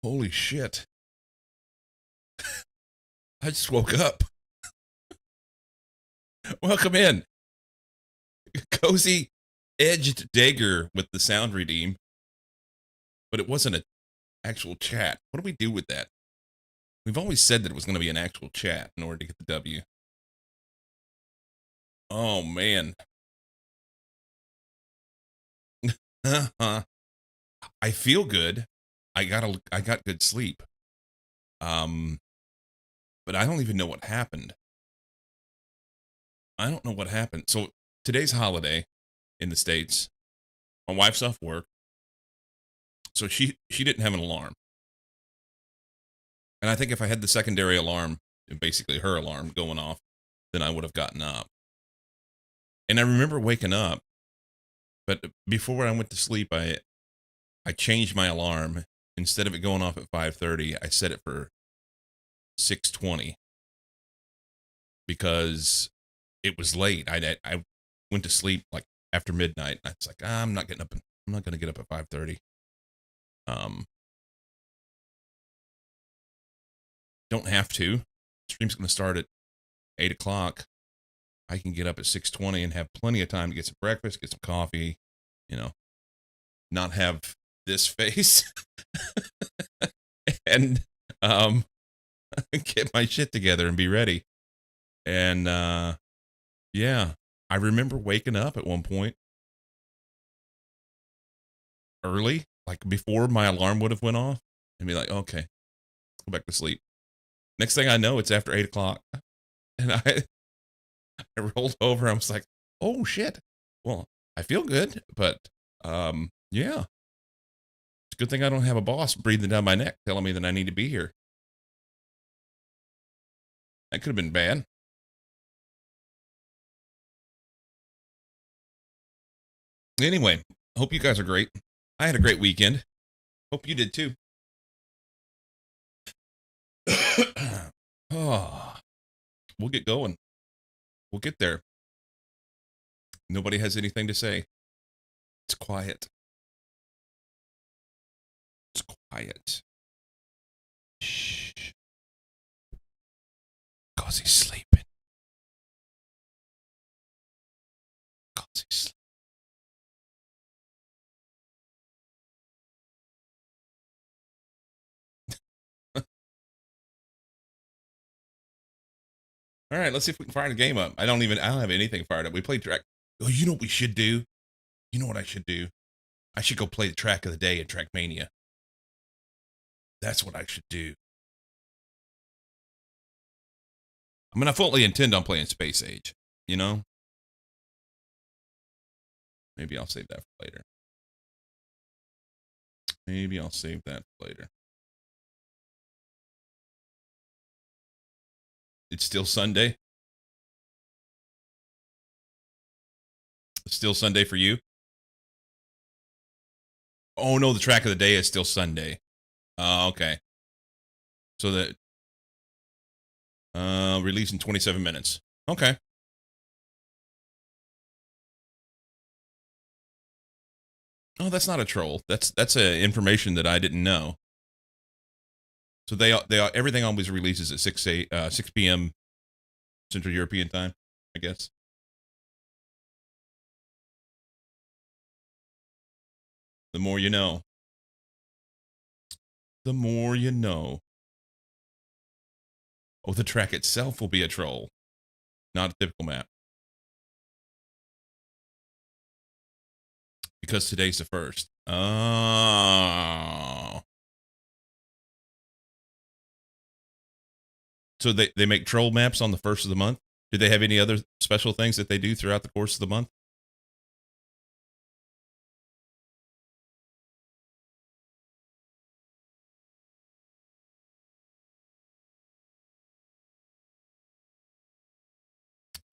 Holy shit. I just woke up. Welcome in. Cozy edged dagger with the sound redeem, but it wasn't an actual chat. What do we do with that? We've always said that it was going to be an actual chat in order to get the W. Oh, man. I feel good. I got good sleep. Um, but I don't even know what happened. I don't know what happened. So today's holiday in the States. My wife's off work. So she didn't have an alarm. And I think if I had the secondary alarm, basically her alarm going off, then I would have gotten up. And I remember waking up, but before I went to sleep, I changed my alarm. Instead of it going off at 5:30, I set it for 6:20 because it was late. I went to sleep like after midnight. I was like, I'm not getting up. I'm not going to get up at 5:30. Um, don't have to. Stream's going to start at 8 o'clock. I can get up at 6:20 and have plenty of time to get some breakfast, get some coffee, you know, not have this face and um get my shit together and be ready. And yeah, I remember waking up at one point early, like before my alarm would have went off, and be like, okay, let's go back to sleep. Next thing I know, it's after 8 o'clock. And I rolled over. I was like, oh shit. Well, I feel good, but yeah. It's a good thing I don't have a boss breathing down my neck telling me that I need to be here. That could have been bad. Anyway, hope you guys are great. I had a great weekend. Hope you did too. Oh, we'll get going. We'll get there. Nobody has anything to say. It's quiet. It's quiet. Shh. Cause he's sleeping. Cause he's sleeping. All right, let's see if we can fire the game up. I don't have anything fired up. We played track. Oh, you know what we should do? You know what I should do? I should go play the track of the day at Trackmania. That's what I should do. I mean, I fully intend on playing Space Age, you know? Maybe I'll save that for later. Maybe I'll save that for later. It's still Sunday. It's still Sunday for you. Oh no, the track of the day is still Sunday. Okay. So that release in 27 minutes. Okay. Oh, that's not a troll. That's a information that I didn't know. So everything always releases at 6 p.m. Central European time, I guess. The more you know. The more you know. Oh, the track itself will be a troll, not a typical map. Because today's the first. Oh. So they make troll maps on the first of the month? Do they have any other special things that they do throughout the course of the month?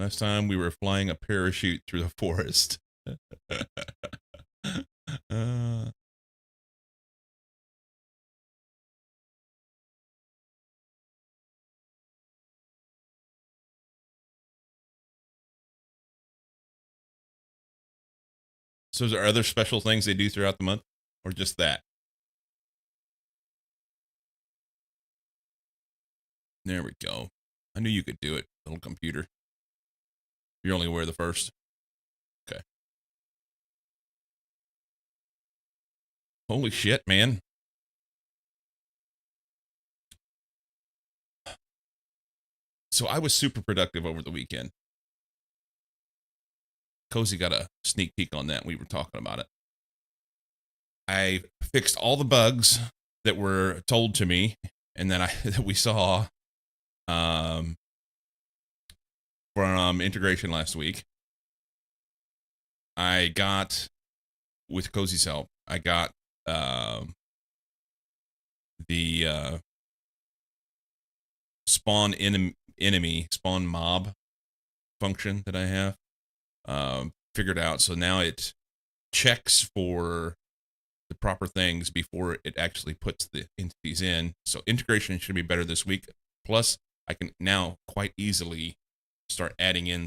Last time we were flying a parachute through the forest. uh, so is there other special things they do throughout the month? Or just that? There we go. I knew you could do it, little computer. You're only aware of the first. Okay. Holy shit, man. So I was super productive over the weekend. Cozy got a sneak peek on that. We were talking about it. I fixed all the bugs that were told to me and that we saw from integration last week. I got, with Cozy's help, I got the spawn enemy, spawn mob function that I have figured out. So now it checks for the proper things before it actually puts the entities in. So integration should be better this week. Plus, I can now quite easily start adding in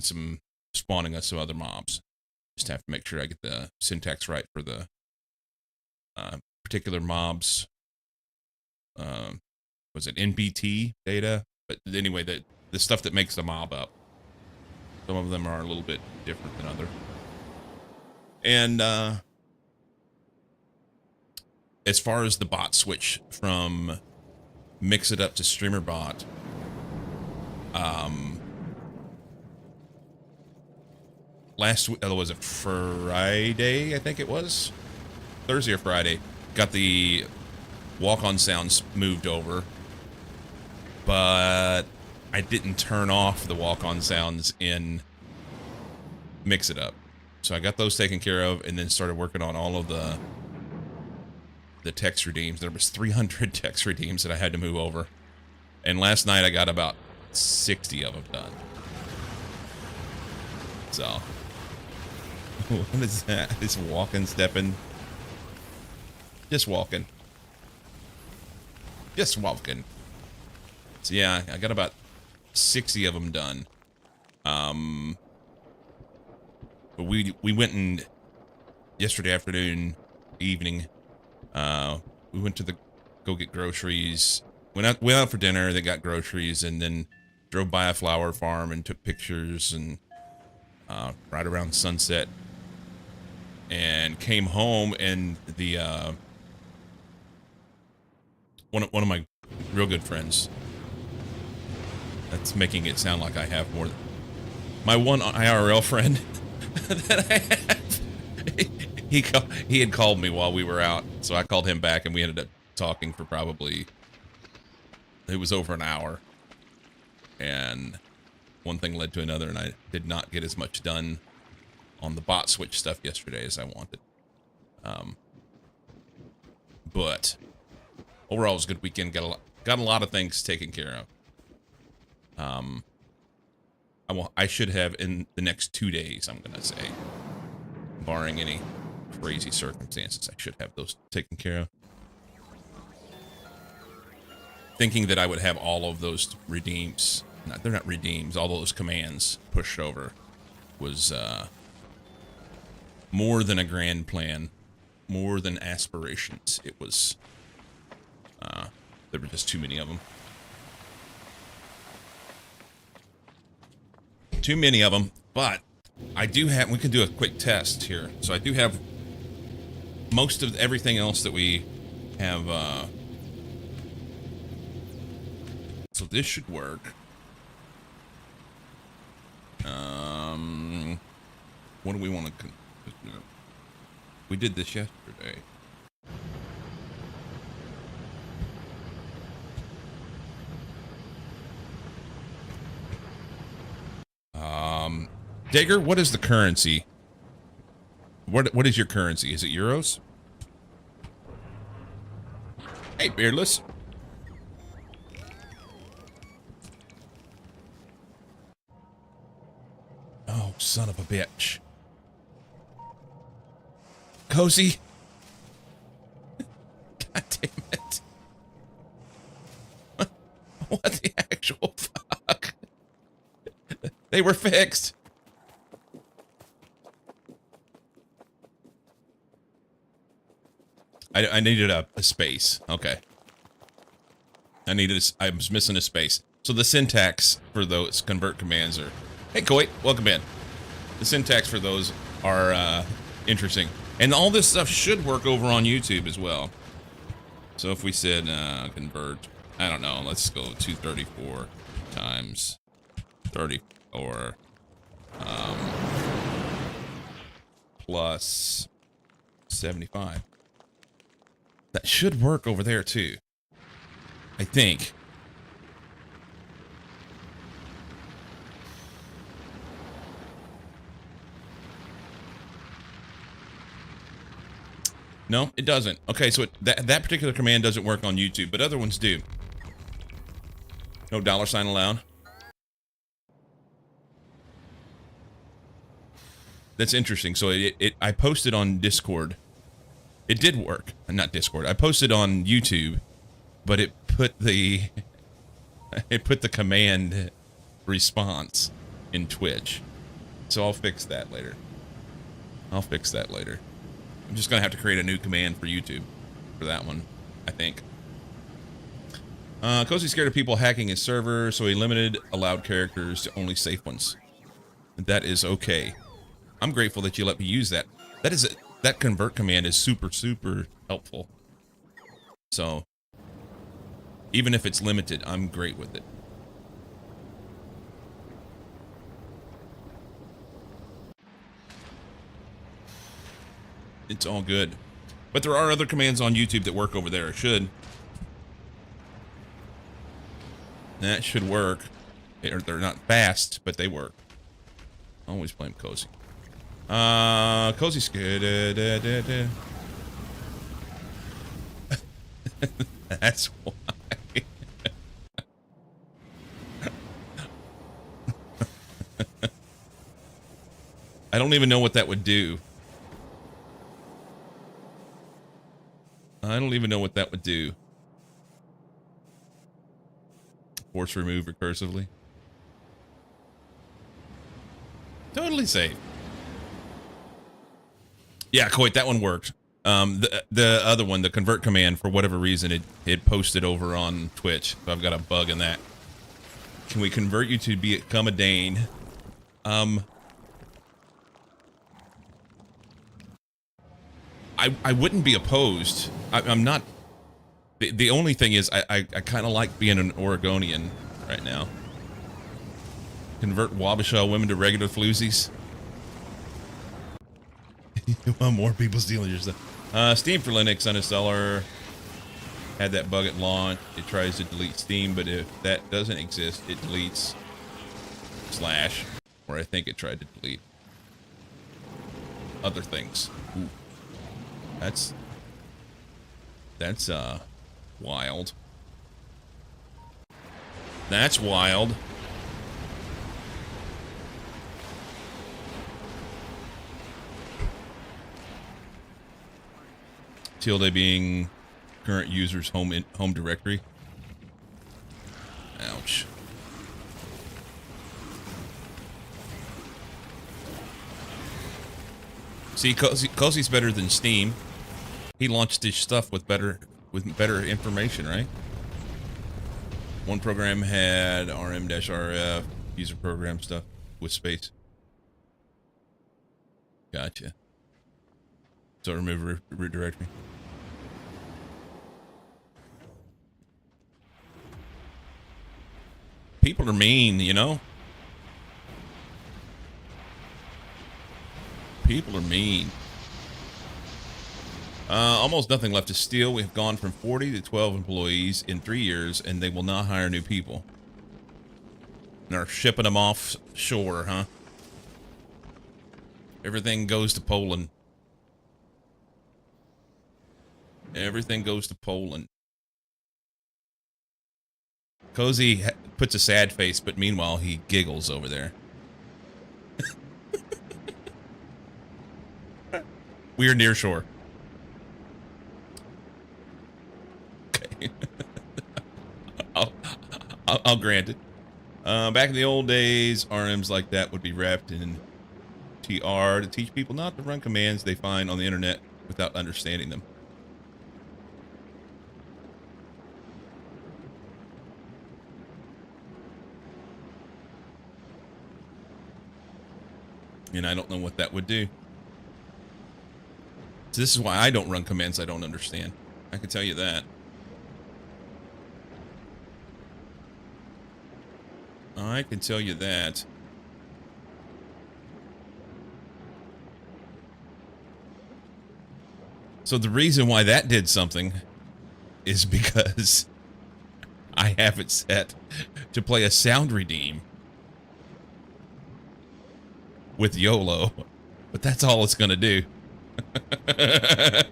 spawning us some other mobs. Just have to make sure I get the syntax right for the particular mobs. Was it NBT data? But anyway, the stuff that makes the mob up. Some of them are a little bit different than other. And as far as the bot switch from Mix It Up to Streamer Bot, last week, was it Friday? I think it was Thursday or Friday. Got the walk-on sounds moved over, but I didn't turn off the walk-on sounds in Mix It Up. So I got those taken care of and then started working on all of the text redeems. There was 300 text redeems that I had to move over. And last night I got about 60 of them done. So, what is that? It's walking, stepping. Just walking. Just walking. So yeah, I got about 60 of them done. But we went and yesterday afternoon, evening, we went to go get groceries. Went out for dinner. They got groceries, and then drove by a flower farm and took pictures and right around sunset. And came home, and the one of my real good friends. That's making it sound like I have more. My one IRL friend that I have. He had called me while we were out, so I called him back, and we ended up talking for probably, it was over an hour. And one thing led to another, and I did not get as much done on the bot switch stuff yesterday as I wanted. But overall, it was a good weekend. Got a lot of things taken care of. I should have in the next 2 days, I'm gonna say, barring any crazy circumstances, I should have those taken care of. Thinking that I would have all of those redeems, they're not redeems, all those commands pushed over was more than a grand plan, more than aspirations. It was, there were just too many of them. Too many of them, but I do have, we can do a quick test here. So I do have most of everything else that we have, so this should work. What do we want to, we did this yesterday. Dagger, what is the currency? What is your currency? Is it euros? Hey, Beardless. Oh, son of a bitch. Cozy. God damn it. What the actual fuck? They were fixed. I needed a space. Okay. I was missing a space. So the syntax for those convert commands are, hey Coit, welcome in. The syntax for those are interesting. And all this stuff should work over on YouTube as well. So if we said convert, I don't know, let's go 234 times 34 plus 75. That should work over there too, I think. No, it doesn't. Okay, so that particular command doesn't work on YouTube, but other ones do. No $ allowed. That's interesting. So I posted on Discord. It did work. Not Discord. I posted on YouTube, but it put the command response in Twitch. So I'll fix that later. I'm just gonna have to create a new command for YouTube for that one, I think. Cozy's scared of people hacking his server, so he limited allowed characters to only safe ones. That is okay. I'm grateful that you let me use that. That convert command is super, super helpful. So even if it's limited, I'm great with it. It's all good. But there are other commands on YouTube that work over there. It should. That should work. They're not fast, but they work. Always blame Cozy. Cozy's good. That's why. I don't even know what that would do. Force remove recursively. Totally safe. Yeah, Coit, that one worked. The other one, the convert command, for whatever reason, it posted over on Twitch. So I've got a bug in that. Can we convert you to become a Dane? I wouldn't be opposed. I'm not. The only thing is I kind of like being an Oregonian right now. Convert Wabasha women to regular floozies. You want more people stealing your stuff. Steam for Linux uninstaller had that bug at launch. It tries to delete Steam, but if that doesn't exist, it deletes / or I think it tried to delete other things. Ooh. That's wild. That's wild. Tilde being current user's home directory. Ouch. See, Cozy's better than Steam. He launched his stuff with better information, right? One program had rm-rf user program stuff with space. Gotcha. So remove root directory. People are mean, you know? People are mean. Almost nothing left to steal. We've gone from 40 to 12 employees in 3 years, and they will not hire new people. And are shipping them offshore, huh? Everything goes to Poland. Everything goes to Poland. Cozy puts a sad face, but meanwhile he giggles over there. We are near shore. Okay. I'll grant it. Back in the old days, RMs like that would be wrapped in TR to teach people not to run commands they find on the internet without understanding them. And I don't know what that would do. So this is why I don't run commands I don't understand. I can tell you that. I can tell you that. So the reason why that did something is because I have it set to play a sound redeem with YOLO, but that's all it's gonna do. I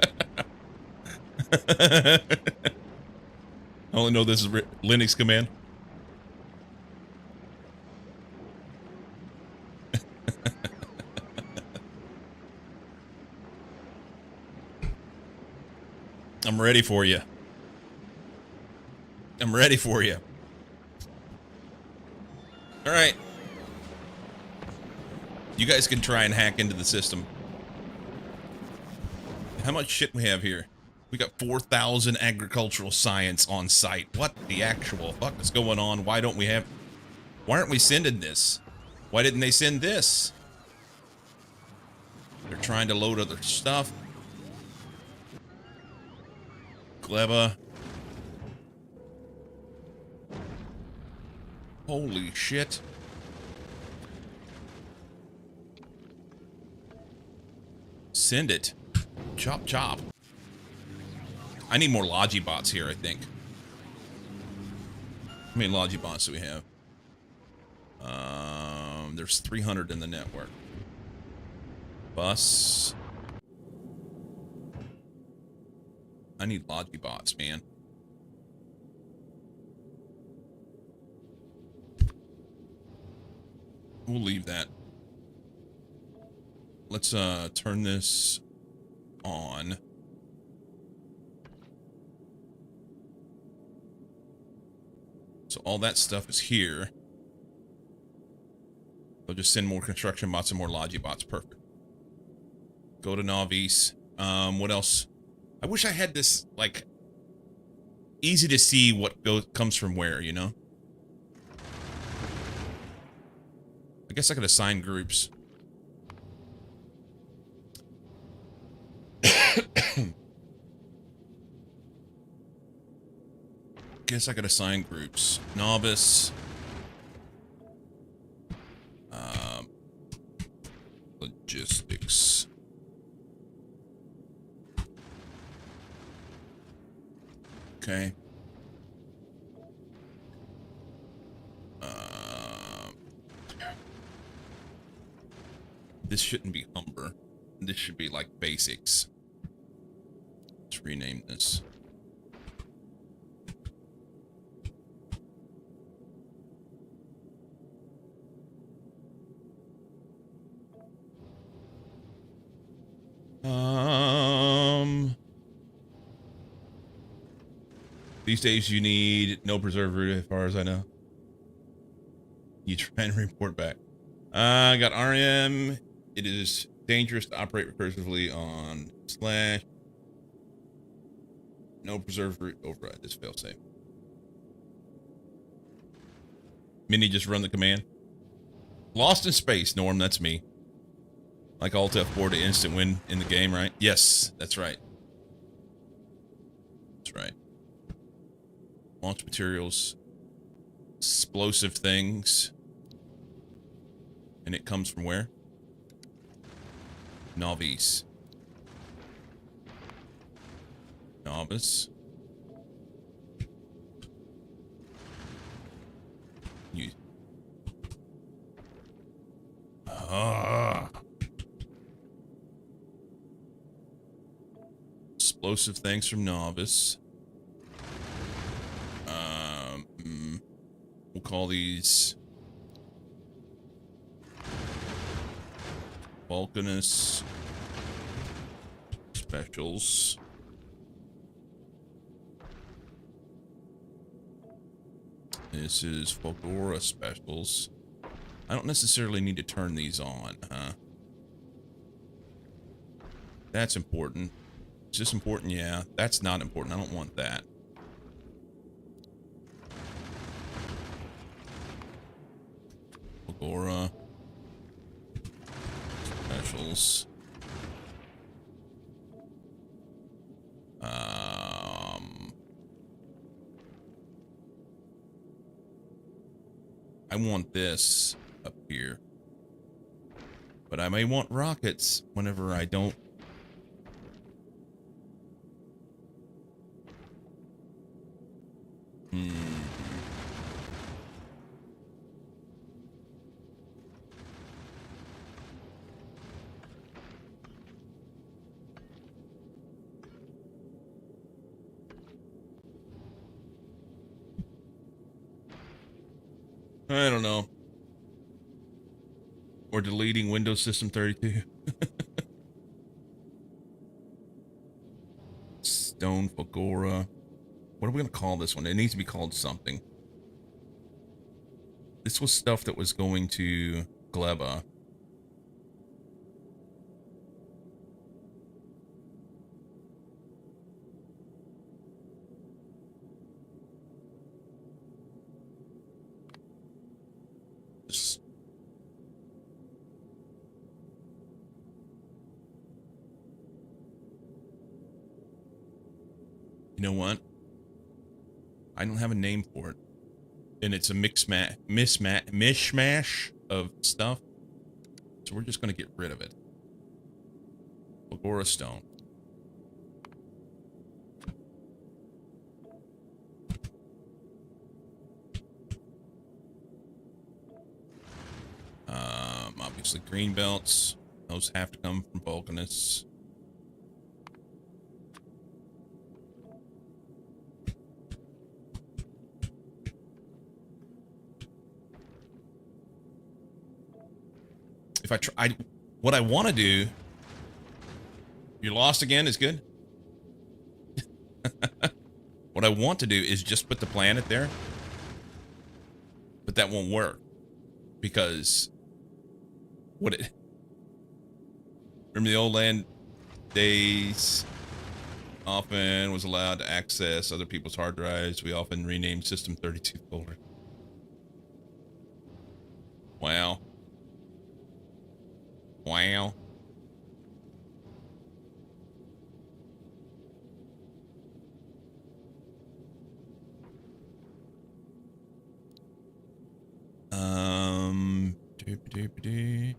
only know this is Linux command. I'm ready for you. I'm ready for you. All right. You guys can try and hack into the system. How much shit we have here? We got 4,000 agricultural science on site. What the actual fuck is going on? Why aren't we sending this? Why didn't they send this? They're trying to load other stuff. Gleba. Holy shit. Send it. Chop chop. I need more Logibots here, I think. How many Logibots do we have? There's 300 in the network. Bus. I need Logibots, man. We'll leave that. Let's turn this on. So all that stuff is here. They'll just send more construction bots and more Logibots. Perfect. Go to Navis. What else? I wish I had this, like, easy to see what comes from where, you know? I guess I could assign groups. Guess I could assign groups. Novice. Logistics. Okay. This shouldn't be Humber. This should be like basics. Let's rename this. These days you need no preserve route as far as I know. You try and report back. I got RM. It is dangerous to operate recursively on / no preserve route override. This failsafe. Mini just run the command. Lost in space, Norm, that's me. Like Alt F4 to instant win in the game, right? Yes, that's right. That's right. Launch materials. Explosive things. And it comes from where? Novice. Novice. You. Explosive things from Novice. We'll call these Vulcanus specials. This is Fulgora specials. I don't necessarily need to turn these on, huh? That's important. Is this important? Yeah. That's not important. I don't want that. Fulgora. modules. I want this up here. But I may want rockets whenever I don't. I don't know. Or deleting Windows System 32. Stone Fagora. What are we going to call this one? It needs to be called something. This was stuff that was going to Gleba. You know what? I don't have a name for it. And it's a mishmash of stuff. So we're just going to get rid of it. Fagora Stone. Obviously green belts. Those have to come from Vulcanus. If I try, what I want to do. You're lost again is good. What I want to do is just put the planet there. But that won't work. Because remember the old land days? Often was allowed to access other people's hard drives. We often renamed System 32 folder. Wow. Wow. Doop-a-doop-a-doo.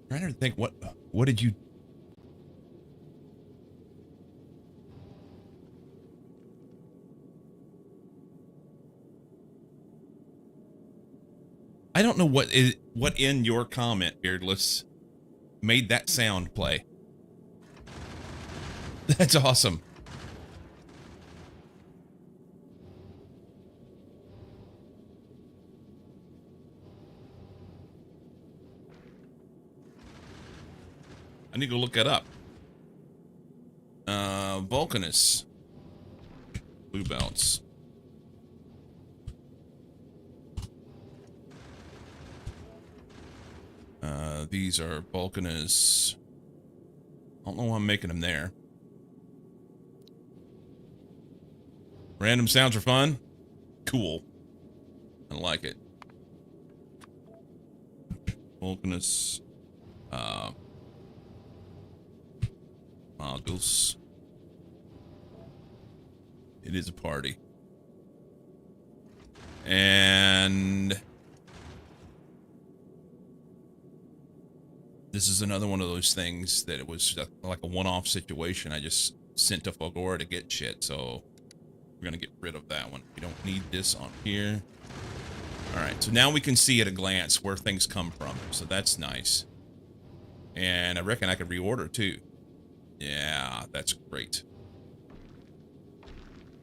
Trying to think what did you I don't know what in your comment, Beardless, made that sound play. That's awesome. I need to look it up. Vulcanus. Blue belts. These are Vulcanus. I don't know why I'm making them there. Random sounds are fun. Cool. I like it. Vulcanus. Modules. It is a party. And this is another one of those things that it was like a one-off situation. I just sent to Fagora to get shit, so we're gonna get rid of that one. We don't need this on here. All right, so now we can see at a glance where things come from, so that's nice. And I reckon I could reorder too. Yeah, that's great.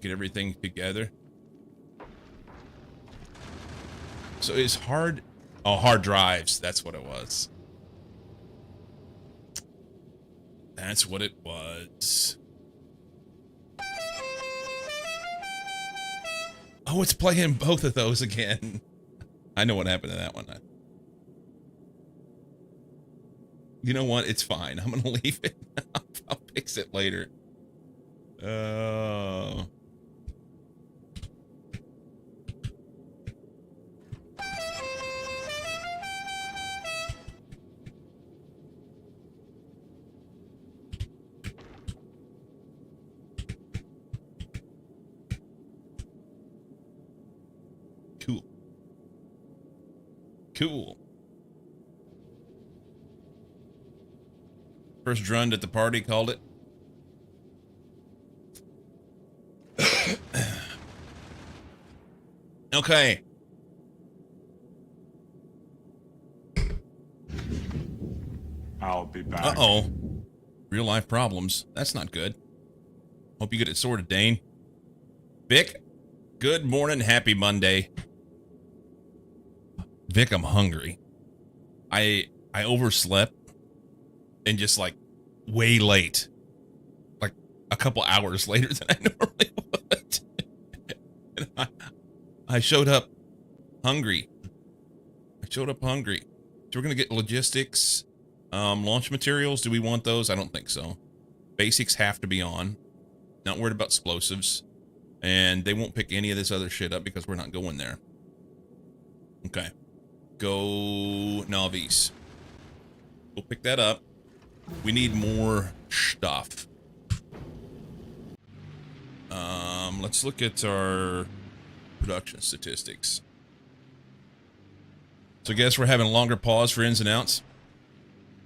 Get everything together. So it's hard. Oh, hard drives. That's what it was. That's what it was. Oh, it's playing both of those again. I know what happened to that one. You know what? It's fine. I'm going to leave it. I'll fix it later. Cool. First drund at the party called it. Okay. I'll be back. Uh-oh. Real life problems. That's not good. Hope you get it sorted, Dane. Vic, good morning. Happy Monday. Vic, I'm hungry. I overslept and just like way late. Like a couple hours later than I normally would. And I showed up hungry. So we're gonna get logistics, launch materials. Do we want those? I don't think so. Basics have to be on. Not worried about explosives. And they won't pick any of this other shit up because we're not going there. Okay. Go Navis. We'll pick that up. We need more stuff. Let's look at our production statistics. So I guess we're having a longer pause for ins and outs.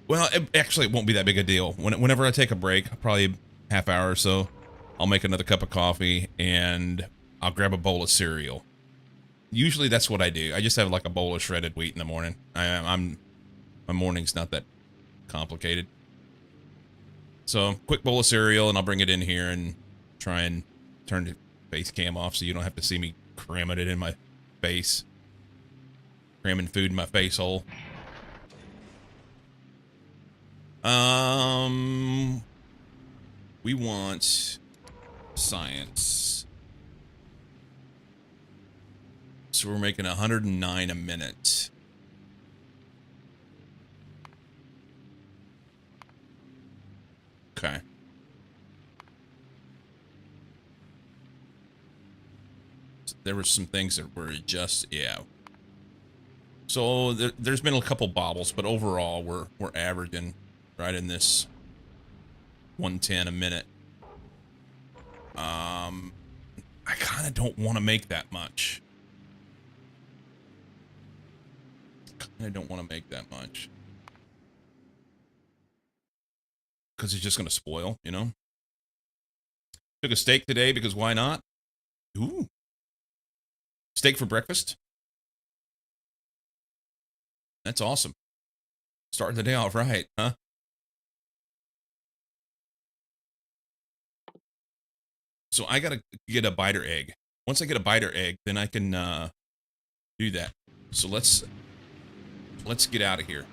Well, it won't be that big a deal. Whenever I take a break, probably half hour or so, I'll make another cup of coffee and I'll grab a bowl of cereal. Usually that's what I do. I just have like a bowl of shredded wheat in the morning. My morning's not that complicated. So quick bowl of cereal and I'll bring it in here and try and turn the face cam off so you don't have to see me cramming it in my face. Cramming food in my face hole. We want science. So we're making 109 a minute. Okay. There were some things that were just, yeah. So there's been a couple bobbles, but overall we're averaging right in this 110 a minute. I kind of don't want to make that much. Because it's just going to spoil, you know? Took a steak today because why not? Ooh. Steak for breakfast? That's awesome. Starting the day off right, huh? So I gotta get a biter egg. Once I get a biter egg, then I can do that. So let's get out of here.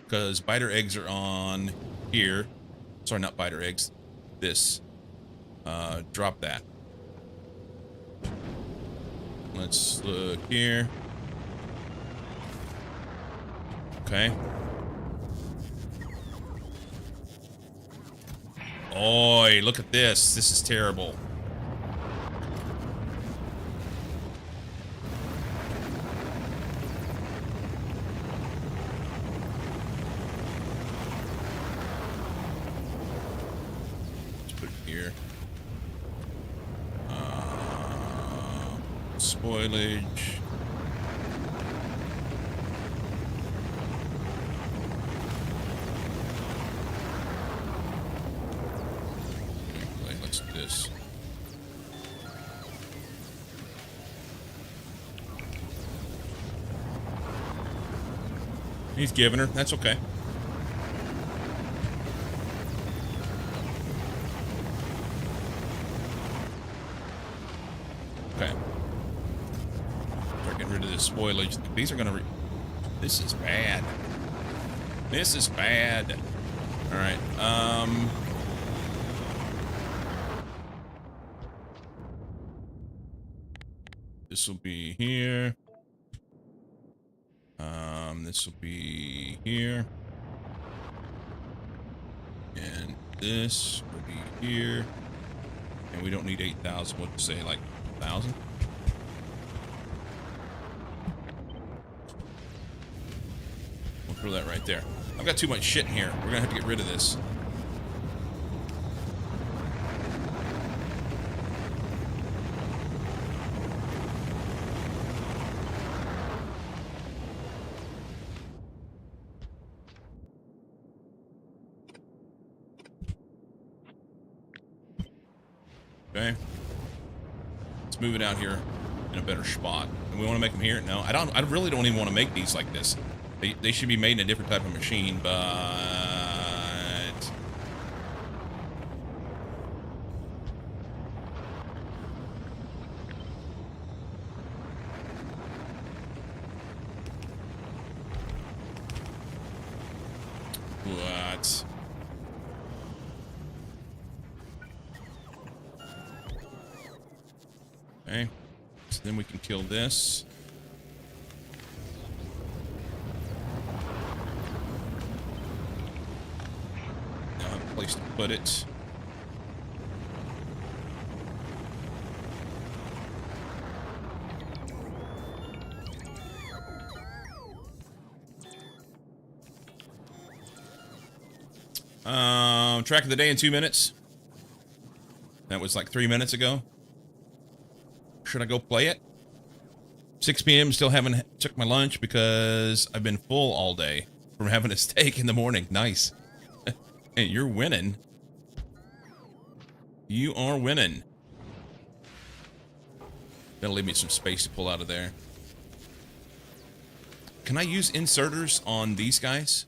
Because biter eggs are on here. Sorry, not biter eggs. This. Drop that. Let's look here. Okay. Oi, look at this. This is terrible. Let's put it here. Spoilage. This. He's giving her. That's okay. Okay. Start getting rid of this spoilage. These are gonna. This is bad. This is bad. All right. This will be here. This will be here. And this will be here. And we don't need 8,000. What to say, like 1,000? We'll throw that right there. I've got too much shit in here. We're gonna have to get rid of this. Okay. Let's move it out here in a better spot. And we want to make them here? No, I really don't even want to make these like this. They should be made in a different type of machine, but what? Okay. So then we can kill this. Now I have a place to put it. Track of the day in 2 minutes. That was like 3 minutes ago. Should I go play it? 6 p.m. Still haven't took my lunch because I've been full all day from having a steak in the morning. Nice. Hey, you're winning. You are winning. That'll leave me some space to pull out of there. Can I use inserters on these guys?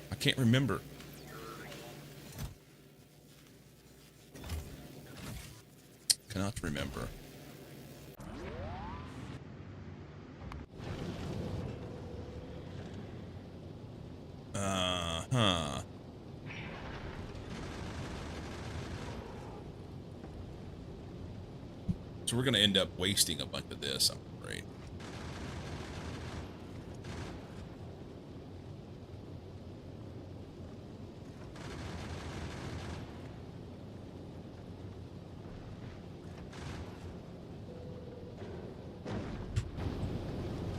I can't remember. Cannot remember. Uh-huh. So we're going to end up wasting a bunch of this, I'm afraid.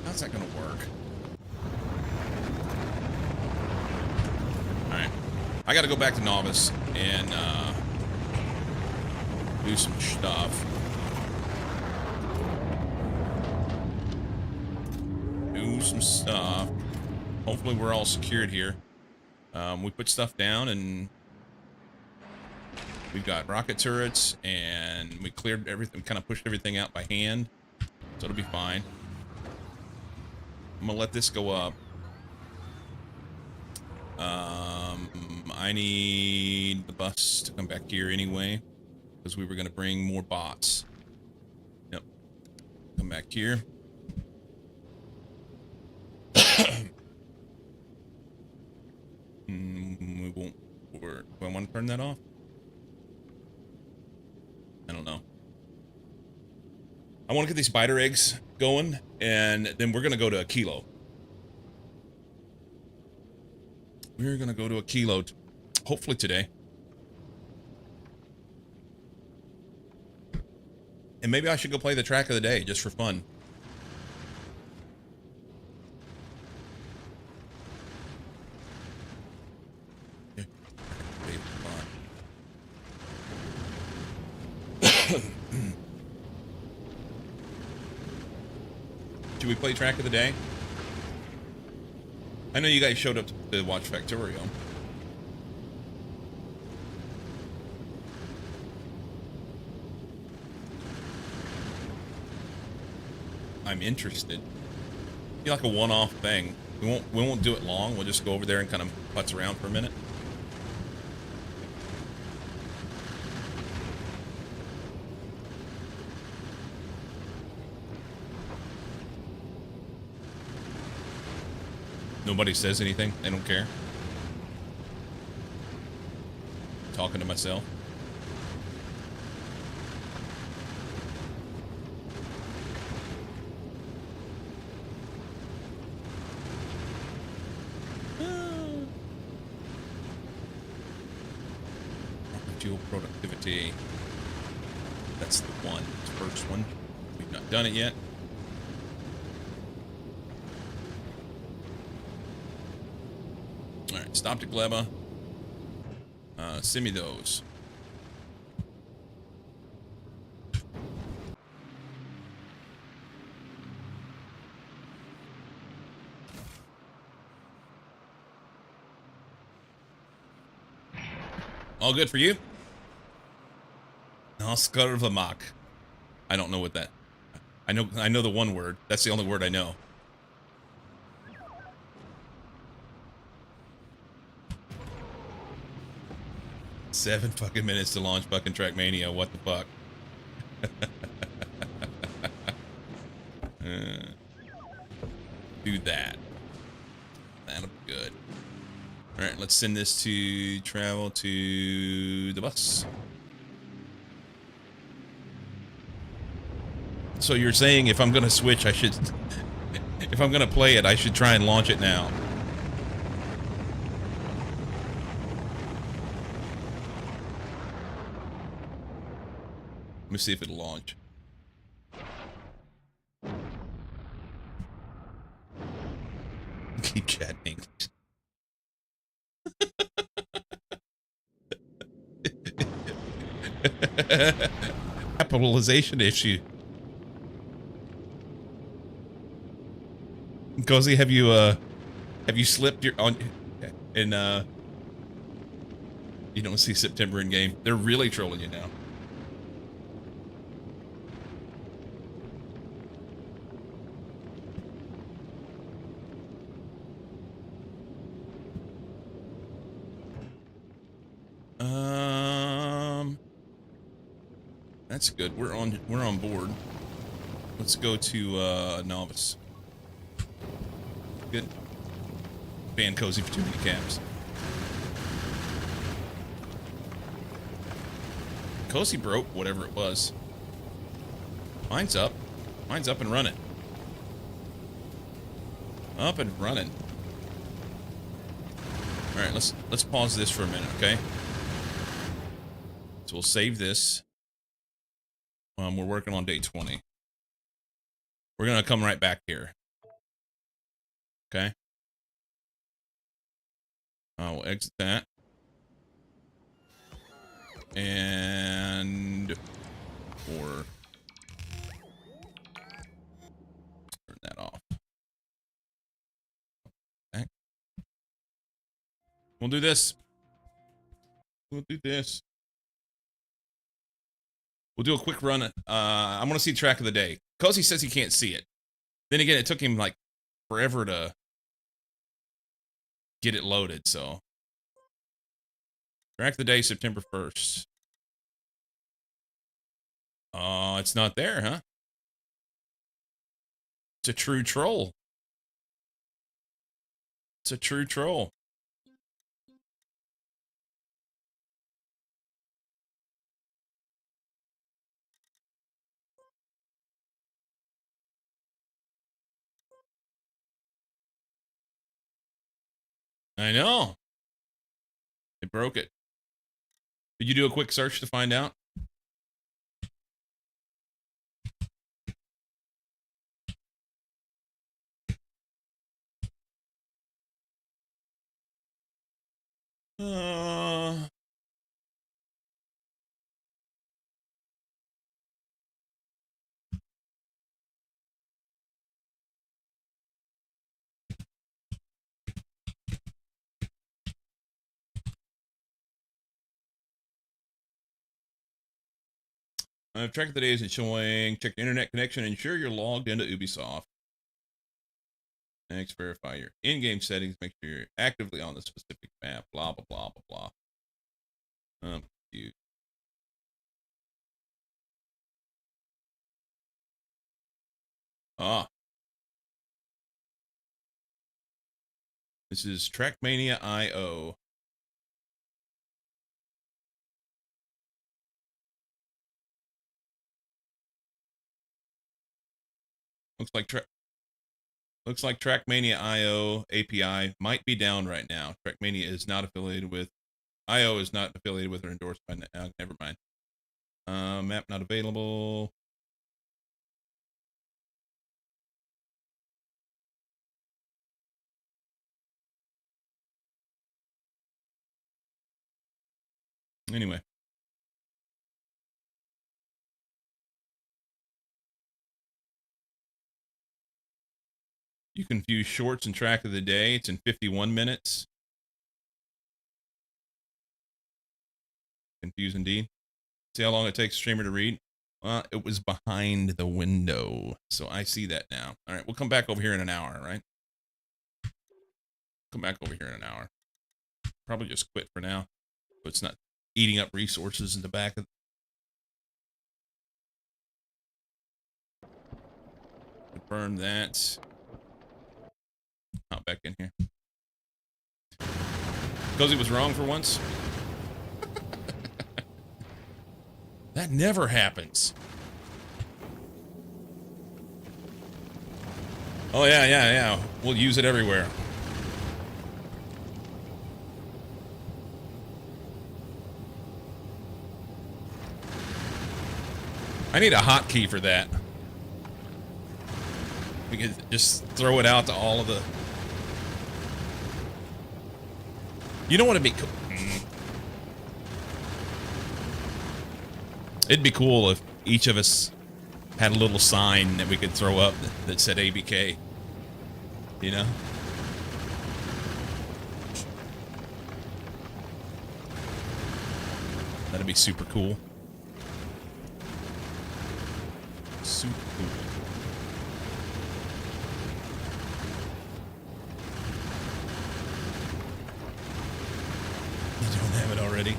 How's that going to work? Alright. I got to go back to Novice and do some stuff. Do some stuff. Hopefully we're all secured here. We put stuff down and we've got rocket turrets and we cleared everything, kind of pushed everything out by hand. So it'll be fine. I'm gonna let this go up. I need the bus to come back here anyway, because we were gonna bring more bots. Yep. Come back here. We won't work. Do I want to turn that off? I don't know. I want to get these spider eggs going, and then we're going to go to a kilo. We're going to go to a kilo, hopefully today. And maybe I should go play the track of the day, just for fun. Should we play track of the day? I know you guys showed up to watch Factorio. I'm interested. Be like a one-off thing. We won't do it long. We'll just go over there and kind of putz around for a minute. Nobody says anything. They don't care. Talking to myself. Fuel productivity. That's the one. The first one. We've not done it yet. Alright, stop to Gleba. Send me those. All good for you? Noskarvamak. I don't know what that. I know the one word. That's the only word I know. Seven fucking minutes to launch fucking Trackmania. What the fuck? Do that. That'll be good. Alright, let's send this to travel to the bus. So you're saying if I'm gonna switch, I should... If I'm gonna play it, I should try and launch it now. Let me see if it'll launch. Keep chatting English. Capitalization issue. Cozy, have you slipped your on and you don't see September in game? They're really trolling you now. That's good. We're on board. Let's go to novice. Good. Ban Cozy for too many caps. Cozy broke whatever it was. Mine's up. Mine's up and running. Up and running. All right, let's pause this for a minute, okay? So we'll save this. We're working on day 20. We're gonna come right back here. Okay. We'll exit that. And or turn that off. Okay. We'll do this. We'll do this. We'll do a quick run. I want to see track of the day. Cozy says he can't see it. Then again, it took him like forever to get it loaded, so. Track of the day, September 1st. Oh, it's not there, huh? It's a true troll. It's a true troll. I know. They broke it. Did you do a quick search to find out? Track of the day isn't showing. Check the internet connection. Ensure you're logged into Ubisoft. Next, verify your in-game settings. Make sure you're actively on the specific map. Blah, blah, blah, blah, blah. Confused. Ah. This is Trackmania IO. Looks like Trackmania IO API might be down right now. Trackmania is not affiliated with IO is not affiliated with or endorsed by never mind. Map not available. Anyway. You can view shorts and track of the day. It's in 51 minutes. Confused indeed. See how long it takes streamer to read? It was behind the window, so I see that now. All right, we'll come back over here in an hour, right? Come back over here in an hour. Probably just quit for now, so it's not eating up resources in the back of. Confirm that. Hop back in here. Cozy was wrong for once. That never happens. Oh, yeah. We'll use it everywhere. I need a hotkey for that. We could just throw it out to all of the... You know what would be cool? It'd be cool if each of us had a little sign that we could throw up that said ABK. You know? That'd be super cool. Super cool. You don't have it already?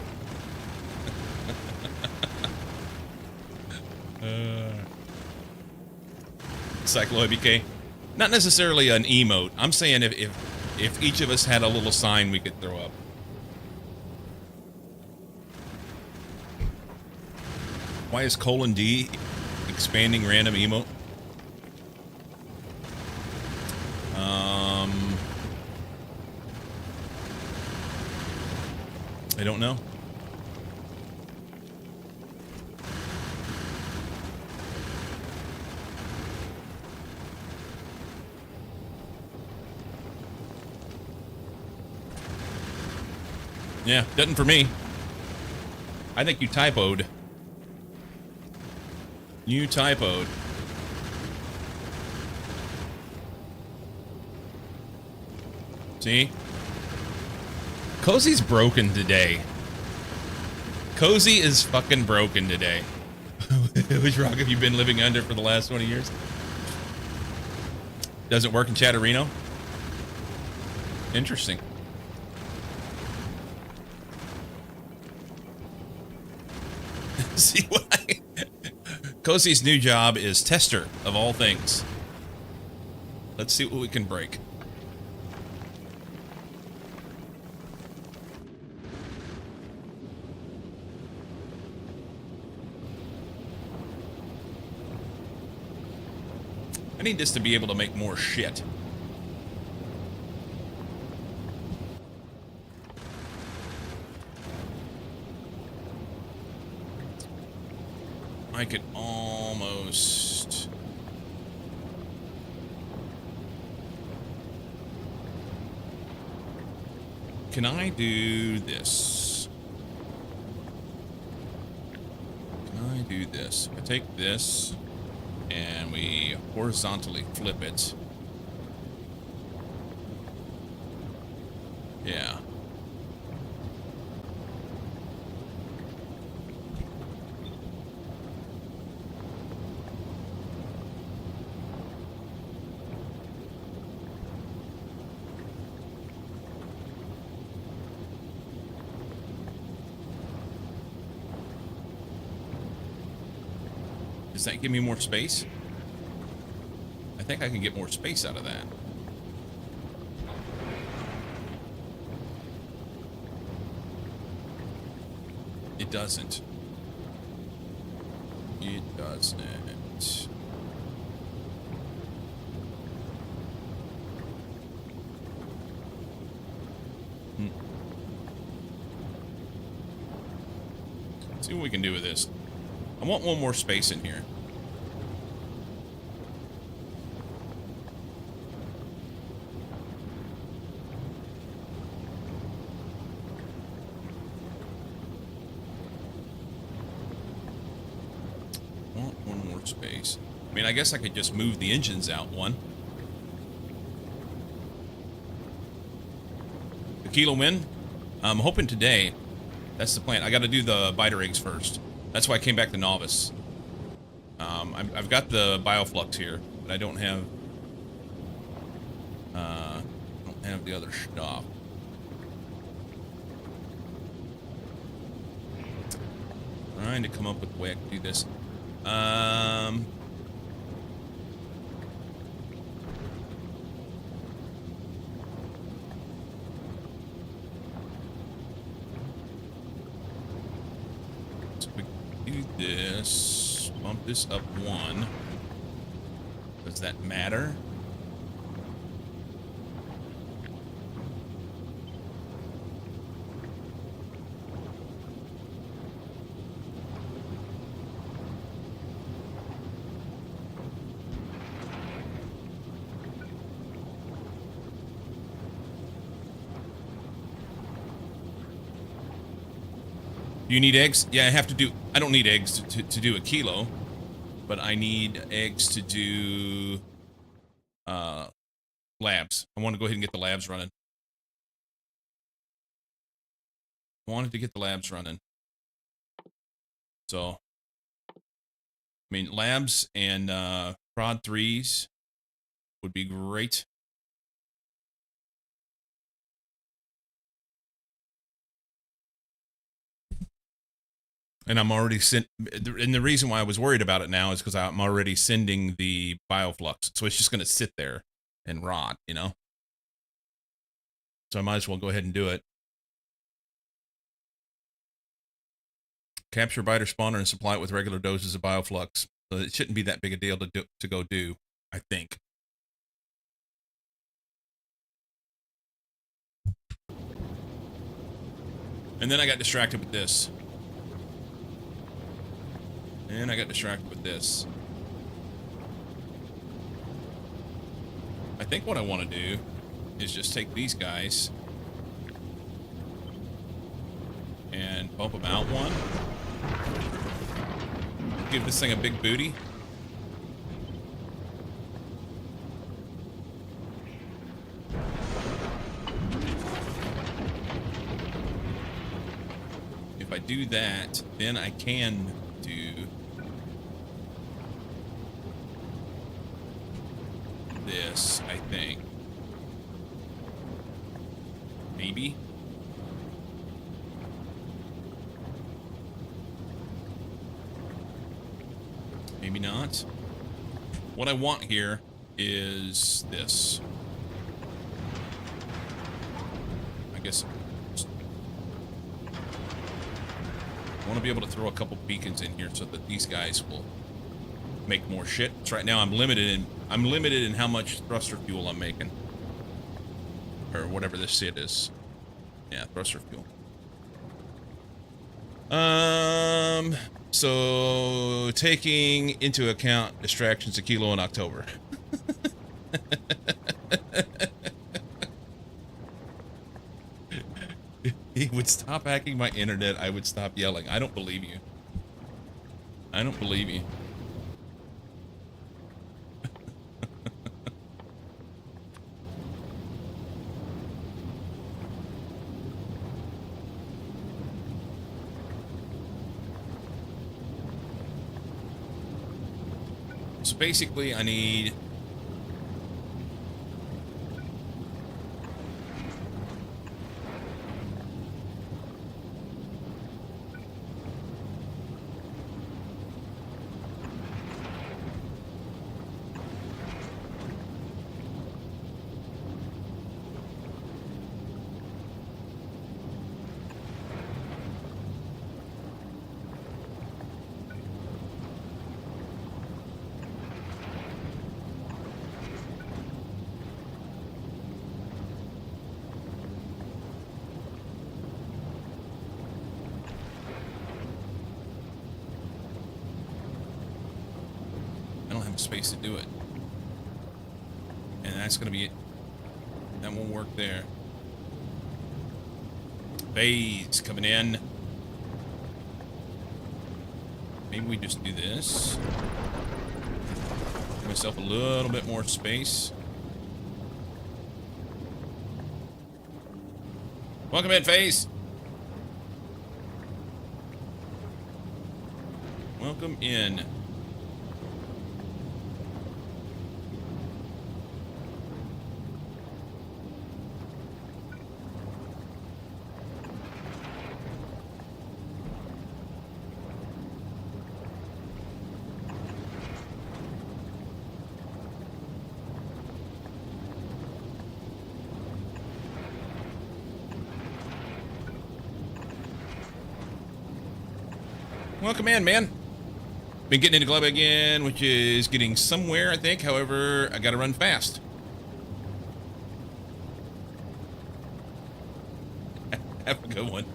Cyclo ABK. Not necessarily an emote. I'm saying if each of us had a little sign we could throw up. Why is :D expanding random emote? I don't know. Yeah, doesn't for me. I think you typoed. You typoed. See? Cozy's broken today. Cozy is fucking broken today. Which rock have you been living under for the last 20 years? Doesn't work in Chatterino? Interesting. See what Cozy's new job is tester of all things. Let's see what we can break. I need this to be able to make more shit. I could almost... Can I do this? Can I do this? I take this and we horizontally flip it. Yeah. Does that give me more space? I think I can get more space out of that. It doesn't. It doesn't. Let's see what we can do with this. I want one more space in here. I want one more space. I mean, I guess I could just move the engines out one. The Kilo win? I'm hoping today. That's the plan. I got to do the biter eggs first. That's why I came back to Novice. I've got the Bioflux here, but I don't have the other stuff. Trying to come up with a way I can do this. So we do this. Bump this up 1. Does that matter? Do you need eggs? Yeah, I don't need eggs to do a kilo, but I need eggs to do labs. I want to go ahead and get the labs running. I wanted to get the labs running. So, I mean, labs and prod 3s would be great. And I'm already and the reason why I was worried about it now is because I'm already sending the Bioflux. So it's just going to sit there and rot, you know? So I might as well go ahead and do it. Capture biter spawner and supply it with regular doses of Bioflux. So it shouldn't be that big a deal to go do, I think. And then I got distracted with this. And I got distracted with this. I think what I want to do is just take these guys and bump them out 1. Give this thing a big booty. If I do that, then I can do this, I think. Maybe. Maybe not. What I want here is this. I guess I want to be able to throw a couple beacons in here so that these guys will make more shit. So right now I'm limited in how much thruster fuel I'm making. Or whatever this shit is. Yeah, thruster fuel. So taking into account distractions a kilo in October. If he would stop hacking my internet, I would stop yelling. I don't believe you. I don't believe you. So basically, I need... space to do it. And that's gonna be it. That won't work there. Phase coming in. Maybe we just do this. Give myself a little bit more space. Welcome in, Phase. Welcome in. Welcome in, man. Been getting into Globe again, which is getting somewhere, I think. However, I gotta run fast. Have a good one.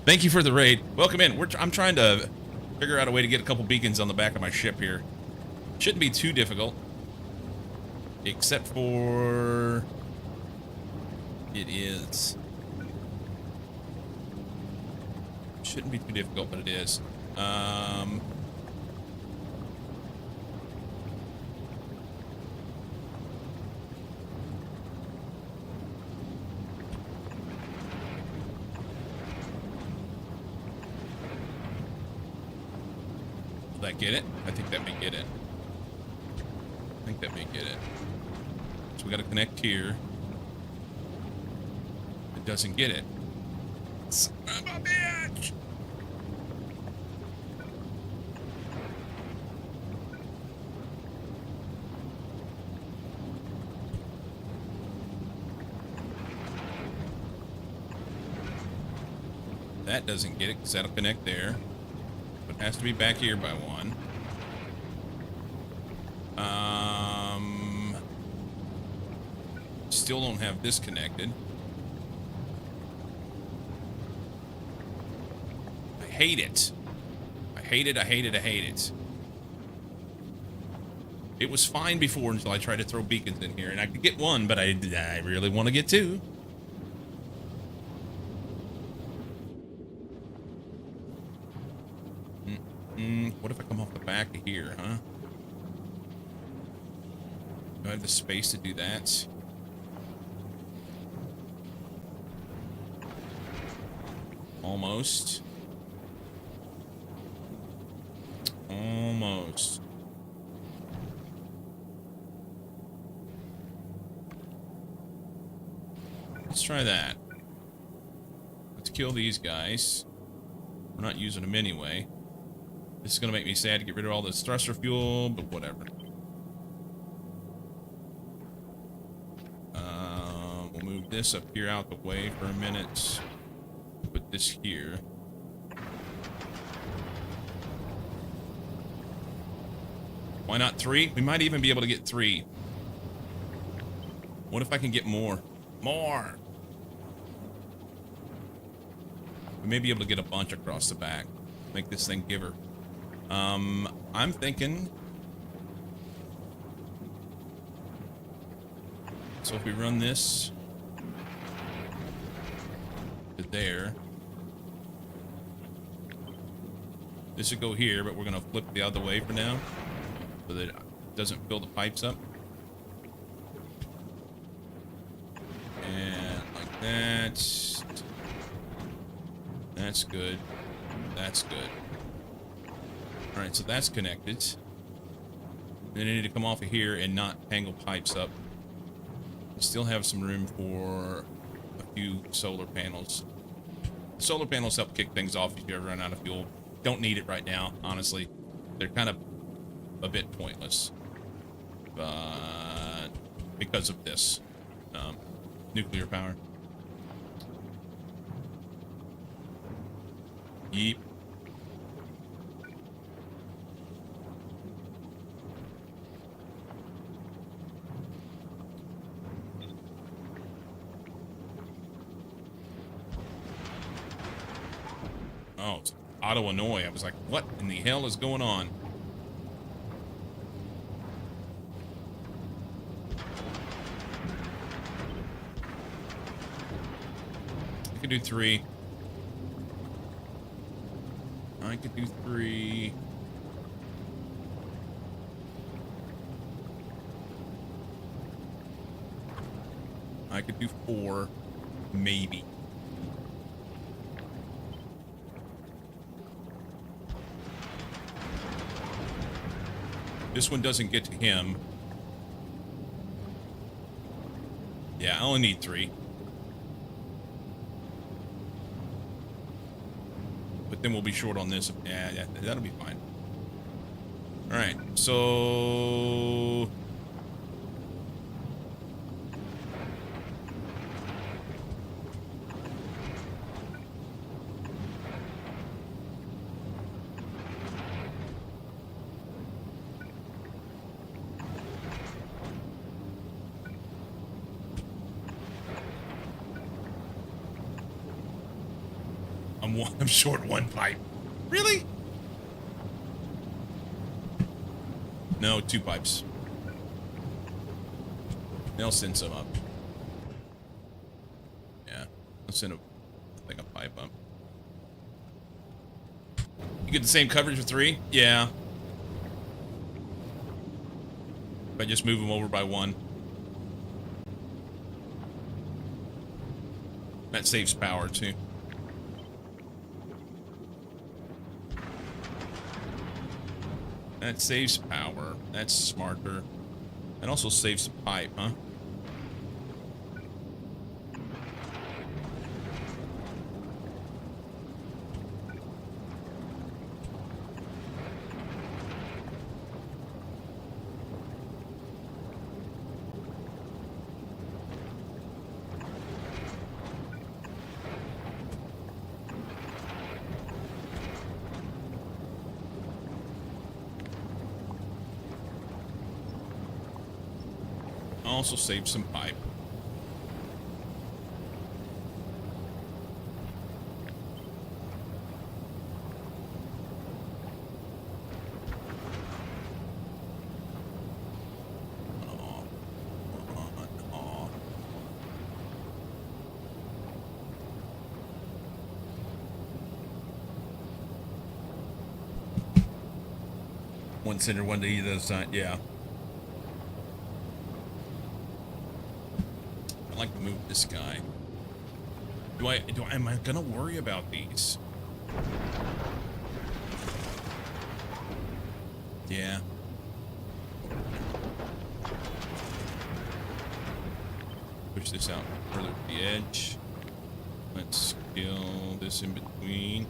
Thank you for the raid. Welcome in. I'm trying to figure out a way to get a couple beacons on the back of my ship here. Shouldn't be too difficult. Except for... it is. Shouldn't be too difficult, but it is. Will that get it? I think that may get it. I think that may get it. So we got to connect here. It doesn't get it. Son of a bitch! That doesn't get it because that'll connect there. But it has to be back here by one. Still don't have this connected. I hate it. I hate it, I hate it, I hate it. It was fine before until I tried to throw beacons in here. And I could get one, but I really want to get two. What if I come off the back of here, huh? Do I have the space to do that? Almost. Almost. Let's try that. Let's kill these guys. We're not using them anyway. This is going to make me sad to get rid of all this thruster fuel, but whatever. We'll move this up here out the way for a minute. Put this here. Why not 3? We might even be able to get 3. What if I can get more? More! We may be able to get a bunch across the back. Make this thing give her. I'm thinking... so if we run this... to there... this would go here, but we're going to flip the other way for now. So that it doesn't fill the pipes up. And like that. That's good. That's good. Alright, so that's connected. Then I need to come off of here and not tangle pipes up. We still have some room for a few solar panels. Solar panels help kick things off if you ever run out of fuel. Don't need it right now, honestly. They're kind of a bit pointless. But because of this nuclear power. Yeep. Oh, it's Ottawa, Illinois. I was like, what in the hell is going on? I could do 3. I could do 3. I could do 4. Maybe. This one doesn't get to him. Yeah, I only need 3. But then we'll be short on this. Yeah, that'll be fine. Alright, so... I'm short 1 pipe. Really? No, 2 pipes. They'll send some up. Yeah, I'll send a pipe up. You get the same coverage with 3? Yeah. If I just move them over by 1. That saves power too. That saves power. That's smarter. That also saves pipe, huh? Also save some pipe. One center, one to either side. Yeah. I'd like to move this guy. Am I gonna worry about these? Yeah. Push this out further to the edge. Let's kill this in between.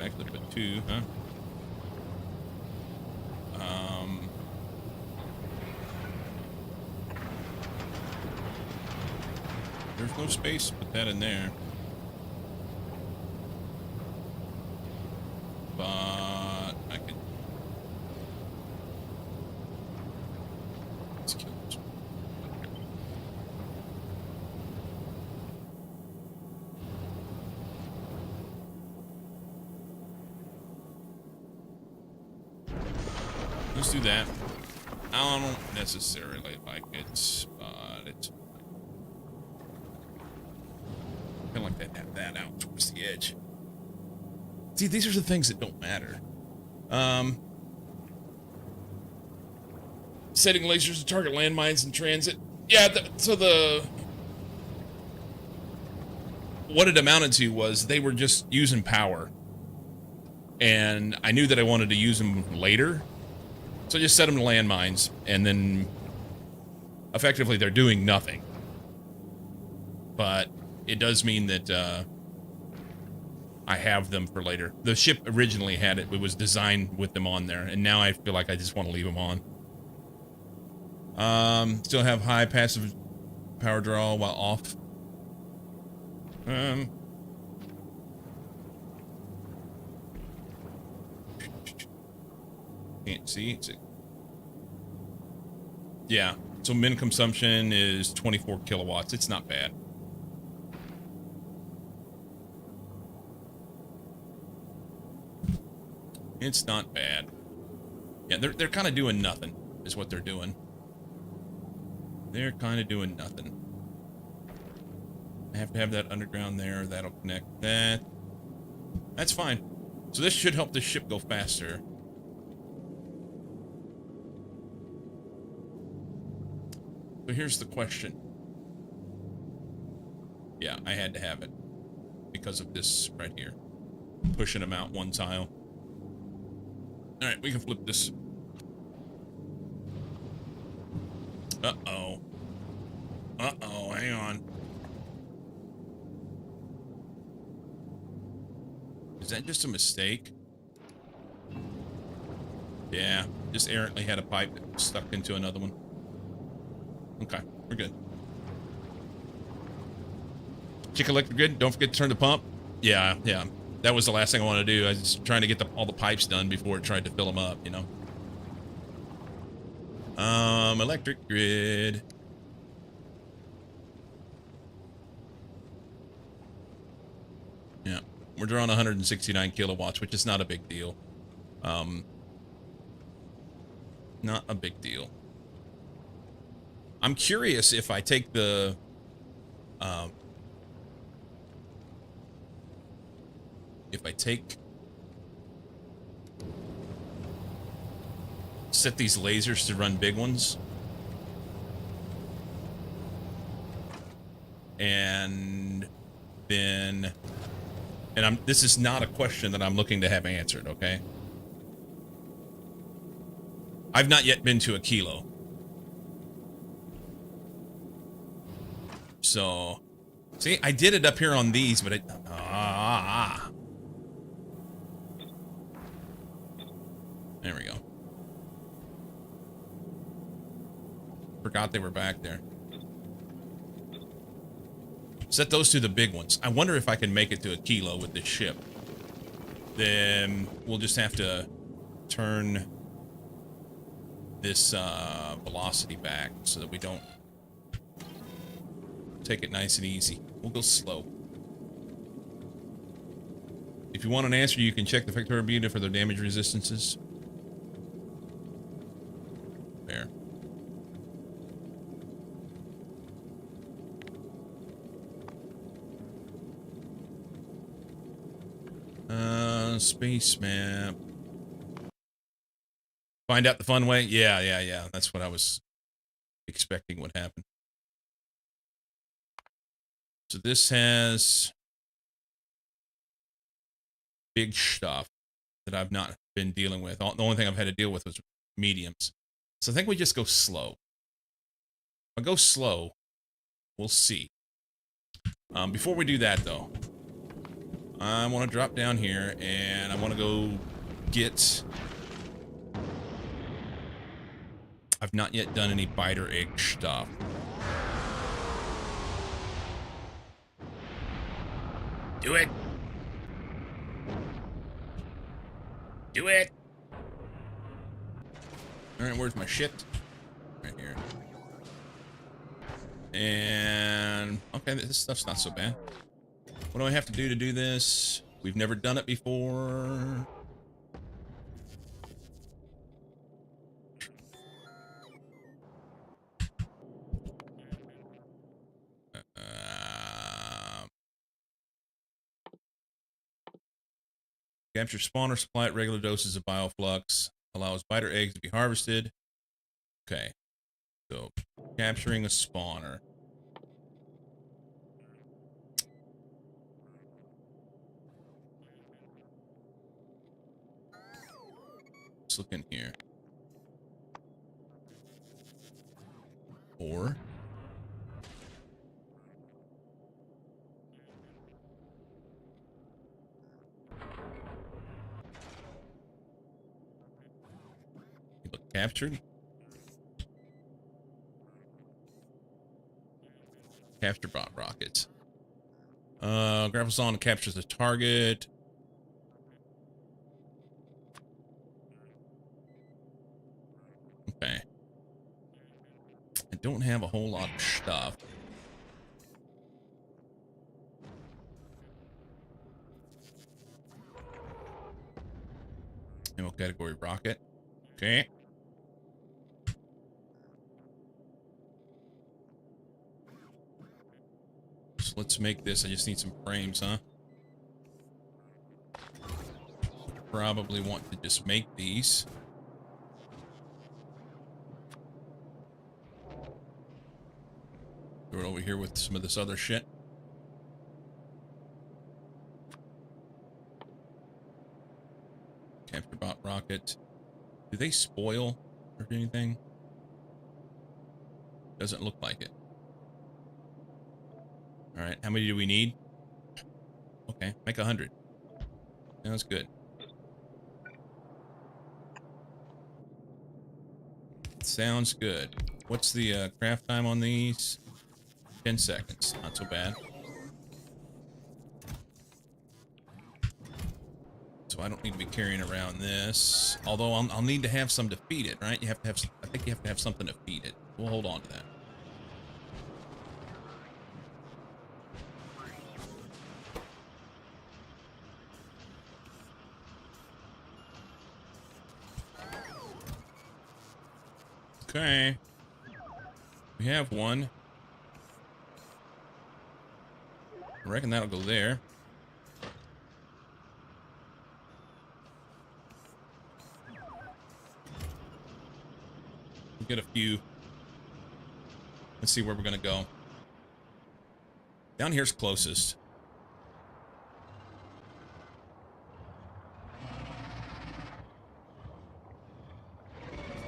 Actually put 2, huh? There's no space, put that in there. But I could... Let's kill this one. Let's do that. I don't necessarily like it, but it's... I like that out towards the edge. See, these are the things that don't matter. Setting lasers to target landmines in transit. Yeah, what it amounted to was they were just using power. And I knew that I wanted to use them later. So I just set them to landmines, and then effectively they're doing nothing. But it does mean that I have them for later. The ship originally had it. It was designed with them on there, and now I feel like I just want to leave them on. Still have high passive power draw while off. Can't see. Yeah, so min consumption is 24 kilowatts. It's not bad. It's not bad. Yeah, they're kind of doing nothing, is what they're doing. They're kind of doing nothing. I have to have that underground there. That'll connect that. That's fine. So this should help the ship go faster. So here's the question. Yeah, I had to have it because of this right here. Pushing them out 1 tile. All right, we can flip this. Uh-oh. Uh-oh, hang on. Is that just a mistake? Yeah, just errantly had a pipe that was stuck into another one. Okay, we're good. Check electric grid. Don't forget to turn the pump. Yeah. That was the last thing I wanted to do. I was trying to get all the pipes done before it tried to fill them up, you know. Electric grid. Yeah, we're drawing 169 kilowatts, which is not a big deal. Not a big deal. I'm curious if I take the, set these lasers to run big ones. And then, this is not a question that I'm looking to have answered, okay? I've not yet been to a kilo. So, see, I did it up here on these, but there we go. Forgot they were back there. Set those to the big ones. I wonder if I can make it to a kilo with this ship. Then we'll just have to turn this velocity back so that we don't take it nice and easy. We'll go slow. If you want an answer, you can check the Vector Beta for their damage resistances. There. Space map. Find out the fun way? Yeah. That's what I was expecting would happen. So this has big stuff that I've not been dealing with. The only thing I've had to deal with was mediums. So I think we just go slow. I'll go slow. We'll see. Before we do that, though, I want to drop down here, and I want to go get... I've not yet done any biter egg stuff. Do it! Do it! Alright, where's my shit? Right here. And... okay, this stuff's not so bad. What do I have to do this? We've never done it before. Capture spawner, supply at regular doses of bioflux. Allows biter eggs to be harvested. Okay. So, capturing a spawner. Let's look in here. Or... captured. Capture bot rockets. Grapples on and captures the target. Okay. I don't have a whole lot of stuff. Ammo category rocket. Okay. So let's make this. I just need some frames, huh? Probably want to just make these. Throw it over here with some of this other shit. Capture bot rocket. Do they spoil or anything? Doesn't look like it. All right, how many do we need? Okay, make 100. That's good. Sounds good. What's the craft time on these? 10 seconds. Not so bad. So I don't need to be carrying around this. Although I'll need to have some to feed it, right? You have to have. I think you have to have something to feed it. We'll hold on to that. Okay. We have one. I reckon that'll go there. We'll get a few. Let's see where we're gonna go. Down here's closest.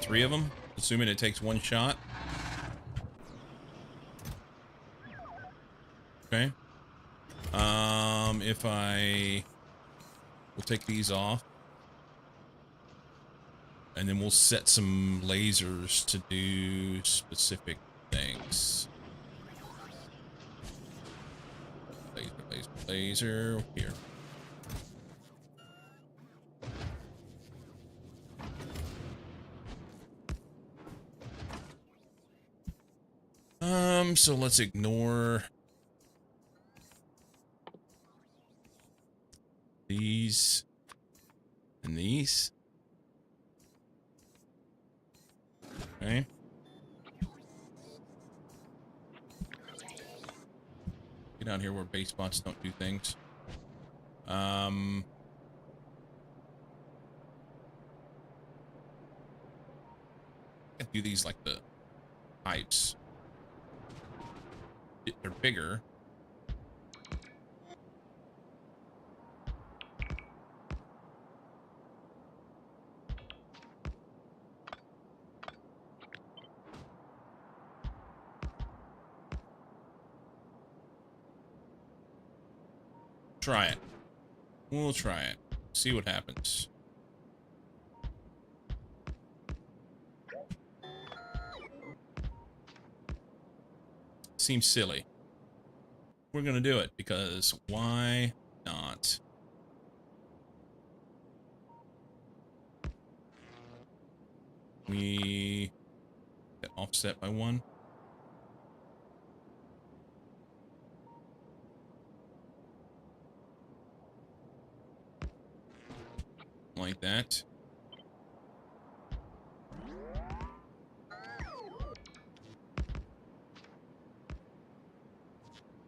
Three of them, assuming it takes one shot. Okay. If we'll take these off. And then we'll set some lasers to do specific things. Laser, laser, laser. Here. So let's ignore these and these. Okay. Get out here where base spots don't do things. I do these like the pipes. They're bigger. Try it. We'll try it. See what happens. Seems silly. We're gonna do it because why not? We get offset by 1. Like that.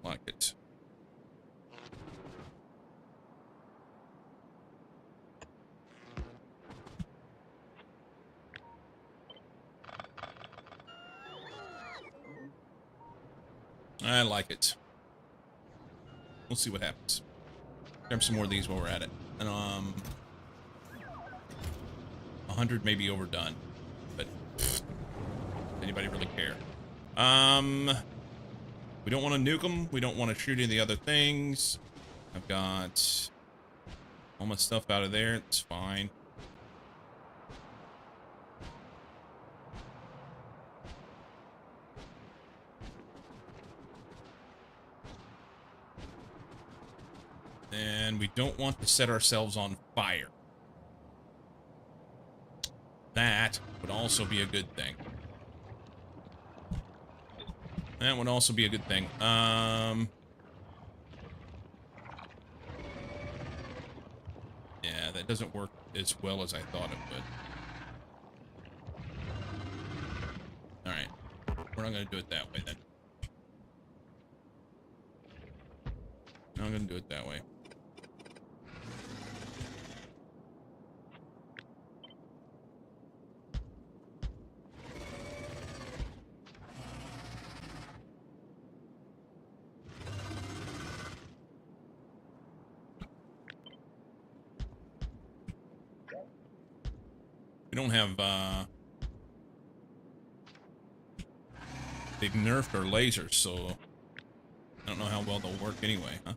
Like it. I like it. We'll see what happens. Grab some more of these while we're at it. And 100 may be overdone, but does anybody really care? We don't want to nuke them. We don't want to shoot any of the other things. I've got all my stuff out of there. It's fine. And we don't want to set ourselves on fire. That would also be a good thing. That would also be a good thing. Yeah, that doesn't work as well as I thought it would. Alright. We're not going to do it that way, then. I'm going to do it that way. We don't have, they've nerfed our lasers, so I don't know how well they'll work anyway, huh?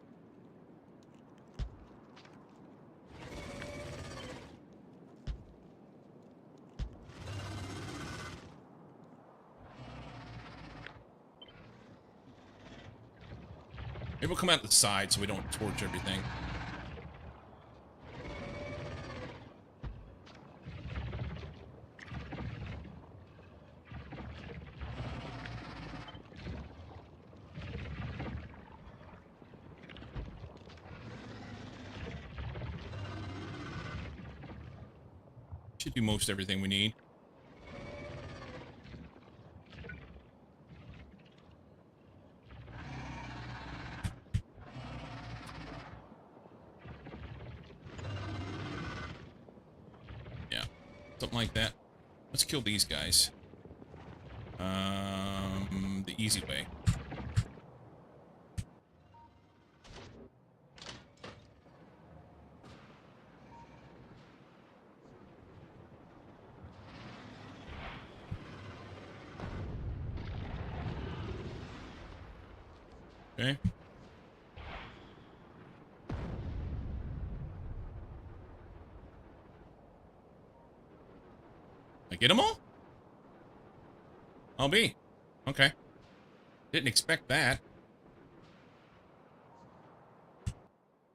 Maybe we'll come out the side so we don't torch everything. Should do most everything we need. Yeah, something like that. Let's kill these guys. The easy way. Okay. I get them all? I'll be. Okay. Didn't expect that.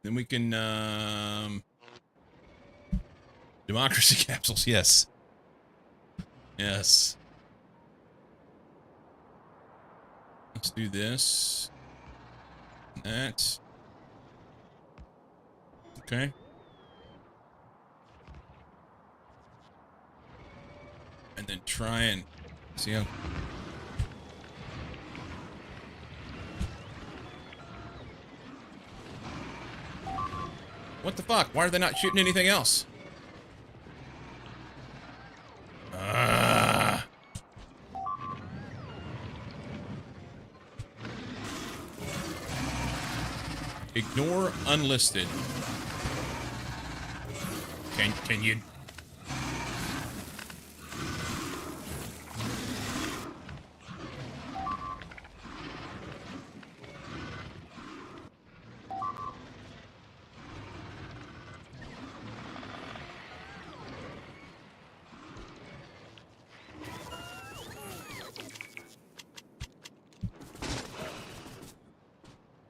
Then we can, democracy capsules, yes. Yes. Let's do this. That. Okay. And then try and see how... What the fuck? Why are they not shooting anything else? Ignore unlisted. Can you...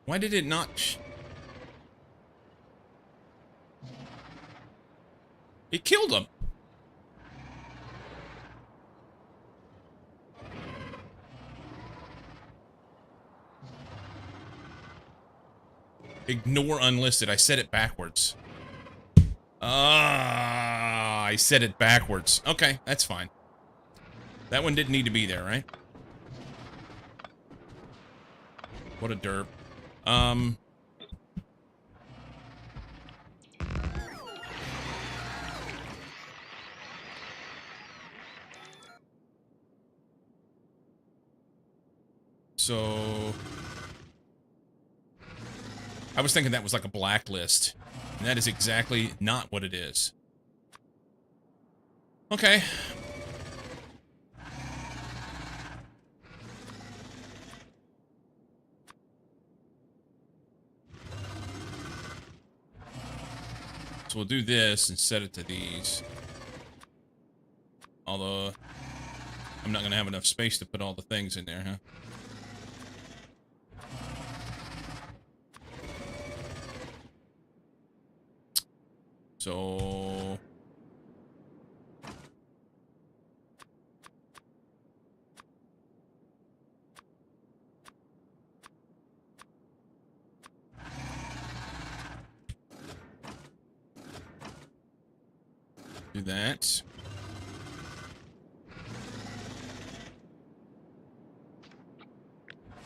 Why did it not... It killed him. Ignore unlisted. I said it backwards. I said it backwards. Okay, that's fine. That one didn't need to be there, right? What a derp. So I was thinking that was like a blacklist, and that is exactly not what it is. Okay. So we'll do this and set it to these. Although I'm not going to have enough space to put all the things in there, huh? So... do that.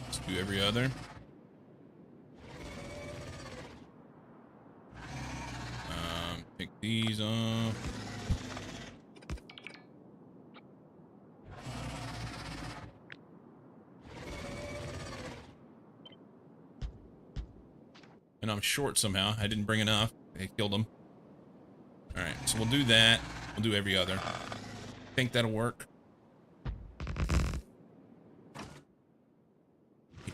Let's do every other. Pick these off. And I'm short somehow. I didn't bring enough. They killed him. Alright, so we'll do that. We'll do every other. Think that'll work.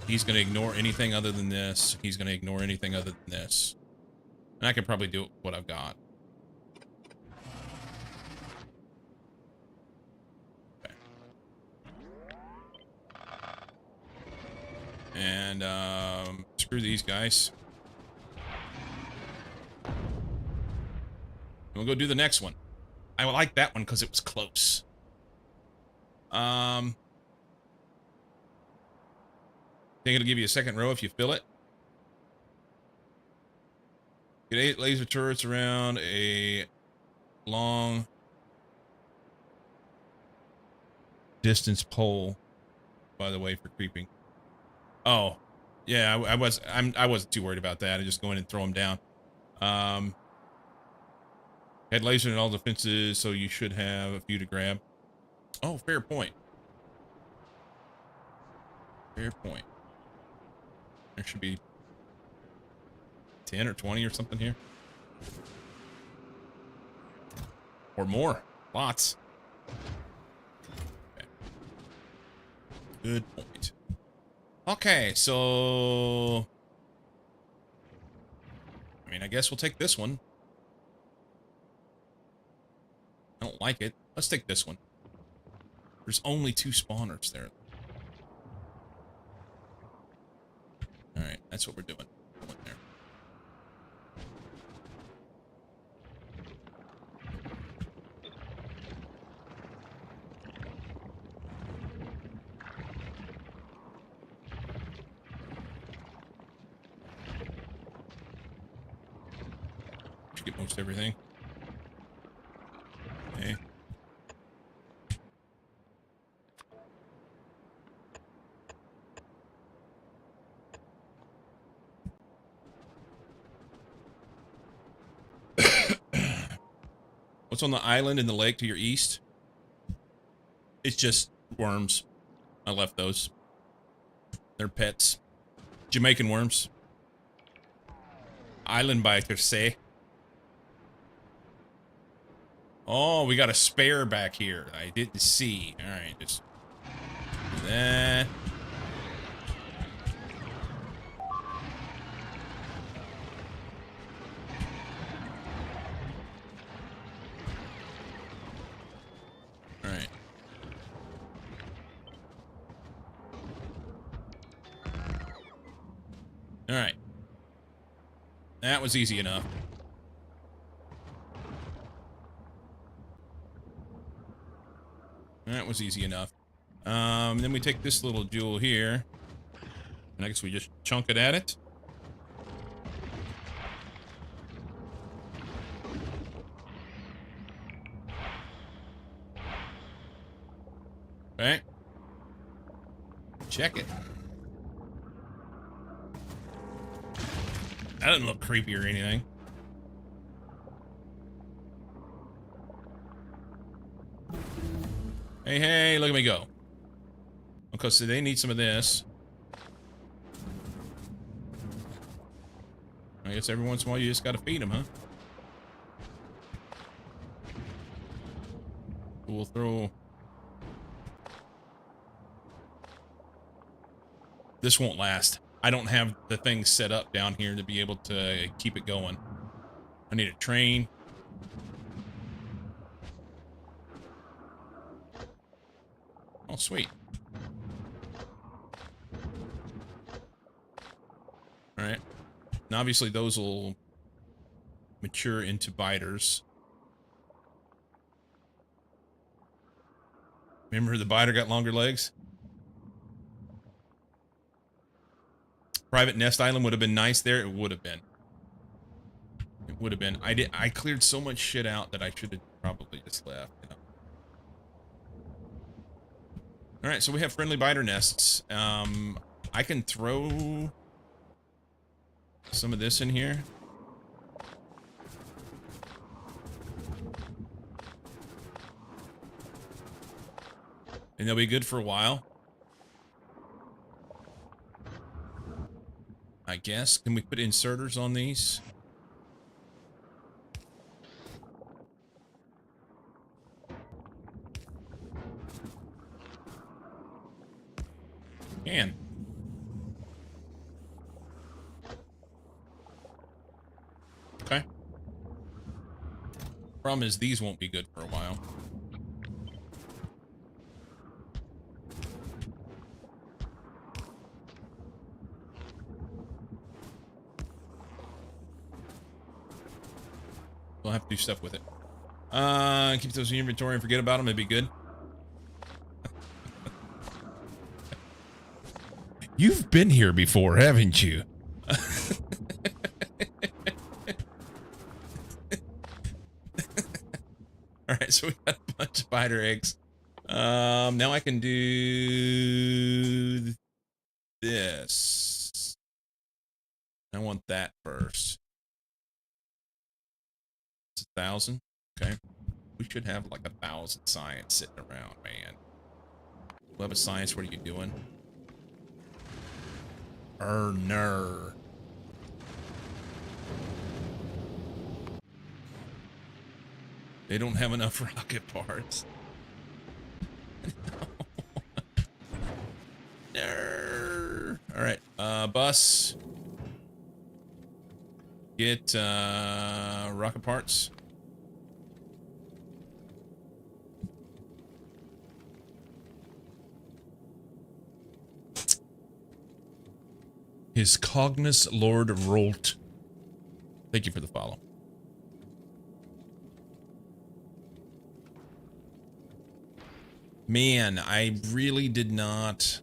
He's going to ignore anything other than this. He's going to ignore anything other than this. And I can probably do what I've got. Okay. And screw these guys. We'll go do the next one. I like that one because it was close. Think it'll give you a second row if you fill it. Get 8 laser turrets around a long distance pole, by the way, for creeping. Oh, yeah, I wasn't too worried about that. I just go in and throw them down. Had laser in all defenses, so you should have a few to grab. Oh, fair point. Fair point. There should be 10 or 20 or something here. Or more. Lots. Okay. Good point. Okay, so... I mean, I guess we'll take this one. I don't like it. Let's take this one. There's only 2 spawners there. Alright, that's what we're doing. Going there. Should get most everything. Okay. What's on the island in the lake to your east? It's just worms. I left those. They're pets. Jamaican worms. Island biters, say. Oh, we got a spare back here I didn't see. Alright, just do that. Alright. Alright. That was easy enough. That was easy enough. Then we take this little jewel here. And I guess we just chunk it at it. Okay. Check it. That doesn't look creepy or anything. Hey, hey, look at me go. Okay, so they need some of this. I guess every once in a while you just gotta feed them, huh? We'll throw... This won't last. I don't have the thing set up down here to be able to keep it going. I need a train. Oh, sweet. Alright. Now, obviously, those will mature into biters. Remember the biter got longer legs? Private nest island would have been nice there. It would have been. It would have been. I cleared so much shit out that I should have probably just left. You know? All right, so we have friendly biter nests. I can throw some of this in here. And they'll be good for a while. I guess. Can we put inserters on these? Can. Okay. Problem is, these won't be good for a while. We'll have to do stuff with it. Keep those in your inventory and forget about them. It'd be good. You've been here before, haven't you? All right, so we got a bunch of spider eggs. Now I can do this. I want that first. It's 1,000. Okay. We should have like 1,000 science sitting around, man. We'll have a science. What are you doing? Earner. They don't have enough rocket parts. No. All right. Bus. Get rocket parts. His Cognus Lord Rolt. Thank you for the follow. Man, I really did not.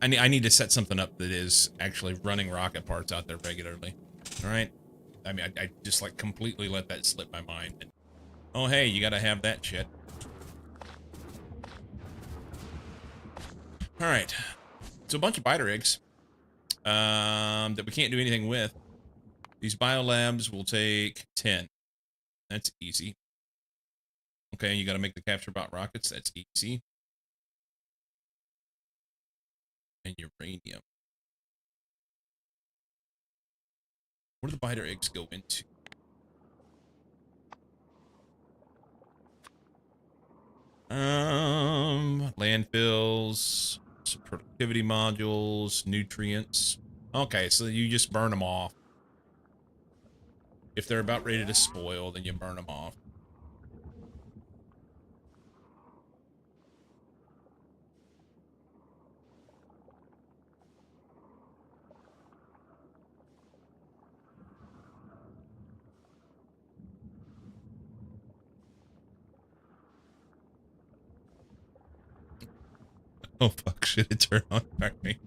I need to set something up that is actually running rocket parts out there regularly. All right. I mean, I just like completely let that slip my mind. And, oh, hey, you got to have that shit. All right. So a bunch of biter eggs that we can't do anything with. These biolabs will take 10. That's easy. Okay, you got to make the capture bot rockets. That's easy. And uranium. Where do the biter eggs go into? Landfills, some productivity modules, nutrients. Okay, so you just burn them off. If they're about ready to spoil, then you burn them off. Oh fuck, shit, it turned on me.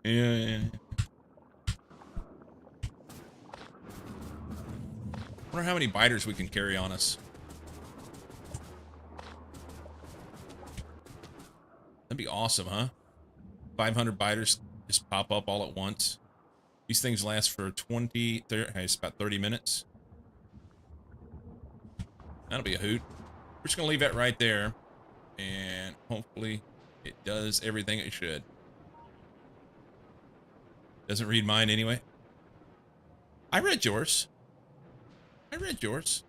Yeah. Wonder how many biters we can carry on us. That'd be awesome, huh? 500 biters just pop up all at once. These things last for 30, it's about 30 minutes. That'll be a hoot. We're just gonna leave that right there, and hopefully it does everything it should. Doesn't read mine anyway. I read yours. I read yours.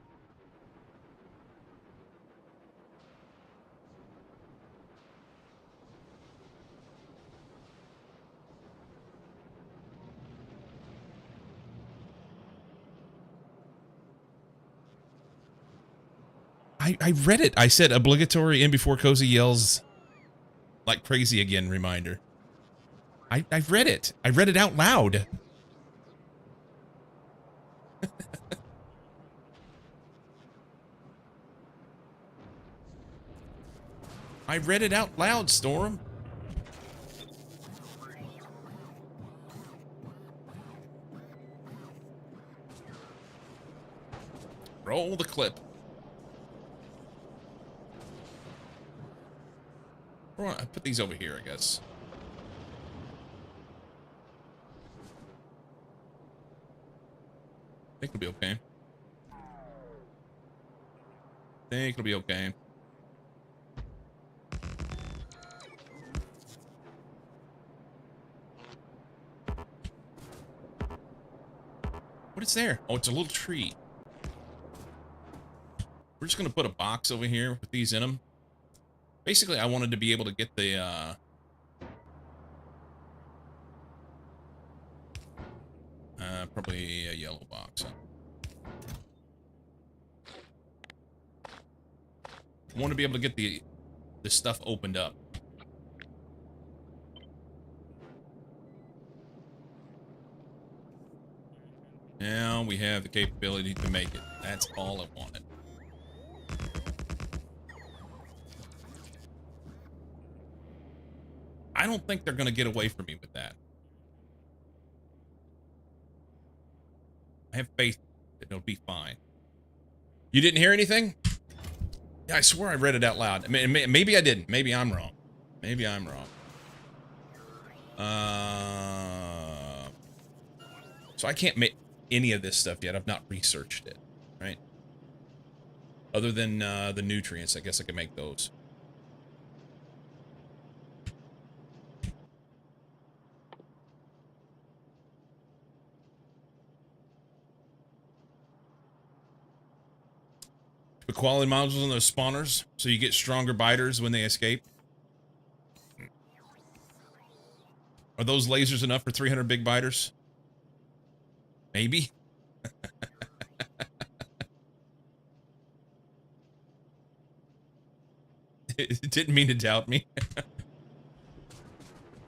I read it. I said obligatory in before Cozy yells like crazy again reminder. I read it. I read it out loud. I read it out loud, Storm. Roll the clip. I put these over here, I guess. I think it'll be okay. I think it'll be okay. What is there? Oh, it's a little tree. We're just gonna put a box over here with these in them. Basically, I wanted to be able to get the, probably a yellow box. I want to be able to get the stuff opened up. Now we have the capability to make it. That's all I wanted. I don't think they're going to get away from me with that. I have faith that it'll be fine. You didn't hear anything? Yeah, I swear I read it out loud. Maybe I didn't. Maybe I'm wrong. Maybe I'm wrong. So I can't make any of this stuff yet. I've not researched it, right? Other than the nutrients, I guess I can make those. The quality modules on those spawners, so you get stronger biters when they escape. Are those lasers enough for 300 big biters? Maybe. It didn't mean to doubt me.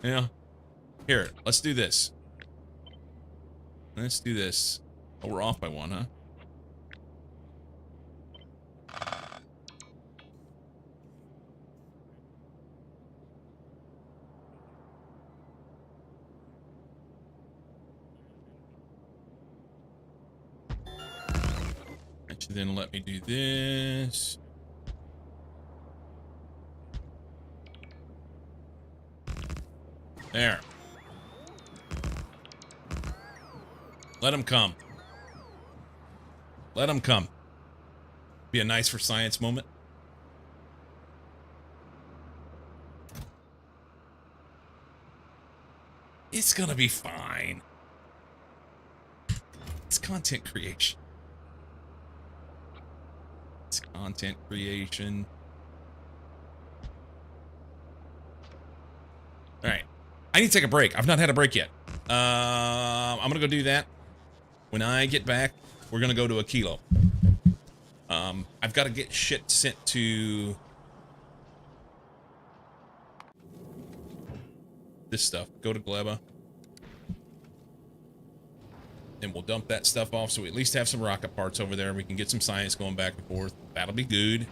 Yeah. Here, let's do this. Let's do this. Oh, we're off by one, huh? Then let me do this. There. Let them come. Let them come. Be a nice for science moment. It's gonna be fine. It's content creation. It's content creation. All right. I need to take a break. I've not had a break yet. I'm going to go do that. When I get back, we're going to go to a kilo. I've got to get shit sent to this stuff. Go to Gleba. And we'll dump that stuff off so we at least have some rocket parts over there. We can get some science going back and forth. That'll be good.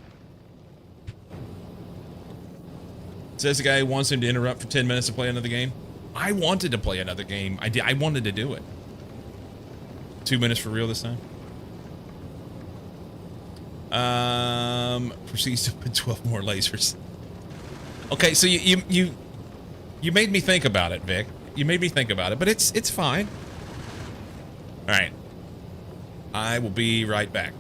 Says the guy who wants him to interrupt for 10 minutes to play another game. I wanted to play another game. I wanted to do it. 2 minutes for real this time. Proceeds to put 12 more lasers. Okay, so you made me think about it, Vic. You made me think about it, but it's fine. All right. I will be right back.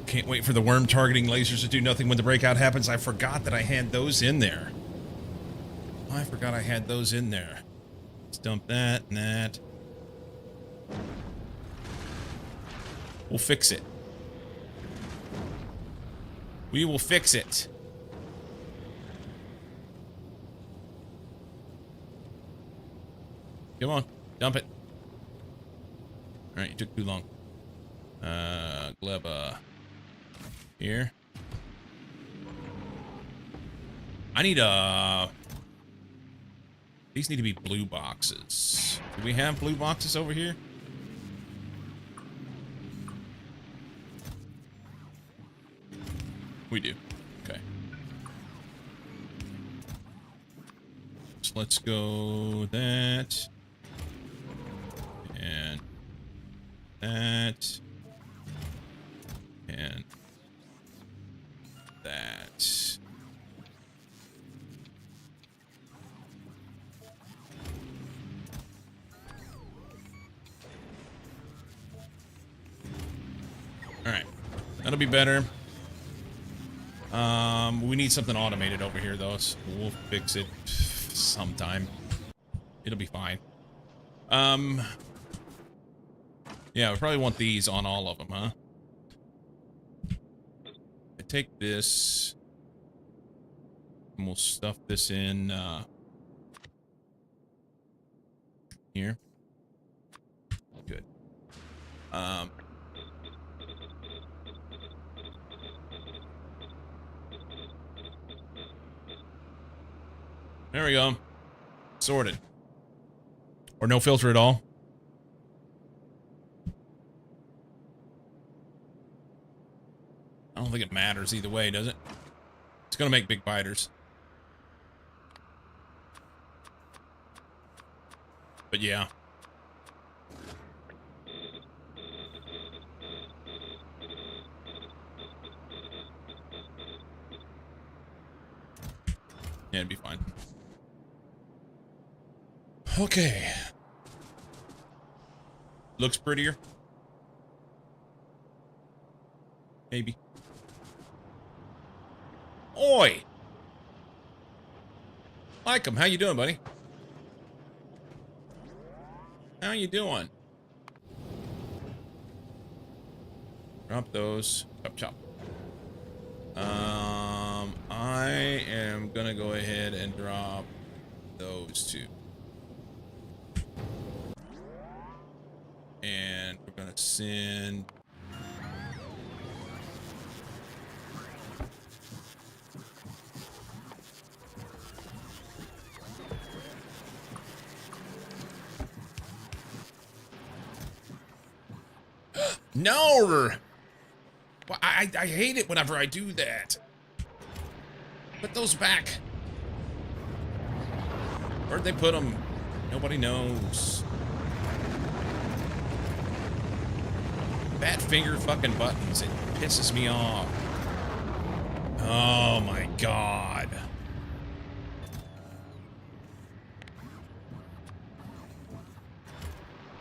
Can't wait for the worm targeting lasers to do nothing when the breakout happens. I forgot that I had those in there. I forgot I had those in there. Let's dump that and that. We'll fix it. We will fix it. Come on, dump it. All right, you took too long. Gleba. Here. I need these need to be blue boxes. Do we have blue boxes over here? We do. Okay. So let's go that. And that. And that. All right. That'll be better. We need something automated over here, though, so we'll fix it sometime. It'll be fine. Yeah, we probably want these on all of them, huh? I take this, and we'll stuff this in, here. Good. There we go. Sorted. Or no filter at all. I don't think it matters either way, does it? It's gonna make big biters. But yeah. Yeah, it'd be fine. Okay. Looks prettier. Maybe. Oi! Like him. How you doing, buddy? How you doing? Drop those. Chop, chop. I am gonna go ahead and drop those two. And we're gonna send... No! Well, I hate it whenever I do that. Put those back. Where'd they put them? Nobody knows. Fat finger fucking buttons. It pisses me off. Oh my god.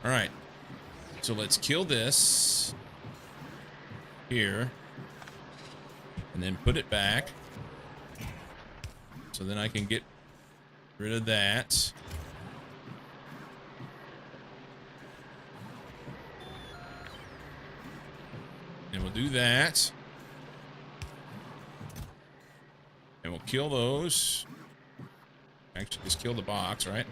Alright. So let's kill this. Here. And then put it back. So then I can get rid of that. And we'll do that. And we'll kill those. Actually, just kill the box, right?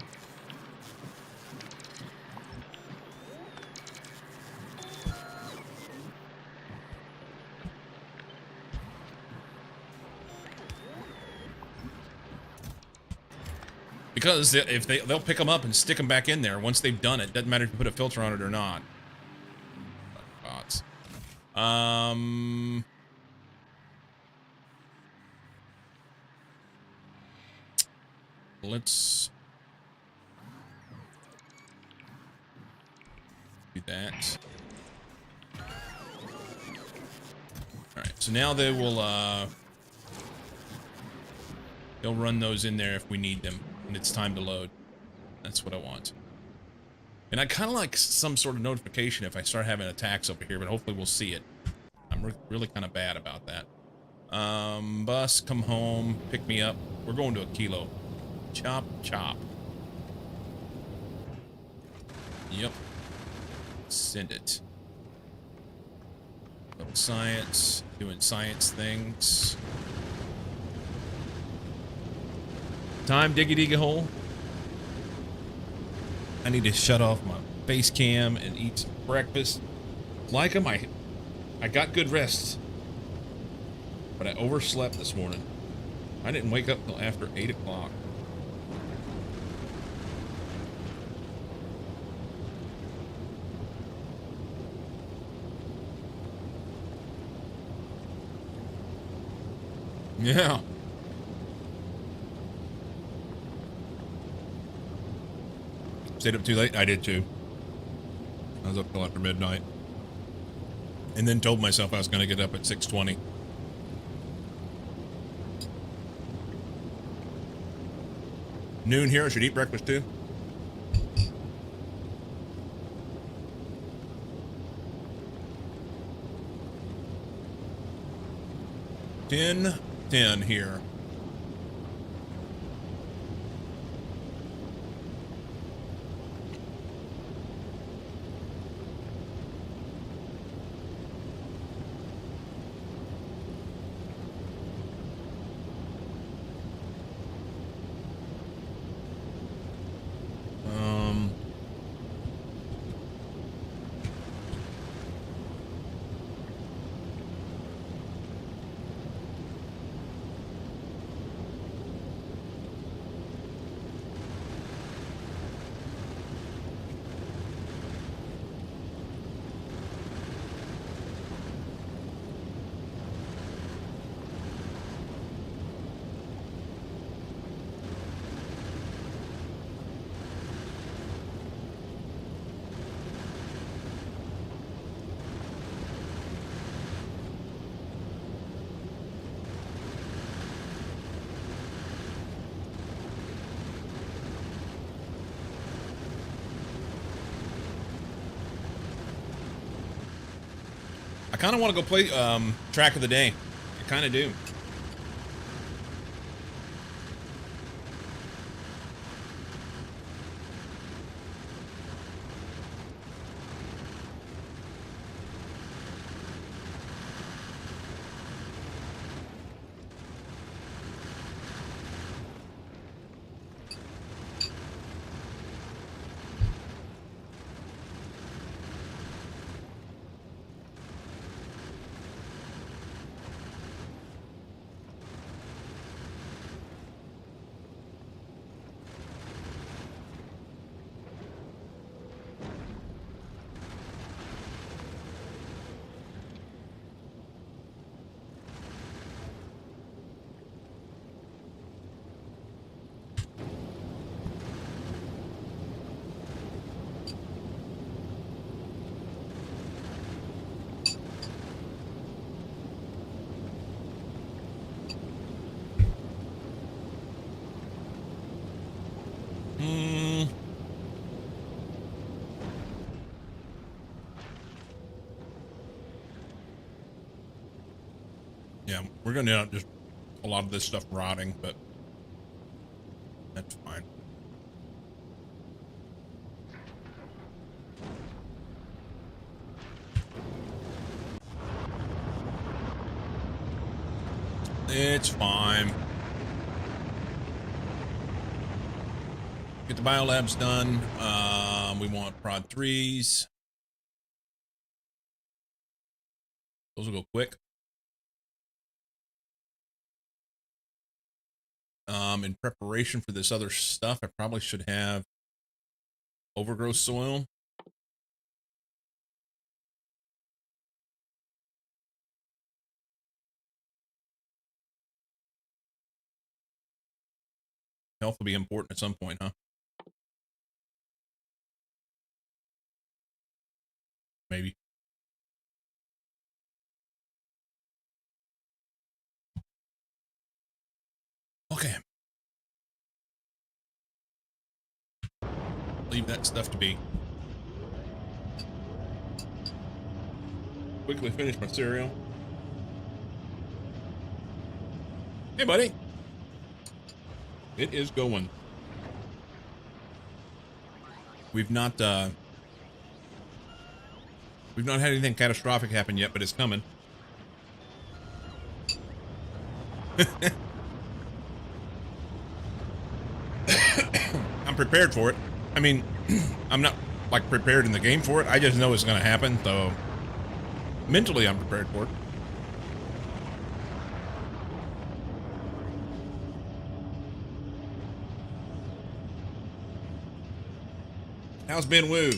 Because if they'll pick them up and stick them back in there once they've done it. Doesn't matter if you put a filter on it or not. Bots. Let's do that. Alright, so now they will they'll run those in there if we need them when it's time to load. That's what I want. And I kind of like some sort of notification if I start having attacks over here, but hopefully we'll see it. I'm really kind of bad about that. Bus, come home, pick me up. We're going to a kilo. Chop, chop. Yep. Send it. Science, doing science things. Time, diggy diggy hole. I need to shut off my face cam and eat some breakfast. Like them, I got good rest, but I overslept this morning. I didn't wake up till after 8 o'clock. Yeah. Stayed up too late? I did too. I was up till after midnight. And then told myself I was going to get up at 6:20. Noon here, I should eat breakfast too. Ten here. I kind of want to go play track of the day. I kind of do. Yeah, we're going to end up just a lot of this stuff rotting, but that's fine. It's fine. Get the biolabs done. We want prod 3s. Those will go quick. In preparation for this other stuff, I probably should have overgrowth soil. Health will be important at some point, huh? Maybe. Okay. Leave that stuff to be. Quickly finish my cereal. Hey, buddy. It is going. We've not had anything catastrophic happen yet, but it's coming. I'm prepared for it. I mean, I'm not like prepared in the game for it. I just know it's going to happen, so mentally I'm prepared for it. How's Ben Wu?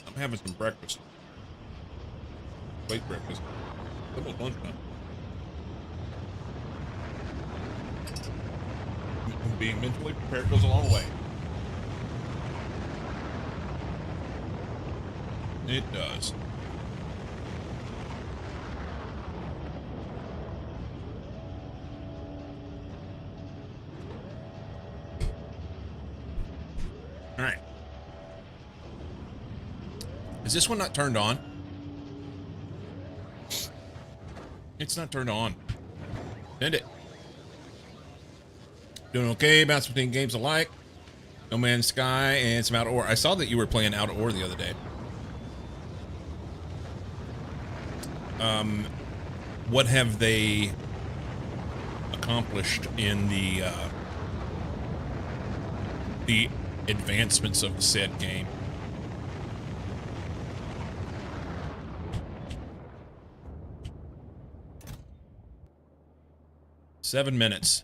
I'm having some breakfast. Late breakfast. Almost lunchtime. Being mentally prepared goes a long way. It does. All right. Is this one not turned on? It's not turned on. Send it. Doing okay. Bounce between games alike. No Man's Sky and some Outer Ore. I saw that you were playing Outer Ore the other day. What have they accomplished in the advancements of the said game? Seven minutes.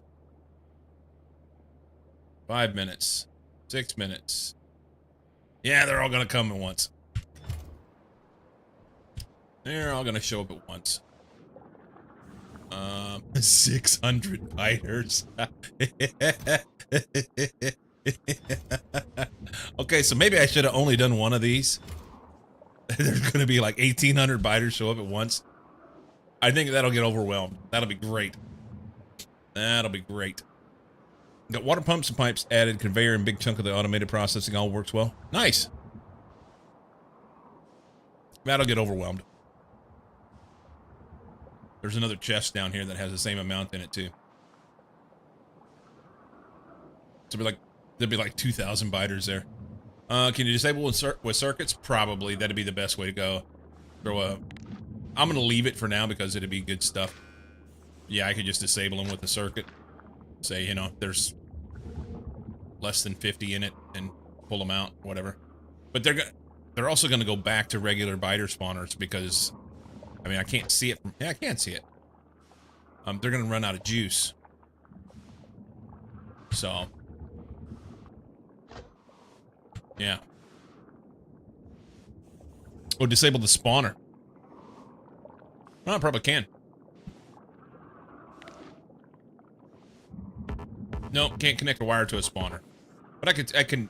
5 minutes. 6 minutes. Yeah, they're all gonna come at once. They're all gonna show up at once. 600 biters. Okay, so maybe I should have only done one of these. There's gonna be like 1,800 biters show up at once. I think that'll get overwhelmed. That'll be great. That'll be great. Got water pumps and pipes added, conveyor, and big chunk of the automated processing all works well. Nice. That'll get overwhelmed. There's another chest down here that has the same amount in it too. So there'll be like 2,000 biters there. Can you disable with circuits? Probably. That'd be the best way to go. I'm gonna leave it for now because it'd be good stuff. Yeah, I could just disable them with the circuit. Say, you know, there's less than 50 in it and pull them out, whatever. But they're also going to go back to regular biter spawners because, I mean, I can't see it. Yeah, I can't see it. They're going to run out of juice. So, yeah. Oh, disable the spawner. Well, I probably can. No, can't connect a wire to a spawner. But I can,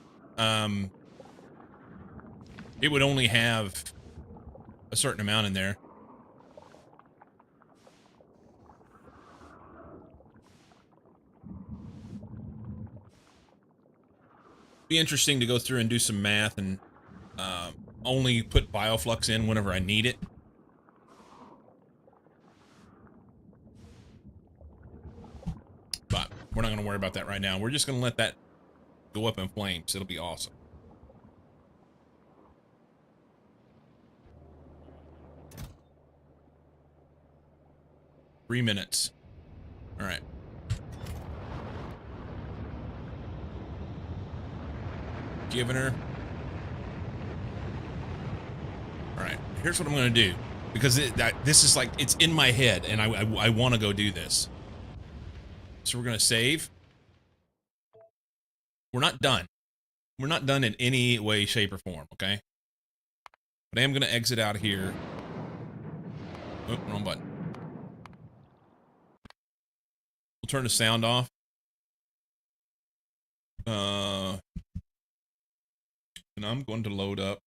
it would only have a certain amount in there. Be interesting to go through and do some math and, only put Bioflux in whenever I need it. But we're not going to worry about that right now. We're just going to let that go up in flames. It'll be awesome. Three minutes. All right. Giving her. All right. Here's what I'm going to do. Because this is like, it's in my head, and I want to go do this. So we're going to save. We're not done. We're not done in any way, shape, or form, okay? But I am going to exit out here. Oh, wrong button. We'll turn the sound off. And I'm going to load up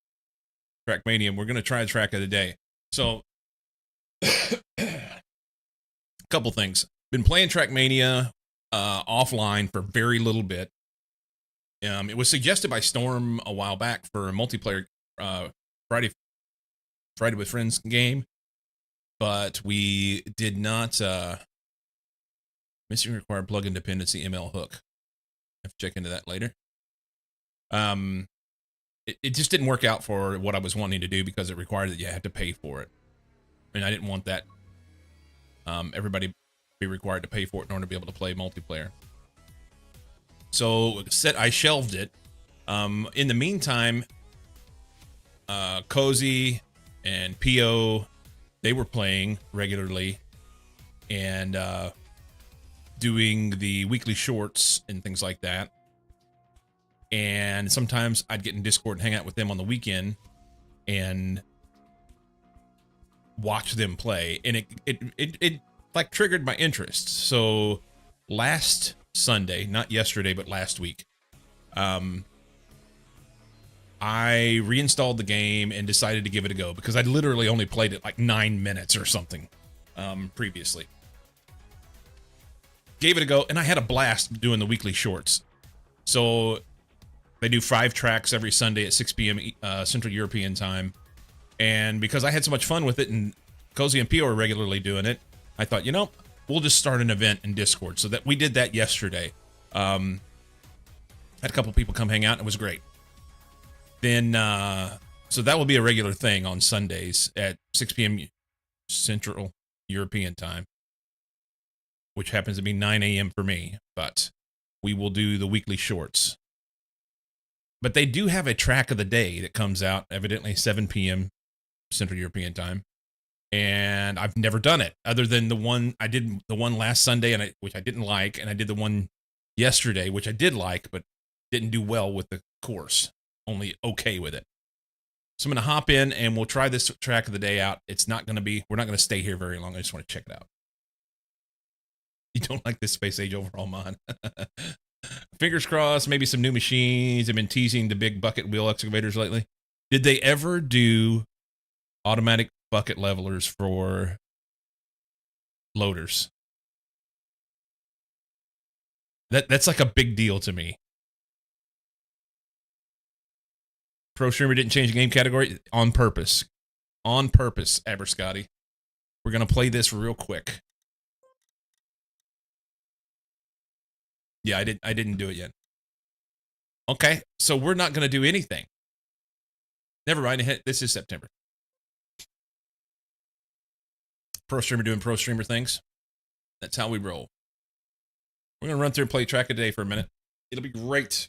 Trackmania. We're going to try a track of the day. So, a couple things. Been playing Trackmania offline for very little bit. It was suggested by Storm a while back for a multiplayer Friday with Friends game, but we did not missing required plugin dependency ML hook. I have to check into that later. It just didn't work out for what I was wanting to do because it required that you had to pay for it, and I didn't want that. Everybody be required to pay for it in order to be able to play multiplayer. So I shelved it. In the meantime, Cozy and PO, they were playing regularly and doing the weekly shorts and things like that. And sometimes I'd get in Discord and hang out with them on the weekend and watch them play. And it like triggered my interest. So last Sunday, not yesterday, but last week, I reinstalled the game and decided to give it a go because I'd literally only played it like 9 minutes or something previously. Gave it a go, and I had a blast doing the weekly shorts. So they do 5 tracks every Sunday at 6 p.m. Central European time. And because I had so much fun with it, and Cozy and Pio are regularly doing it, I thought, you know, we'll just start an event in Discord. So that we did that yesterday. Had a couple people come hang out. It was great. Then, so that will be a regular thing on Sundays at 6 p.m. Central European time, which happens to be 9 a.m. for me, but we will do the weekly shorts. But they do have a track of the day that comes out, evidently 7 p.m. Central European time. And I've never done it other than the one I did the one last Sunday, which I didn't like, and I did the one yesterday, which I did like, but didn't do well with the course. Only okay with it. So I'm going to hop in and we'll try this track of the day out. It's not going to be, we're not going to stay here very long. I just want to check it out. You don't like this Space Age overall mod? Fingers crossed, maybe some new machines. I've been teasing the big bucket wheel excavators lately. Did they ever do automatic bucket levelers for loaders? That's like a big deal to me. Pro Streamer didn't change the game category on purpose. On purpose, Aberscotty. We're going to play this real quick. Yeah, I didn't do it yet. Okay, so we're not going to do anything. Never mind. This is September. Pro Streamer doing Pro Streamer things. That's how we roll. We're going to run through and play track a day for a minute. It'll be great.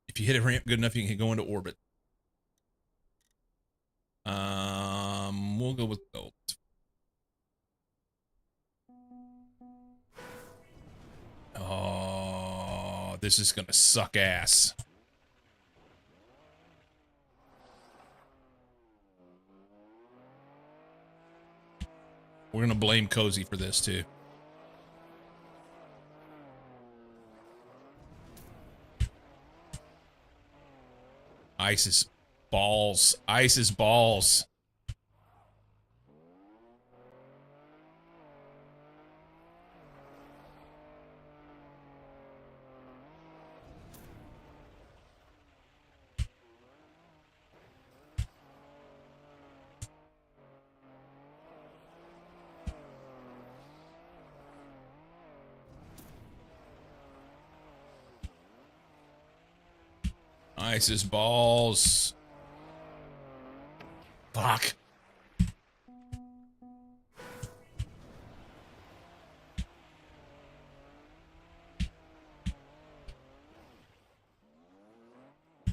If you hit a ramp good enough, you can go into orbit. We'll go with gold. Oh, this is gonna suck ass. We're gonna blame Cozy for this too. Ice is balls. Ice is balls. Ice is balls. Fuck.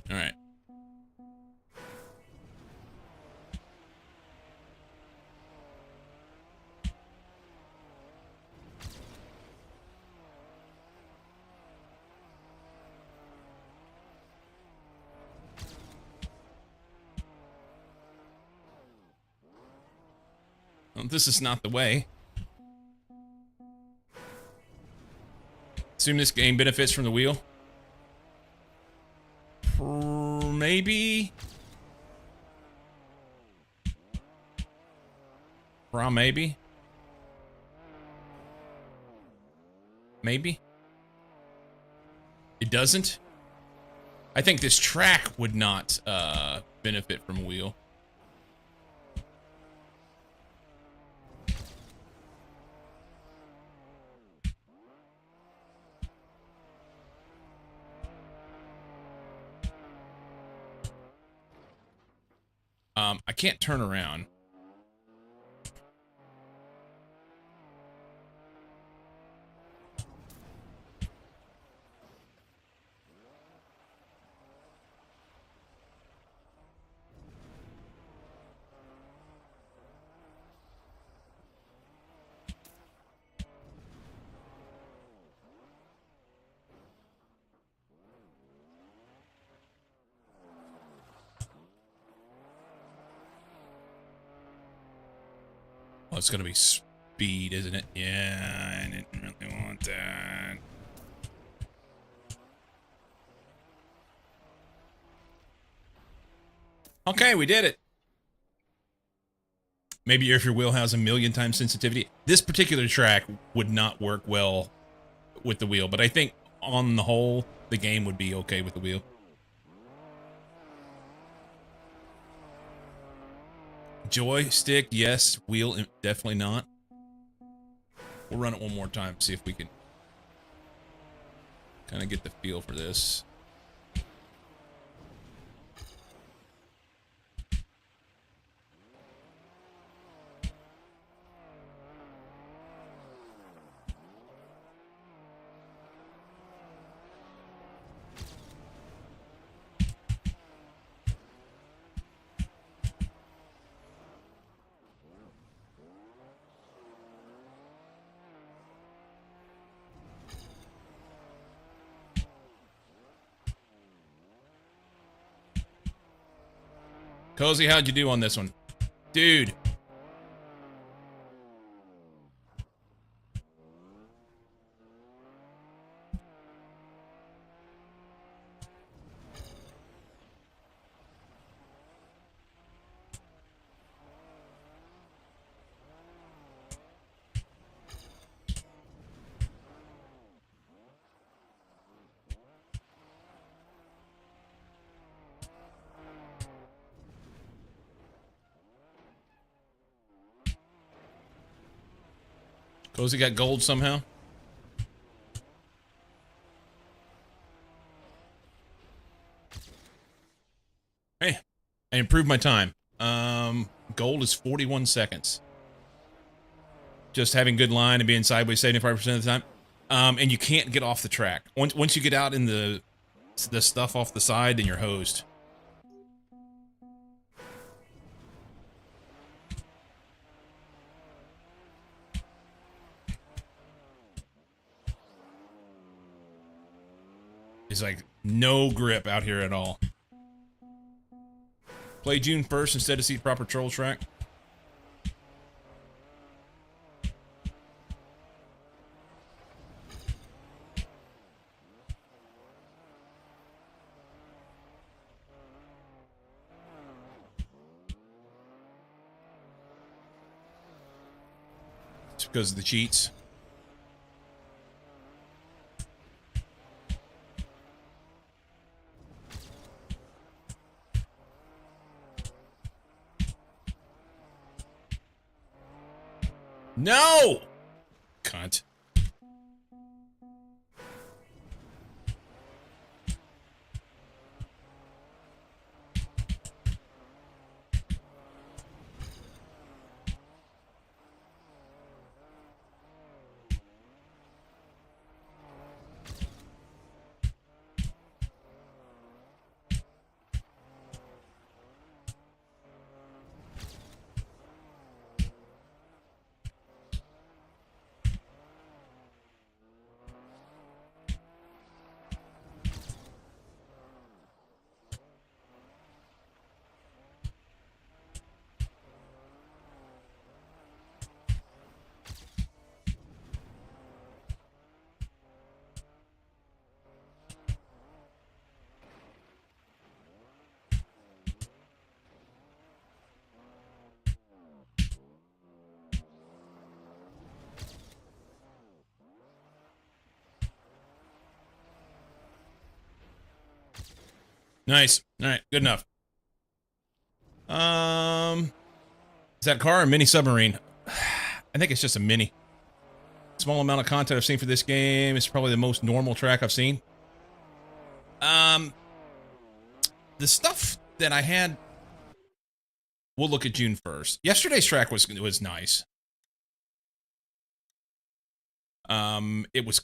All right. Well, this is not the way. Assume this game benefits from the wheel. Maybe. Maybe. Maybe. It doesn't? I think this track would not benefit from a wheel. I can't turn around. Oh, it's gonna be speed, isn't it? Yeah, I didn't really want that. Okay, we did it. Maybe if your wheel has a million times sensitivity. This particular track would not work well with the wheel, but I think on the whole, the game would be okay with the wheel. Joystick, yes. Wheel, definitely not. We'll run it one more time, see if we can kind of get the feel for this. Cozy, how'd you do on this one? Dude. Cozy got gold somehow? Hey, I improved my time. Gold is 41 seconds. Just having good line and being sideways 75% of the time. And you can't get off the track. Once you get out in the stuff off the side, then you're hosed. It's like no grip out here at all. Play June 1st instead of Seat Proper Troll track. It's because of the cheats. No! Cunt. Nice. All right, good enough. Is that car a mini submarine? I think it's just a mini. Small amount of content I've seen for this game. It's probably the most normal track I've seen. The stuff that I had, we'll look at June 1st. Yesterday's track was nice. It was.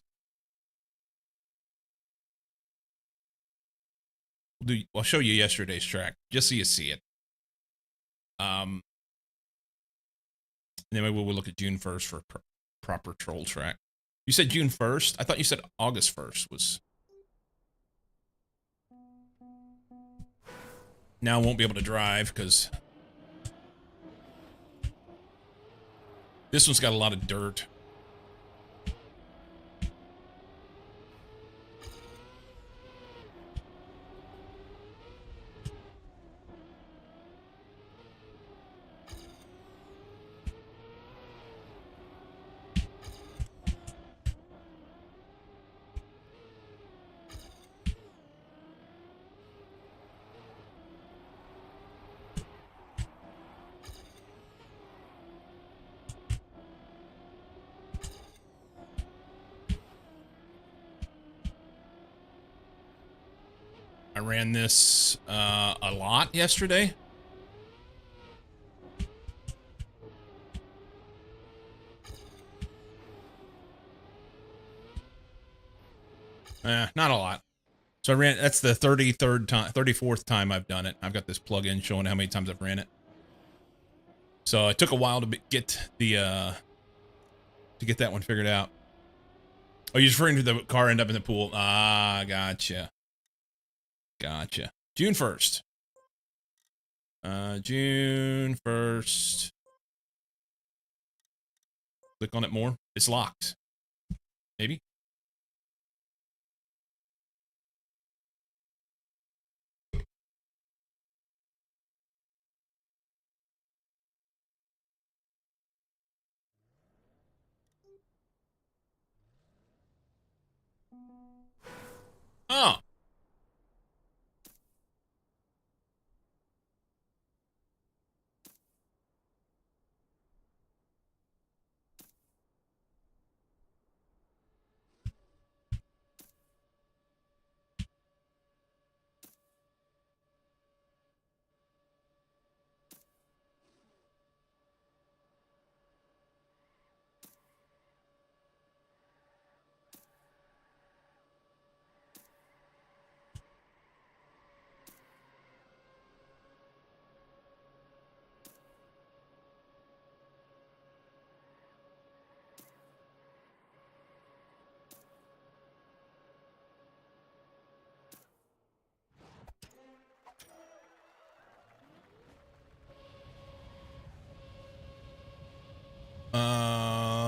I'll show you yesterday's track just so you see it. And then maybe we'll look at June 1st for proper troll track. You said June 1st? I thought you said August 1st was. Now I won't be able to drive because this one's got a lot of dirt. I ran this a lot yesterday. Not a lot. So I ran, that's the 33rd time, 34th time I've done it. I've got this plug-in showing how many times I've ran it. So it took a while to get the, to get that one figured out. Oh, you're referring to the car end up in the pool. Ah, gotcha. Gotcha. June 1st. June 1st. Click on it more. It's locked. Maybe. Oh.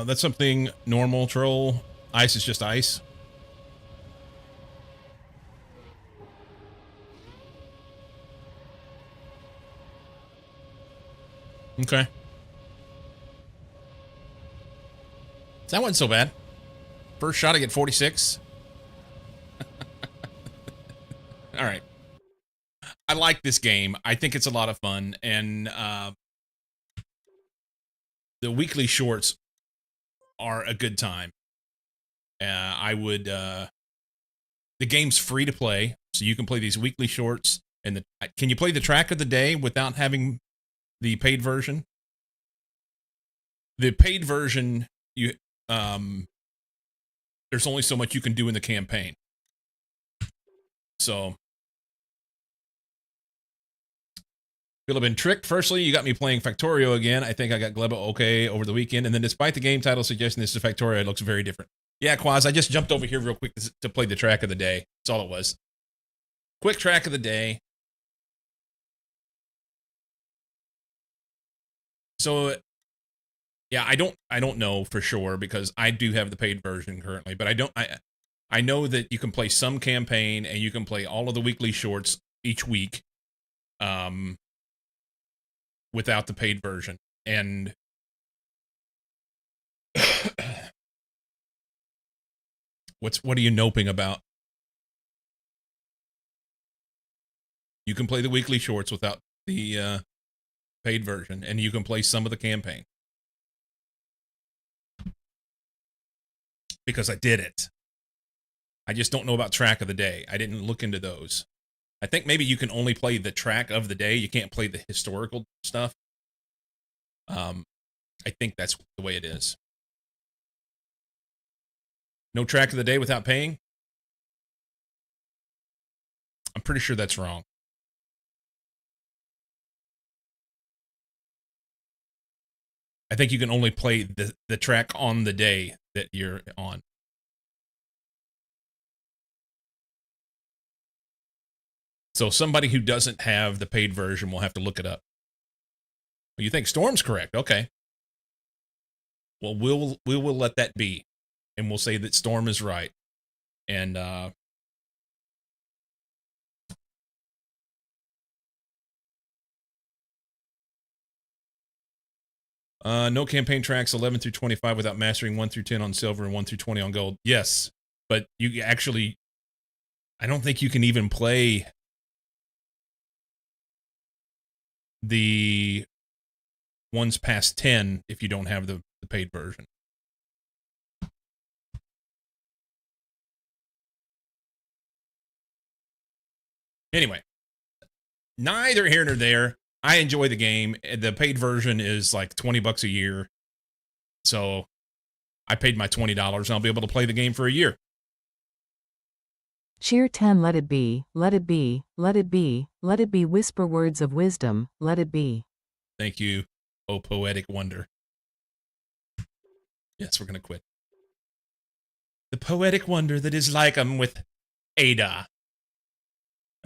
That's something normal, troll. Ice is just ice. Okay. That wasn't so bad. First shot, I get 46. All right. I like this game. I think it's a lot of fun. And the weekly shorts are a good time. I would. The game's free to play, so you can play these weekly shorts. And can you play the track of the day without having the paid version? The paid version, there's only so much you can do in the campaign. So, feel I've been tricked. Firstly, you got me playing Factorio again. I think I got Gleba okay over the weekend. And then despite the game title suggesting this is Factorio, it looks very different. Yeah, Quaz, I just jumped over here real quick to play the track of the day. That's all it was. Quick track of the day. So, yeah, I don't know for sure because I do have the paid version currently, but I know that you can play some campaign and you can play all of the weekly shorts each week without the paid version. And what are you noping about? You can play the weekly shorts without the paid version, and you can play some of the campaign. Because I did it. I just don't know about track of the day. I didn't look into those. I think maybe you can only play the track of the day. You can't play the historical stuff. I think that's the way it is. No track of the day without paying? I'm pretty sure that's wrong. I think you can only play the track on the day that you're on. So somebody who doesn't have the paid version will have to look it up. You think Storm's correct? Okay. Well, we will let that be, and we'll say that Storm is right. And no campaign tracks 11 through 25 without mastering 1 through 10 on silver and 1 through 20 on gold. Yes, but you actually, I don't think you can even play the ones past 10 if you don't have the paid version. Anyway, neither here nor there. I enjoy the game. The paid version is like $20 a year. So I paid my $20 and I'll be able to play the game for a year. Cheer 10. Let it be, let it be, let it be, let it be. Whisper words of wisdom, let it be. Thank you, oh poetic wonder. Yes, we're going to quit. The poetic wonder that is like with Ada.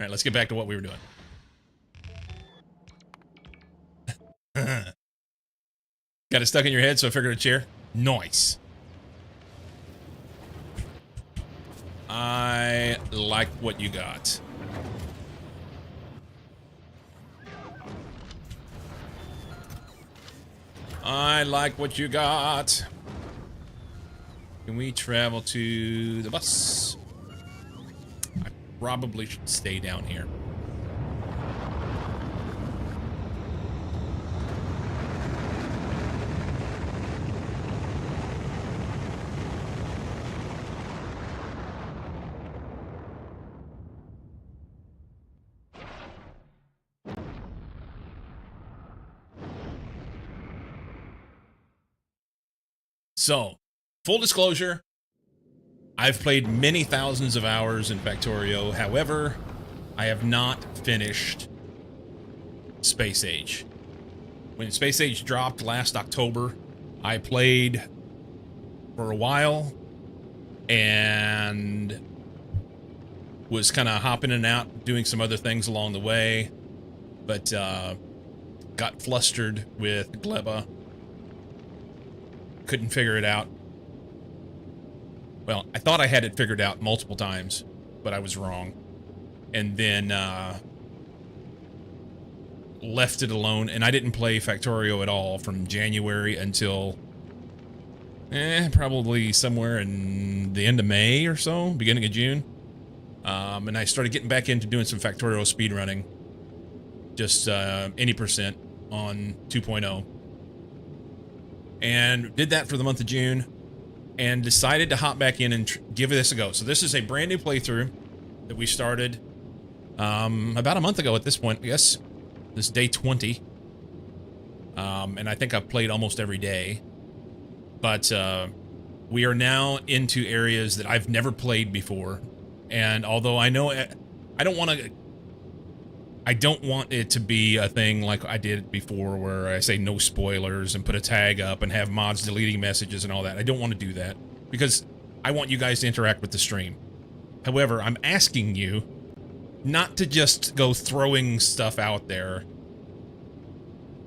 All right, let's get back to what we were doing. Got it stuck in your head, so I figured a chair. Nice. I like what you got. I like what you got. Can we travel to the bus? I probably should stay down here. So, full disclosure, I've played many thousands of hours in Factorio. However, I have not finished Space Age. When Space Age dropped last October, I played for a while and was kind of hopping in and out, doing some other things along the way, but got flustered with Gleba. Couldn't figure it out. Well, I thought I had it figured out multiple times, but I was wrong. And then left it alone, and I didn't play Factorio at all from January until probably somewhere in the end of May or so, beginning of June. And I started getting back into doing some Factorio speedrunning. Just any percent on 2.0. And did that for the month of June, and decided to hop back in and give this a go. So this is a brand new playthrough that we started about a month ago at this point. Yes, this is day 20. And I think I've played almost every day. But we are now into areas that I've never played before. And although I know I don't want it to be a thing like I did before where I say no spoilers and put a tag up and have mods deleting messages and all that. I don't want to do that because I want you guys to interact with the stream. However, I'm asking you not to just go throwing stuff out there.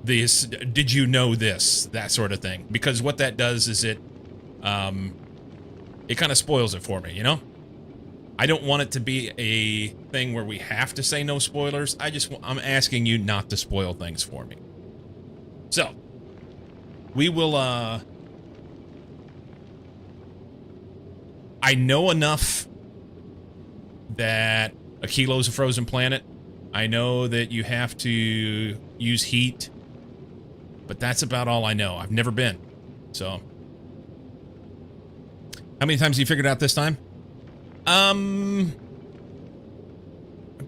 This, did you know this? That sort of thing. Because what that does is it kind of spoils it for me, you know? I don't want it to be a thing where we have to say no spoilers. I'm asking you not to spoil things for me. So, we will, I know enough that a kilo is a frozen planet, I know that you have to use heat, but that's about all I know. I've never been. So, how many times have you figured it out this time?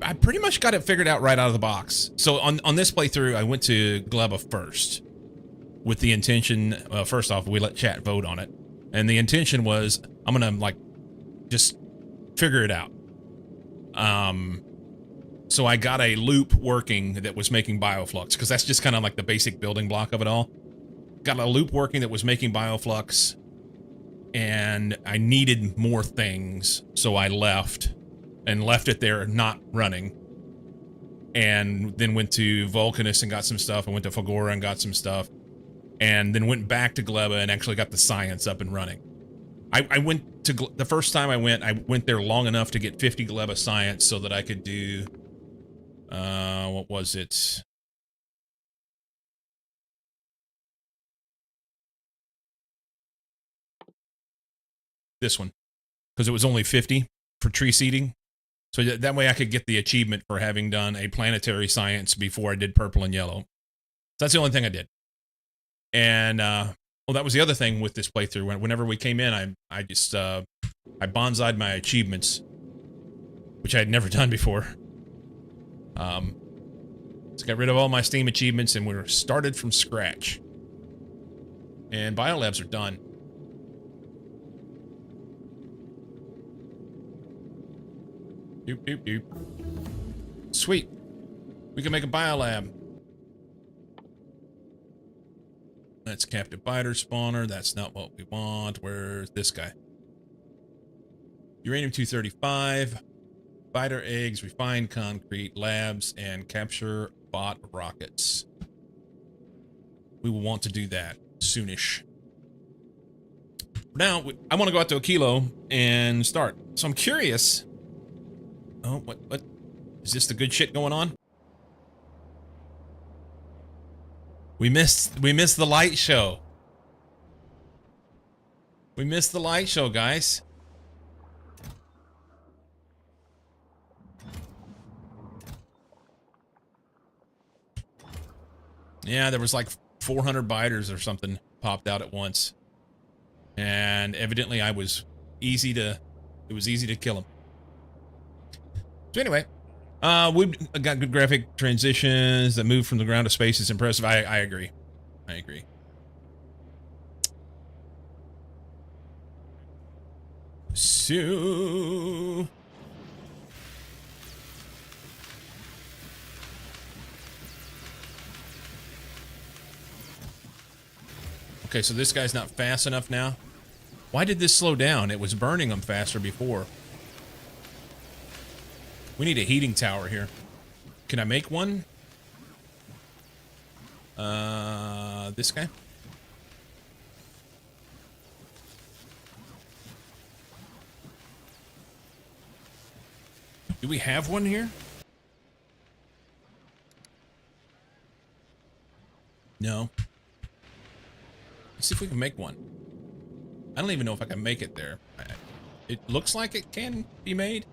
I pretty much got it figured out right out of the box. So on this playthrough, I went to Gleba first with the intention, first off, we let chat vote on it. And the intention was, I'm going to like just figure it out. So I got a loop working that was making bioflux, because that's just kind of like the basic building block of it all. Got a loop working that was making bioflux, and I needed more things, so I left it there not running, and then went to Vulcanus and got some stuff. I went to Fagora and got some stuff, and then went back to Gleba and actually got the science up and running. I went to the first time I went there long enough to get 50 Gleba science so that I could do what was it? This one, because it was only 50 for tree seeding. So that way I could get the achievement for having done a planetary science before I did purple and yellow. So that's the only thing I did. And, well, that was the other thing with this playthrough. Whenever we came in, I just, I bonsai'd my achievements, which I had never done before. So got rid of all my Steam achievements, and we were started from scratch. And biolabs are done. Doop, doop, doop. Sweet. We can make a biolab. That's captive biter spawner. That's not what we want. Where's this guy? Uranium-235. Biter eggs, refined concrete, labs, and capture bot rockets. We will want to do that soonish. Now, I want to go out to a kilo and start. So I'm curious. Oh, what? Is this the good shit going on? We missed the light show. We missed the light show, guys. Yeah, there was like 400 biters or something popped out at once. And evidently it was easy to kill them. So anyway, we've got good graphic transitions. The move from the ground to space is impressive. I agree. I agree. So... Okay, so this guy's not fast enough now. Why did this slow down? It was burning him faster before. We need a heating tower here. Can I make one? This guy? Do we have one here? No. Let's see if we can make one. I don't even know if I can make it there. It looks like it can be made.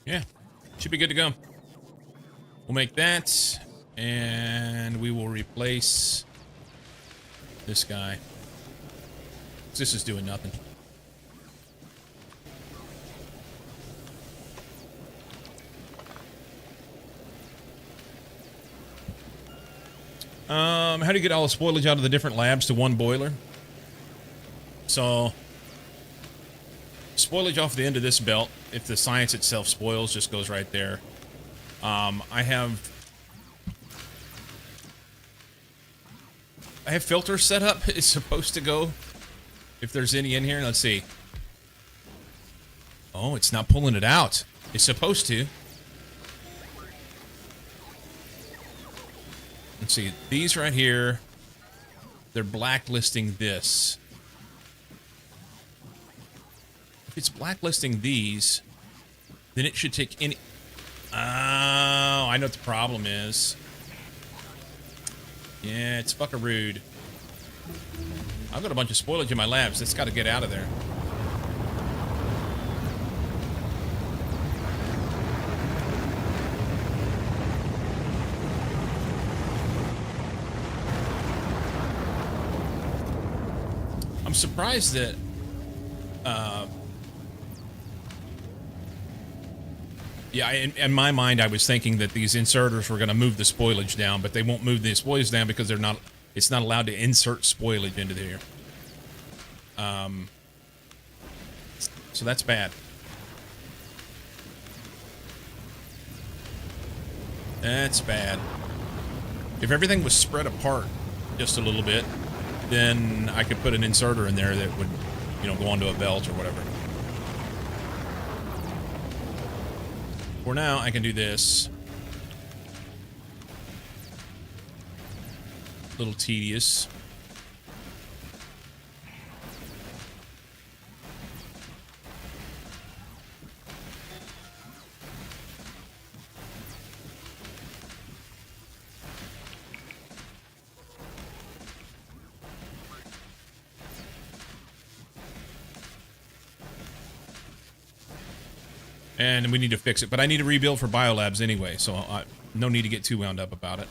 Yeah, should be good to go. We'll make that, and we will replace this guy. This is doing nothing. How do you get all the spoilage out of the different labs to one boiler? So, spoilage off the end of this belt, if the science itself spoils, just goes right there. I have filters set up. It's supposed to go, if there's any in here. Let's see. Oh, it's not pulling it out. It's supposed to. Let's see. These right here, they're blacklisting this. If it's blacklisting these, then it should take any... Oh, I know what the problem is. Yeah, it's fucking rude. I've got a bunch of spoilage in my labs. That's got to get out of there. I'm surprised that yeah, in my mind, I was thinking that these inserters were going to move the spoilage down, but they won't move the spoilage down because they're not. It's not allowed to insert spoilage into here. So that's bad. That's bad. If everything was spread apart just a little bit, then I could put an inserter in there that would, you know, go onto a belt or whatever. For now, I can do this. A little tedious. And we need to fix it. But I need to rebuild for biolabs anyway, so no need to get too wound up about it.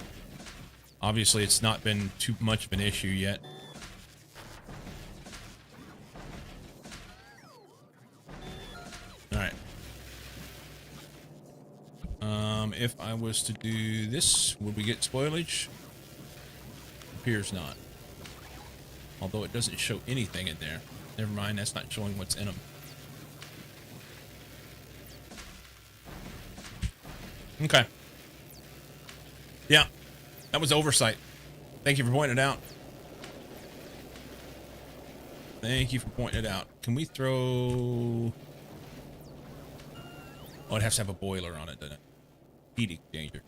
Obviously, it's not been too much of an issue yet. Alright. If I was to do this, would we get spoilage? Appears not. Although it doesn't show anything in there. Never mind, that's not showing what's in them. Okay. Yeah, that was oversight. Thank you for pointing it out. Thank you for pointing it out. Can we throw... Oh, it has to have a boiler on it, doesn't it? Heat exchanger.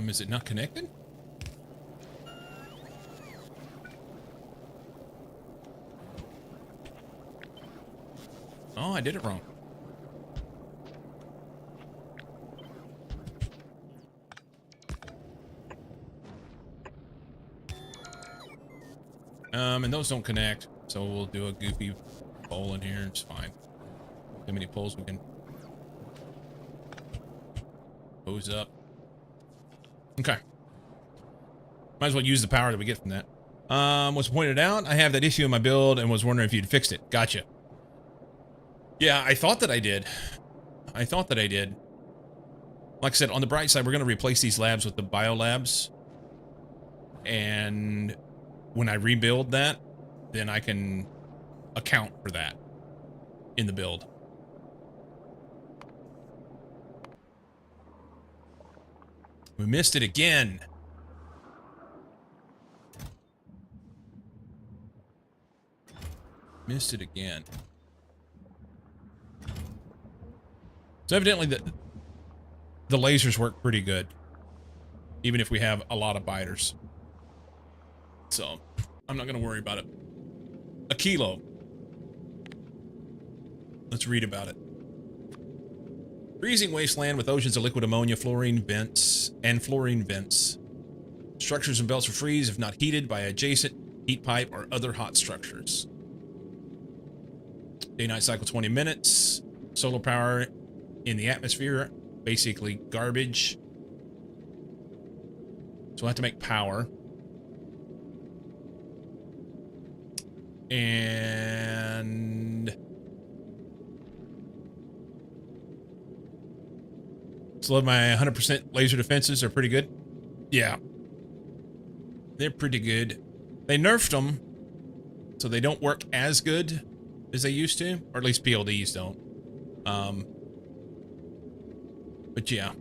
Is it not connected? Oh, I did it wrong. And those don't connect, so we'll do a goofy pole in here. It's fine. How many poles we can hose up? Okay. Might as well use the power that we get from that. Was pointed out, I have that issue in my build and was wondering if you'd fixed it. Gotcha. Yeah, I thought that I did. I thought that I did. Like I said, on the bright side, we're going to replace these labs with the biolabs. And when I rebuild that, then I can account for that in the build. We missed it again. Missed it again. So evidently the lasers work pretty good, even if we have a lot of biters. So I'm not going to worry about it. A kilo. Let's read about it. Freezing wasteland with oceans of liquid ammonia, fluorine vents. Structures and belts will freeze if not heated by adjacent heat pipe or other hot structures. Day-night cycle 20 minutes. Solar power in the atmosphere, basically garbage. So we'll have to make power. And so my 100% laser defenses are pretty good. Yeah. They're pretty good. They nerfed them, so they don't work as good as they used to, or at least PLDs don't. But yeah.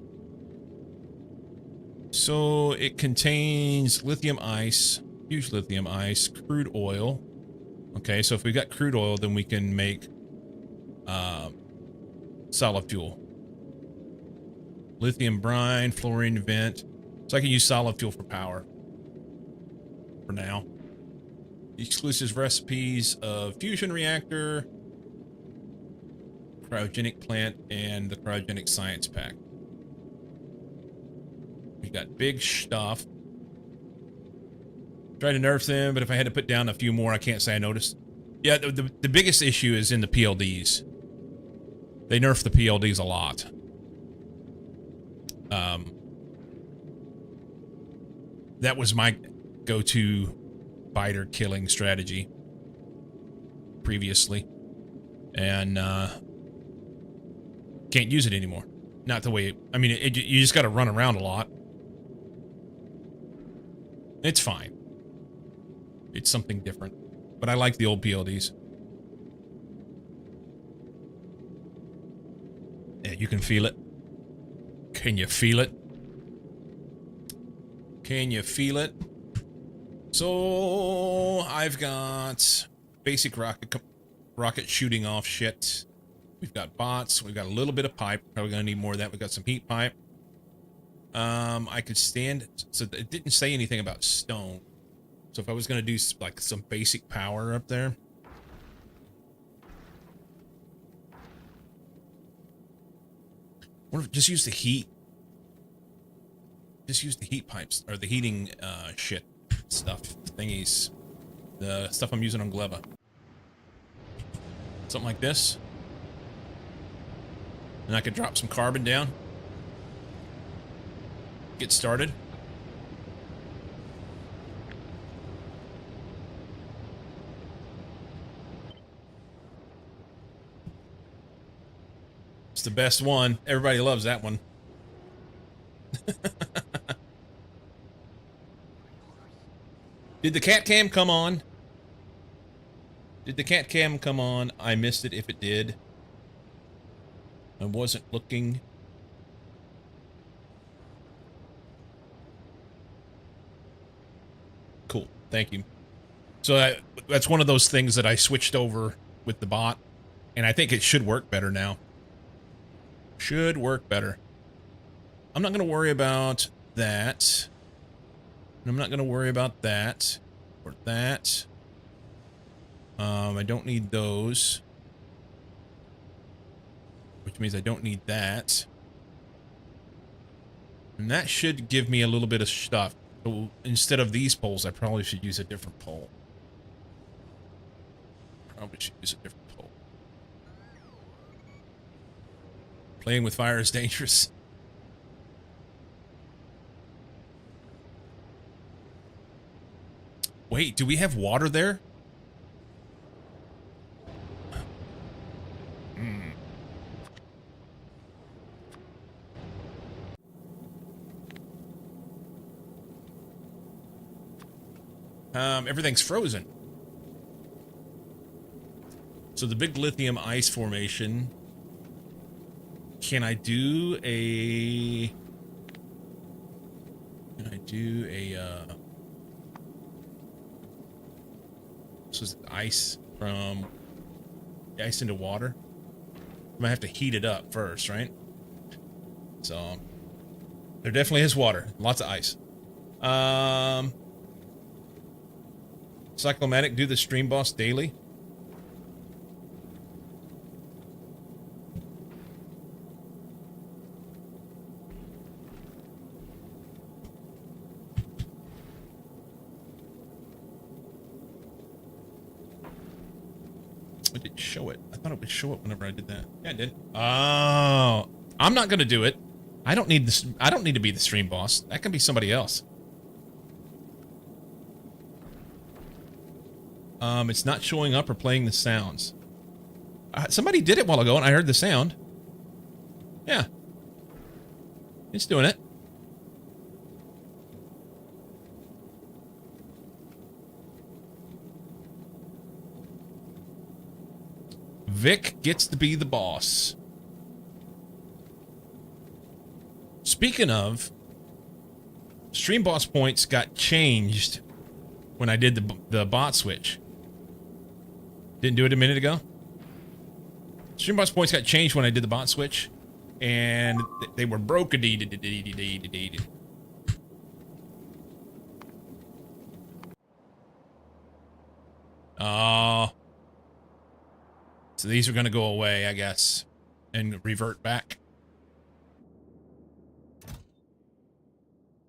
So it contains lithium ice, huge lithium ice, crude oil. Okay, so if we got crude oil, then we can make solid fuel. Lithium brine, fluorine vent. So I can use solid fuel for power. For now. Exclusive recipes of fusion reactor, cryogenic plant, and the cryogenic science pack. We got big stuff. Try to nerf them, but if I had to put down a few more, I can't say I noticed. Yeah, the biggest issue is in the PLDs. They nerf the PLDs a lot. That was my go-to biter killing strategy previously. And can't use it anymore. Not the way... I mean, you just got to run around a lot. It's fine. It's something different. But I like the old PLDs. Yeah, you can feel it. Can you feel it? Can you feel it? So, I've got basic rocket shooting off shit. We've got bots. We've got a little bit of pipe. Probably gonna need more of that. We've got some heat pipe. I could stand... So, it didn't say anything about stone. So, if I was gonna do, like, some basic power up there... Or just use the heat. Just use the heat pipes, or the heating, shit stuff, thingies. The stuff I'm using on Gleva. Something like this. And I could drop some carbon down. Get started. It's the best one. Everybody loves that one. Did the cat cam come on? Did the cat cam come on? I missed it if it did. I wasn't looking. Cool. Thank you. So that's one of those things that I switched over with the bot. And I think it should work better now. Should work better. I'm not going to worry about that. And I'm not going to worry about that. Or that. I don't need those. Which means I don't need that. And that should give me a little bit of stuff. So instead of these poles, I probably should use a different pole. Probably should use a different pole. Playing with fire is dangerous. Wait, do we have water there? Everything's frozen. So the big lithium ice formation. Can I do a... This is ice from ice into water. I might have to heat it up first, right? So there definitely is water. Lots of ice. Cyclomatic, do the stream boss daily. It didn't show it. I thought it would show it whenever I did that. Yeah, it did. Oh, I'm not gonna do it. I don't need this. I don't need to be the stream boss. That can be somebody else. It's not showing up or playing the sounds. Somebody did it a while ago, and I heard the sound. Yeah, it's doing it. Vic gets to be the boss. Speaking of, stream boss points got changed when I did the bot switch. Didn't do it a minute ago. Stream boss points got changed when I did the bot switch, and they were broken. Oh. So these are going to go away, I guess, and revert back.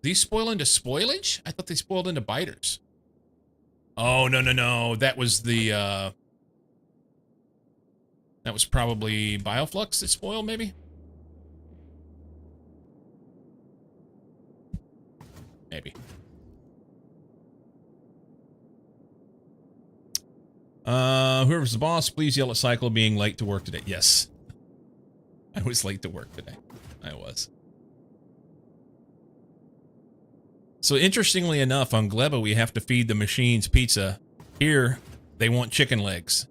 These spoil into spoilage? I thought they spoiled into biters. Oh, no, no, no. That was the, that was probably Bioflux that spoiled, maybe? Maybe. Whoever's the boss, please yell at Cycle being late to work today. Yes. I was late to work today. I was. So interestingly enough, on Gleba, we have to feed the machines pizza. Here, they want chicken legs.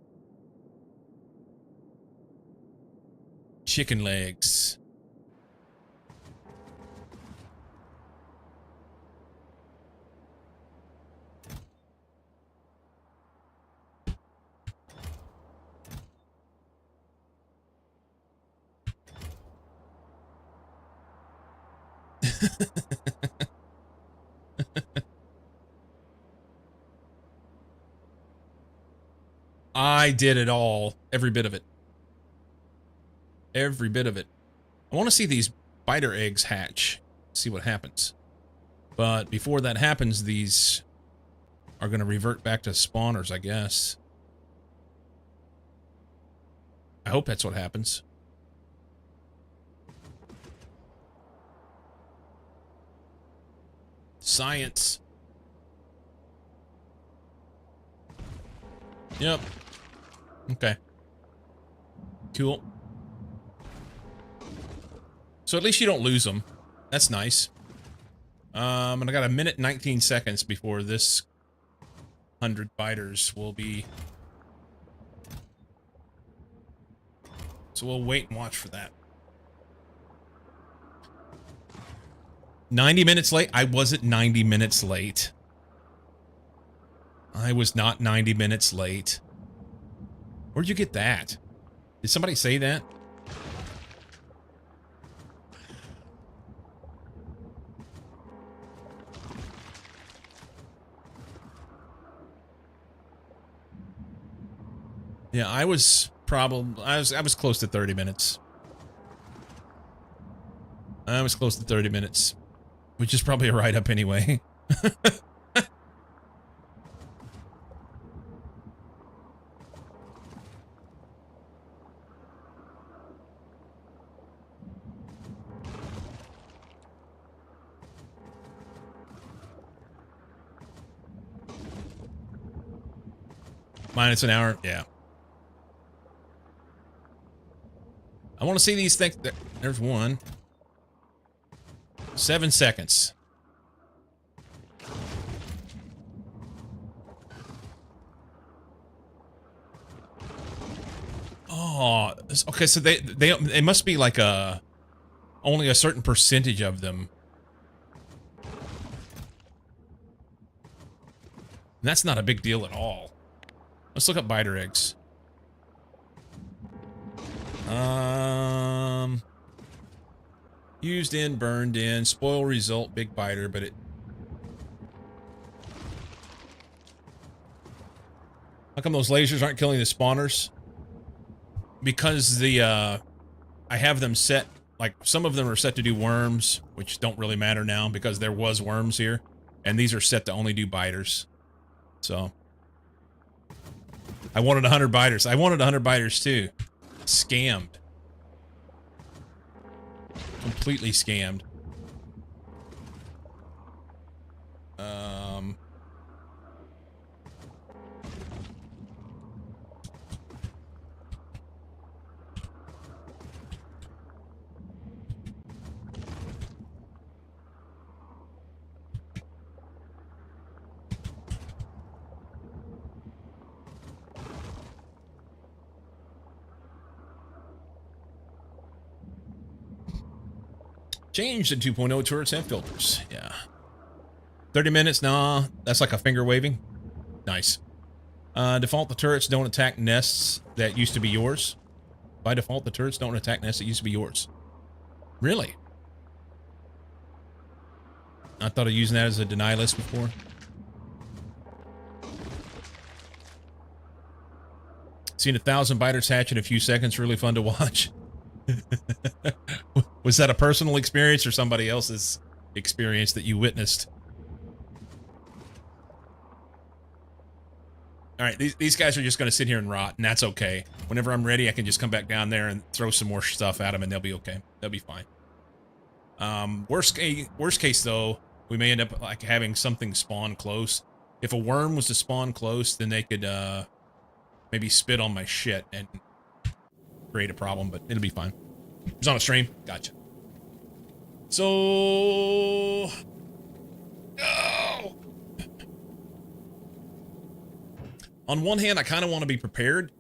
Chicken legs. I did it all. Every bit of it. Every bit of it. I want to see these biter eggs hatch. See what happens. But before that happens, these are going to revert back to spawners, I guess. I hope that's what happens. Science. Yep. Okay. Cool. So at least you don't lose them. That's nice. And I got a minute 19 seconds before this 100 biters will be. So we'll wait and watch for that. 90 minutes late? I wasn't 90 minutes late. I was not 90 minutes late. Where'd you get that? Did somebody say that? Yeah, I was close to 30 minutes. I was close to 30 minutes, which is probably a write-up anyway. Minus an hour, yeah. I want to see these things. There's one. 7 seconds. Oh, okay. So they must be like only a certain percentage of them. And that's not a big deal at all. Let's look up biter eggs. Used in, burned in, spoil result, big biter, but it. How come those lasers aren't killing the spawners? Because I have them set, like some of them are set to do worms, which don't really matter now because there was worms here, and these are set to only do biters. So. I wanted 100 biters. I wanted 100 biters too. Scammed. Completely scammed. Changed in 2.0 turrets and filters. Yeah. 30 minutes? Nah. That's like a finger waving. Nice. Default, the turrets don't attack nests that used to be yours. By default, the turrets don't attack nests that used to be yours. Really? I thought of using that as a deny list before. Seen 1,000 biters hatch in a few seconds. Really fun to watch. Was that a personal experience or somebody else's experience that you witnessed? All right, these guys are just going to sit here and rot, and that's okay. Whenever I'm ready, I can just come back down there and throw some more stuff at them, and they'll be okay. They'll be fine. Worst case, though, we may end up like having something spawn close. If a worm was to spawn close, then they could maybe spit on my shit and create a problem, but it'll be fine. It's on a stream. Gotcha. So... Oh! On one hand, I kind of want to be prepared.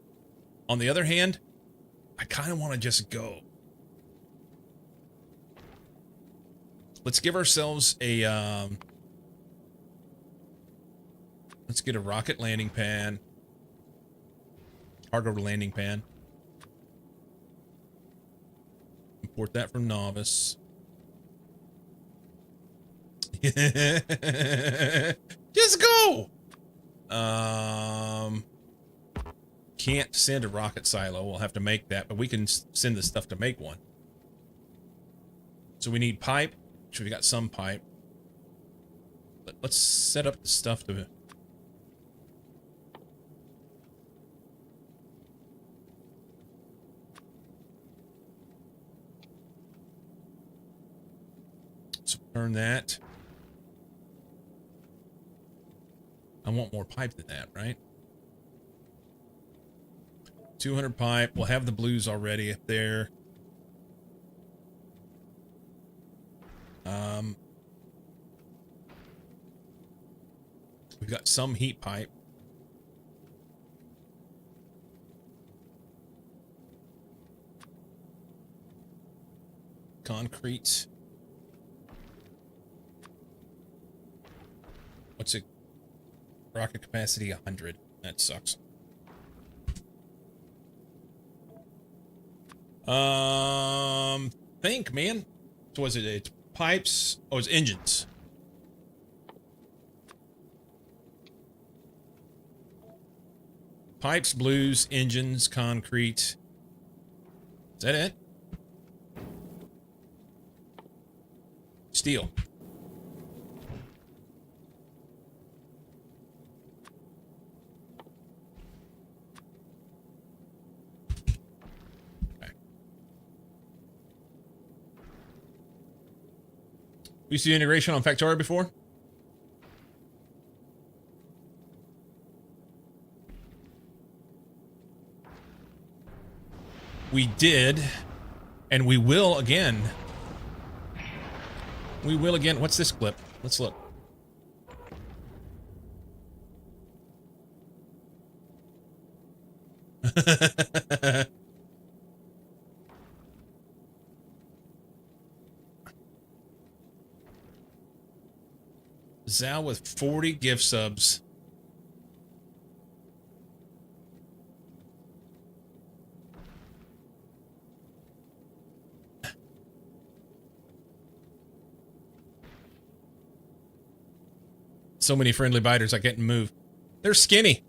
On the other hand, I kind of want to just go. Let's give ourselves a, let's get a rocket landing pad. Cargo landing pad. Import that from Novice. Just go! Can't send a rocket silo. We'll have to make that, but we can send the stuff to make one. So we need pipe, which we got some pipe. Let's set up the stuff to... So turn that. I want more pipe than that, right? 200 pipe. We'll have the blues already up there. We've got some heat pipe. Concrete. What's it? Rocket capacity 100. That sucks. Think, man. So was it? It's pipes. Oh, it's engines. Pipes, blues, engines, concrete. Is that it? Steel. We see integration on Factorio before? We did, and we will again. We will again. What's this clip? Let's look. Zal with 40 gift subs. So many friendly biters I can't move. They're skinny.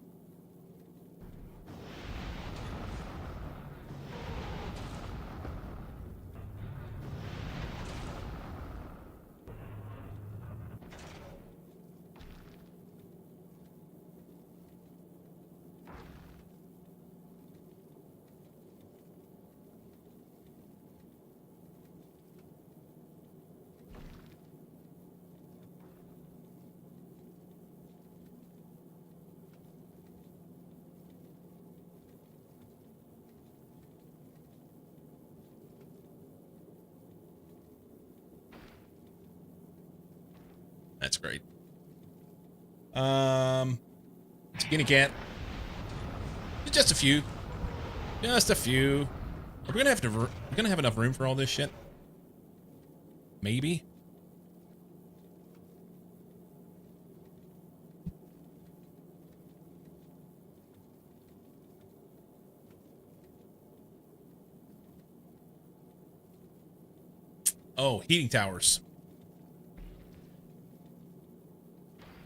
That's great. Skinny cat. Just a few. Just a few. Are we gonna have enough room for all this shit? Maybe. Oh, heating towers.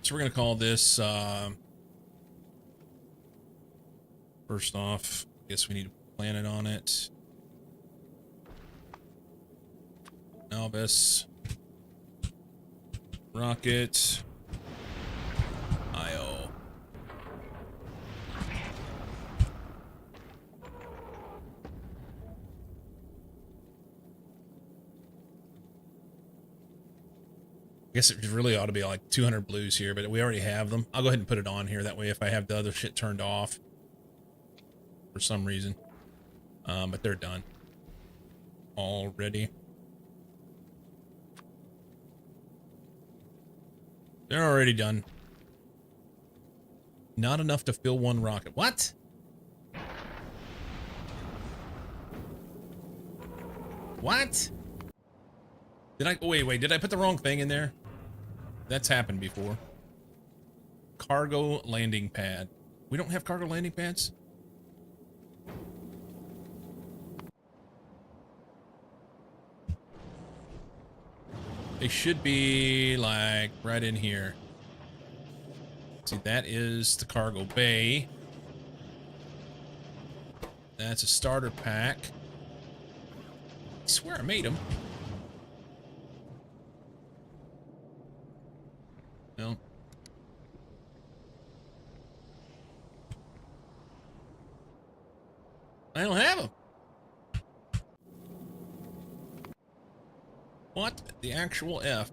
So we're going to call this First off, I guess we need to plan it on it. Albus. Rocket. IO. I guess it really ought to be like 200 blues here, but we already have them. I'll go ahead and put it on here. That way if I have the other shit turned off for some reason. But they're done. Already. They're already done. Not enough to fill one rocket. What? What? Did I... Wait. Did I put the wrong thing in there? That's happened before. Cargo landing pad. We don't have cargo landing pads? They should be like right in here. See, that is the cargo bay. That's a starter pack. I swear I made them. No. I don't have them. What the actual F?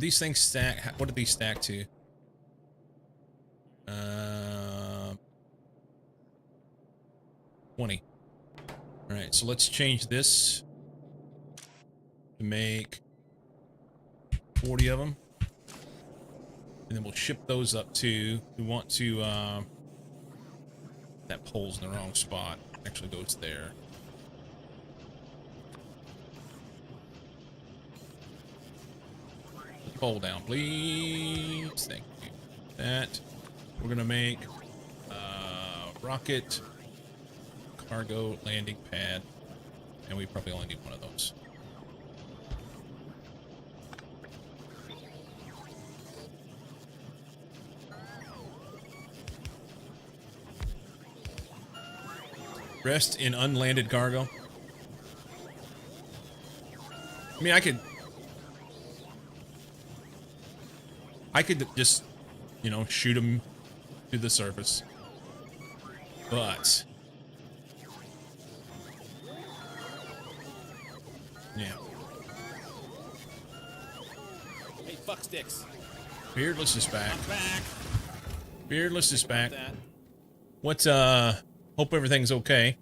These things stack. What do these stack to? 20. All right, so let's change this to make 40 of them, and then we'll ship those up too. We want to. That pole's in the wrong spot. Actually goes there. Pole down, please. Thank you. That. We're gonna make rocket cargo landing pad, and we probably only need one of those. Rest in unlanded cargo. I mean, I could just, you know, shoot them to the surface. But yeah. Hey, fuck sticks. Beardless is back. I'm back. Beardless is back. That. What's hope everything's okay.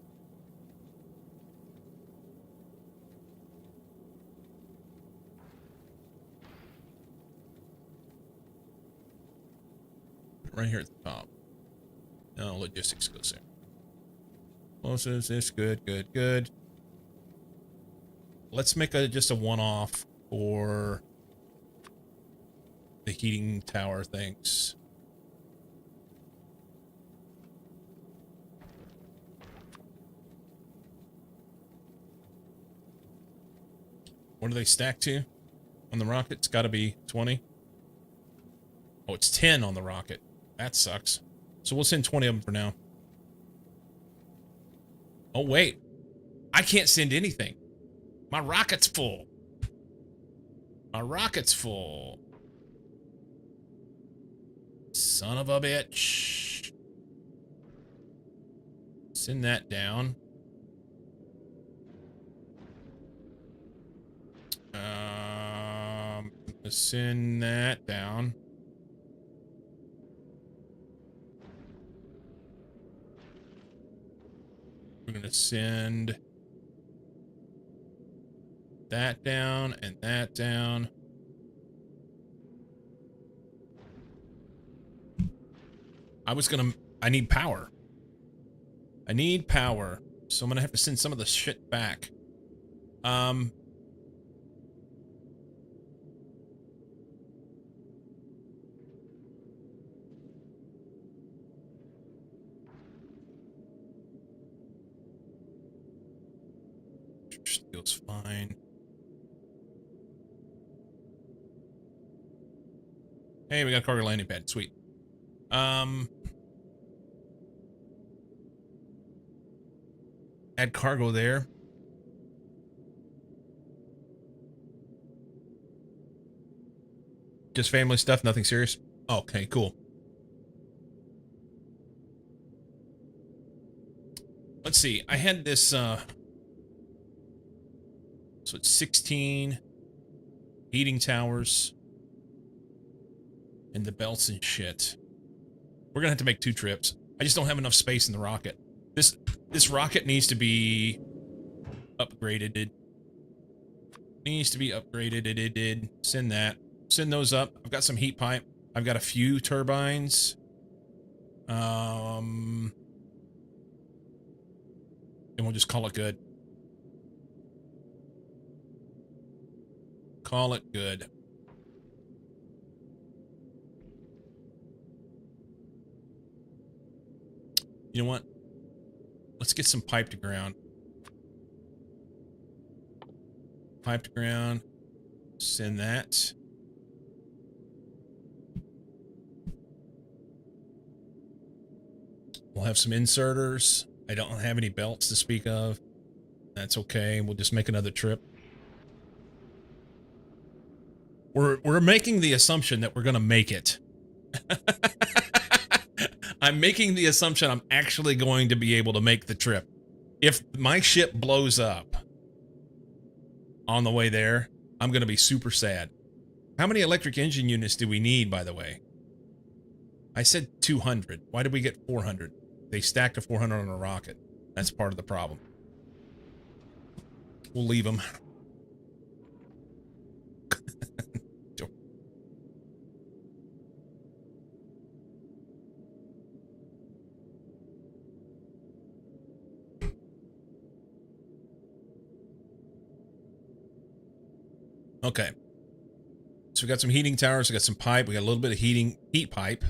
Right here at the top. No, logistics goes there. Closes this. Good. Let's make just a one-off for the heating tower things. What do they stack to on the rocket? It's got to be 20. Oh, it's 10 on the rocket. That sucks. So we'll send 20 of them for now. Oh, wait. I can't send anything. My rocket's full. My rocket's full. Son of a bitch. Send that down. Send that down. We're going to send that down and that down. I need power. I need power. So I'm going to have to send some of the shit back. Feels fine. Hey, we got a cargo landing pad. Sweet. Add cargo there. Just family stuff, nothing serious. Okay, cool. Let's see. I had this so it's 16 heating towers and the belts and shit. We're gonna have to make 2 trips. I just don't have enough space in the rocket. This rocket needs to be upgraded. It needs to be upgraded. It did. Send that. Send those up. I've got some heat pipe. I've got a few turbines. And we'll just call it good. Call it good. You know what? Let's get some pipe to ground. Pipe to ground. Send that. We'll have some inserters. I don't have any belts to speak of. That's okay. We'll just make another trip. We're making the assumption that we're going to make it. I'm making the assumption I'm actually going to be able to make the trip. If my ship blows up on the way there, I'm going to be super sad. How many electric engine units do we need, by the way? I said 200. Why did we get 400? They stacked a 400 on a rocket. That's part of the problem. We'll leave them. Okay. So we got some heating towers, we got some pipe, we got a little bit of heat pipe.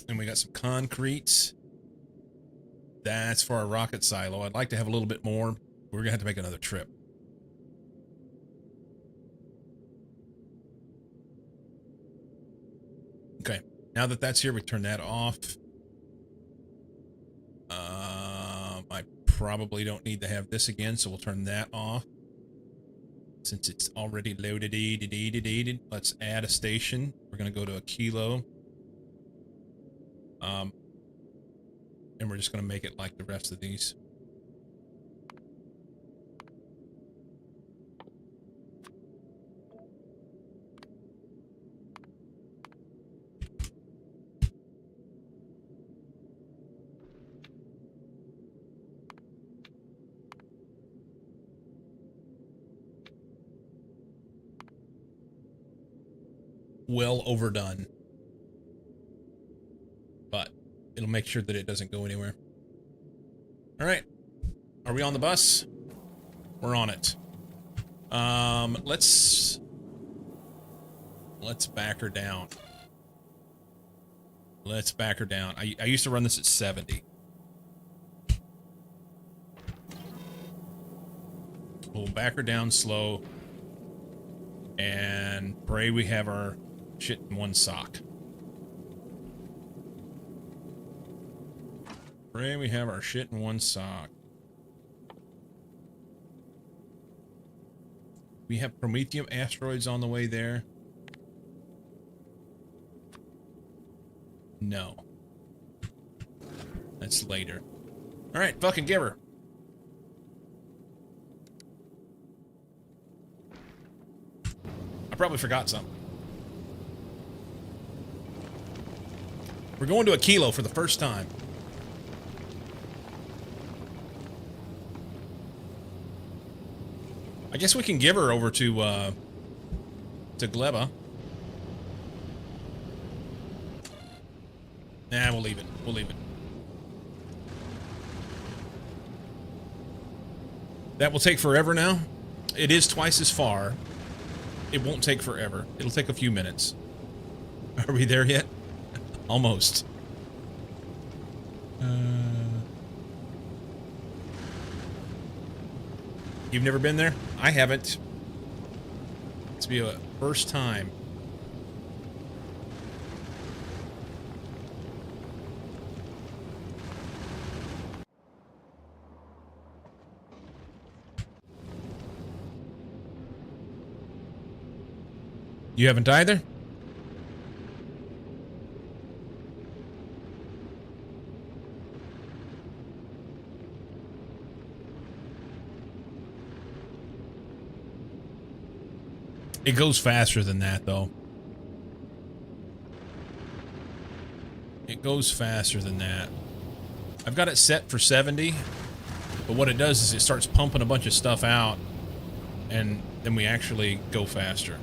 And we got some concrete. That's for our rocket silo. I'd like to have a little bit more. We're gonna have to make another trip. Okay. Now that that's here, we turn that off. I probably don't need to have this again, so we'll turn that off. Since it's already loaded. Let's add a station. We're gonna go to a kilo. And we're just gonna make it like the rest of these. Well overdone. But it'll make sure that it doesn't go anywhere. All right. Are we on the bus? We're on it. Let's back her down. Let's back her down. I used to run this at 70. We'll back her down slow and pray we have our shit in one sock. Pray we have our shit in one sock. We have Prometheum asteroids on the way there. No. That's later. Alright, fucking give her. I probably forgot something. We're going to a kilo for the first time. I guess we can give her over to Gleba. Nah, we'll leave it. We'll leave it. That will take forever now. It is twice as far. It won't take forever. It'll take a few minutes. Are we there yet? Almost. You've never been there? I haven't. It's be a first time. You haven't either? It goes faster than that, though. It goes faster than that. I've got it set for 70, but what it does is it starts pumping a bunch of stuff out, and then we actually go faster.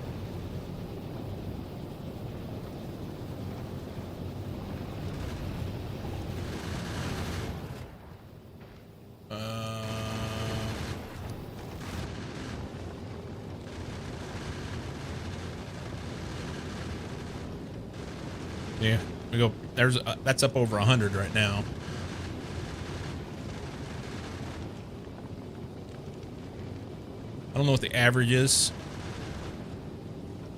Yeah, we go. There's that's up over 100 right now. I don't know what the average is.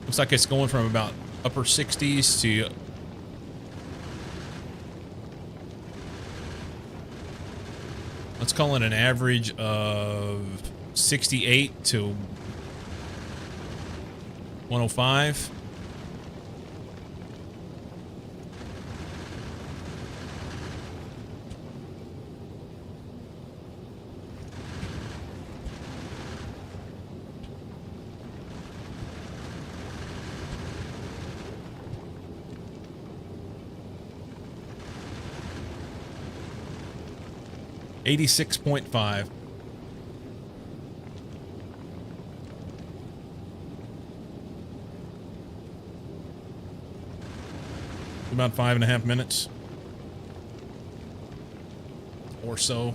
Looks like it's going from about upper 60s to let's call it an average of 68 to 105. $86.5. About 5.5 minutes or so.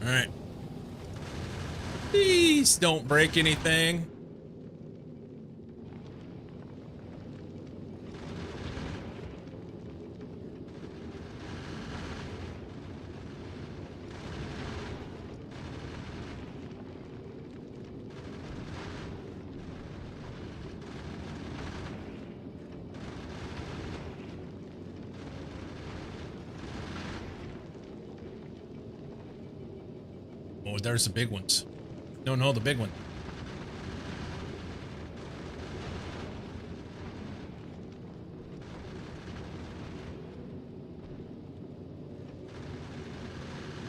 All right. Please don't break anything. Oh, there's the big ones. No, the big one.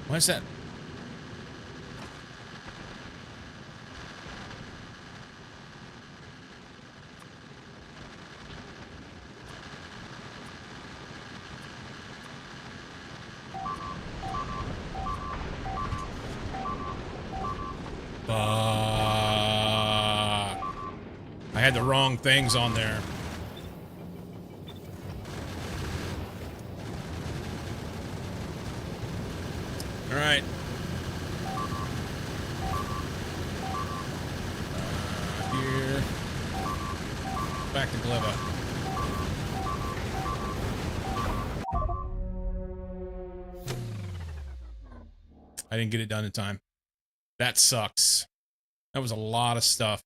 Why is that? I had the wrong things on there. All right. Here. Back to Gleva. I didn't get it done in time. That sucks. That was a lot of stuff.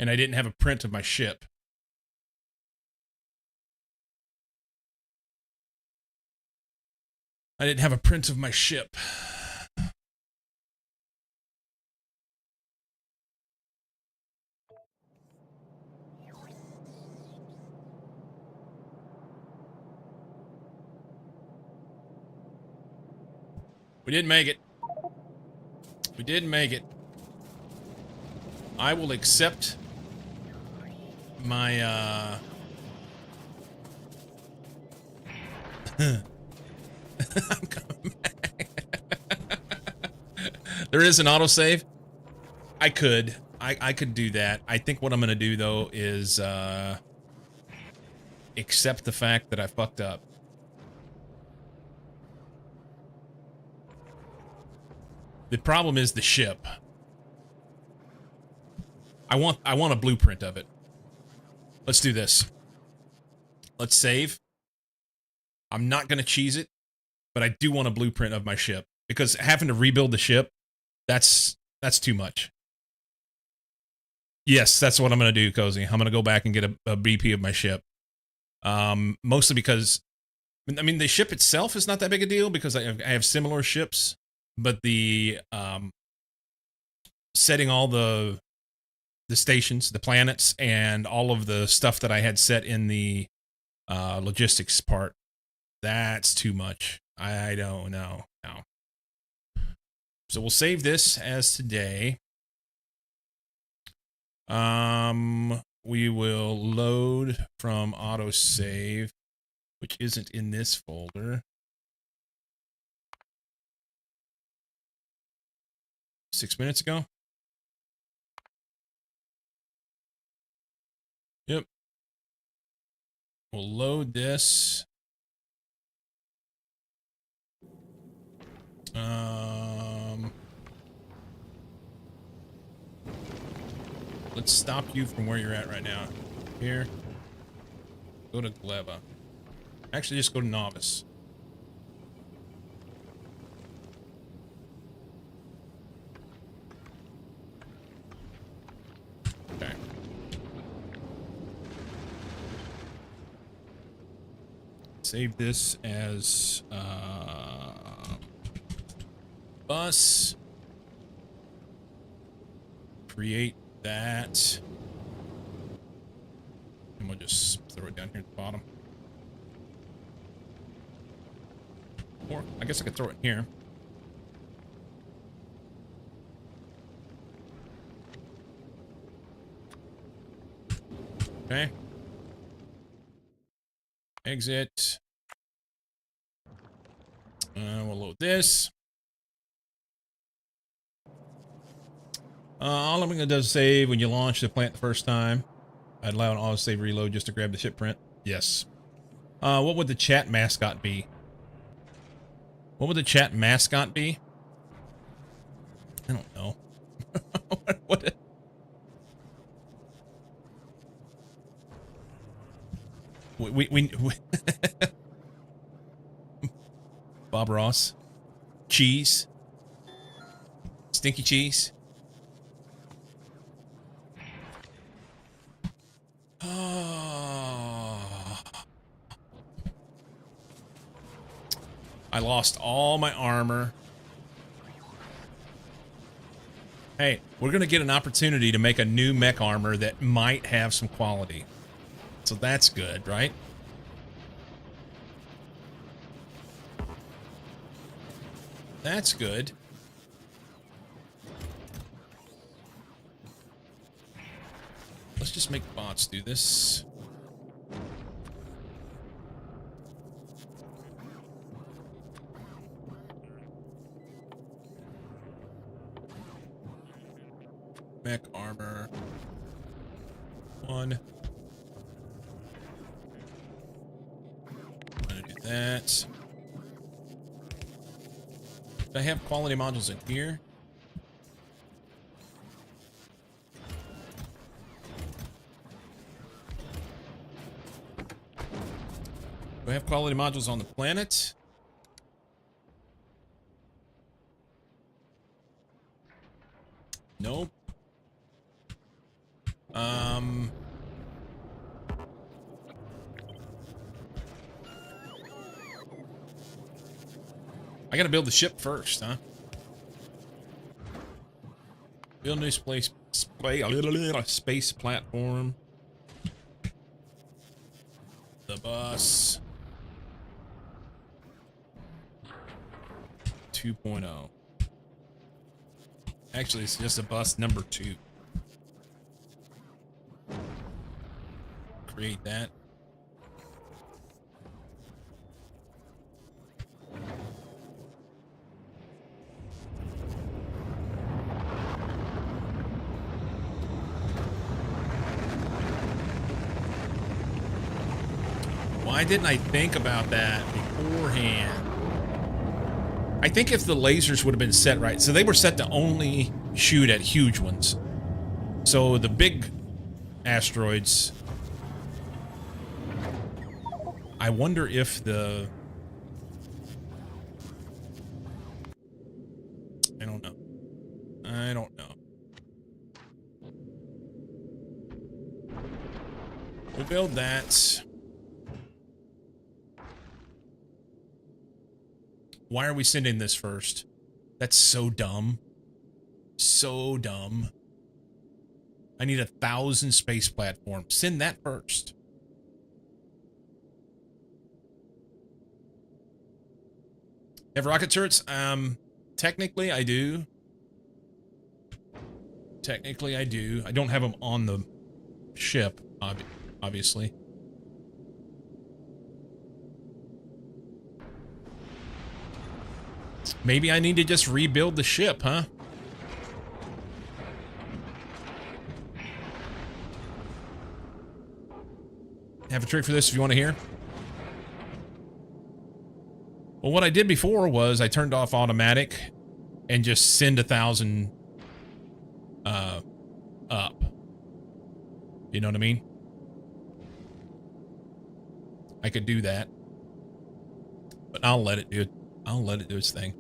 And I didn't have a print of my ship. I didn't have a print of my ship. We didn't make it. We didn't make it. I will accept my, I'm coming back. There is an autosave. I could do that. I think what I'm going to do, though, is, accept the fact that I fucked up. The problem is the ship. I want a blueprint of it. Let's do this. Let's save. I'm not going to cheese it, but I do want a blueprint of my ship because having to rebuild the ship, that's too much. Yes, that's what I'm going to do, Cozy. I'm going to go back and get a BP of my ship. Mostly because, I mean, the ship itself is not that big a deal because I have similar ships, but the setting all the stations, the planets, and all of the stuff that I had set in the logistics part, that's too much. I don't know. No. So we'll save this as today. We will load from autosave, which isn't in this folder. 6 minutes ago. Yep. We'll load this. Let's stop you from where you're at right now. Here. Go to Gleba. Actually, just go to Novice. Okay. Save this as bus. Create that. And we'll just throw it down here at the bottom. Or I guess I could throw it in here. Okay. Exit. We'll load this. All I'm going to do is save when you launch the plant the first time. I'd allow an autosave reload just to grab the ship print. Yes. What would the chat mascot be? What would the chat mascot be? I don't know. what? We Bob Ross. Cheese. Stinky cheese. I lost all my armor. Hey, we're going to get an opportunity to make a new mech armor that might have some quality. So that's good, right? That's good. Let's just make bots do this. Mech armor. 1. I'm gonna do that. Do I have quality modules in here? Do I have quality modules on the planet? Nope. I gotta build the ship first, huh? Build new space platform. The bus. 2.0. Actually, it's just a bus number 2. Create that. Why didn't I think about that beforehand? I think if the lasers would have been set right, so they were set to only shoot at huge ones. So the big asteroids, I wonder if the... I don't know. I don't know. We'll build that. Why are we sending this first? That's so dumb. So dumb. I need 1,000 space platforms. Send that first. Have rocket turrets? Technically I do. Technically I do. I don't have them on the ship, obviously. Maybe I need to just rebuild the ship, huh? Have a trick for this if you want to hear. Well, what I did before was I turned off automatic and just send 1,000 up. You know what I mean? I could do that. But I'll let it do it. I'll let it do its thing.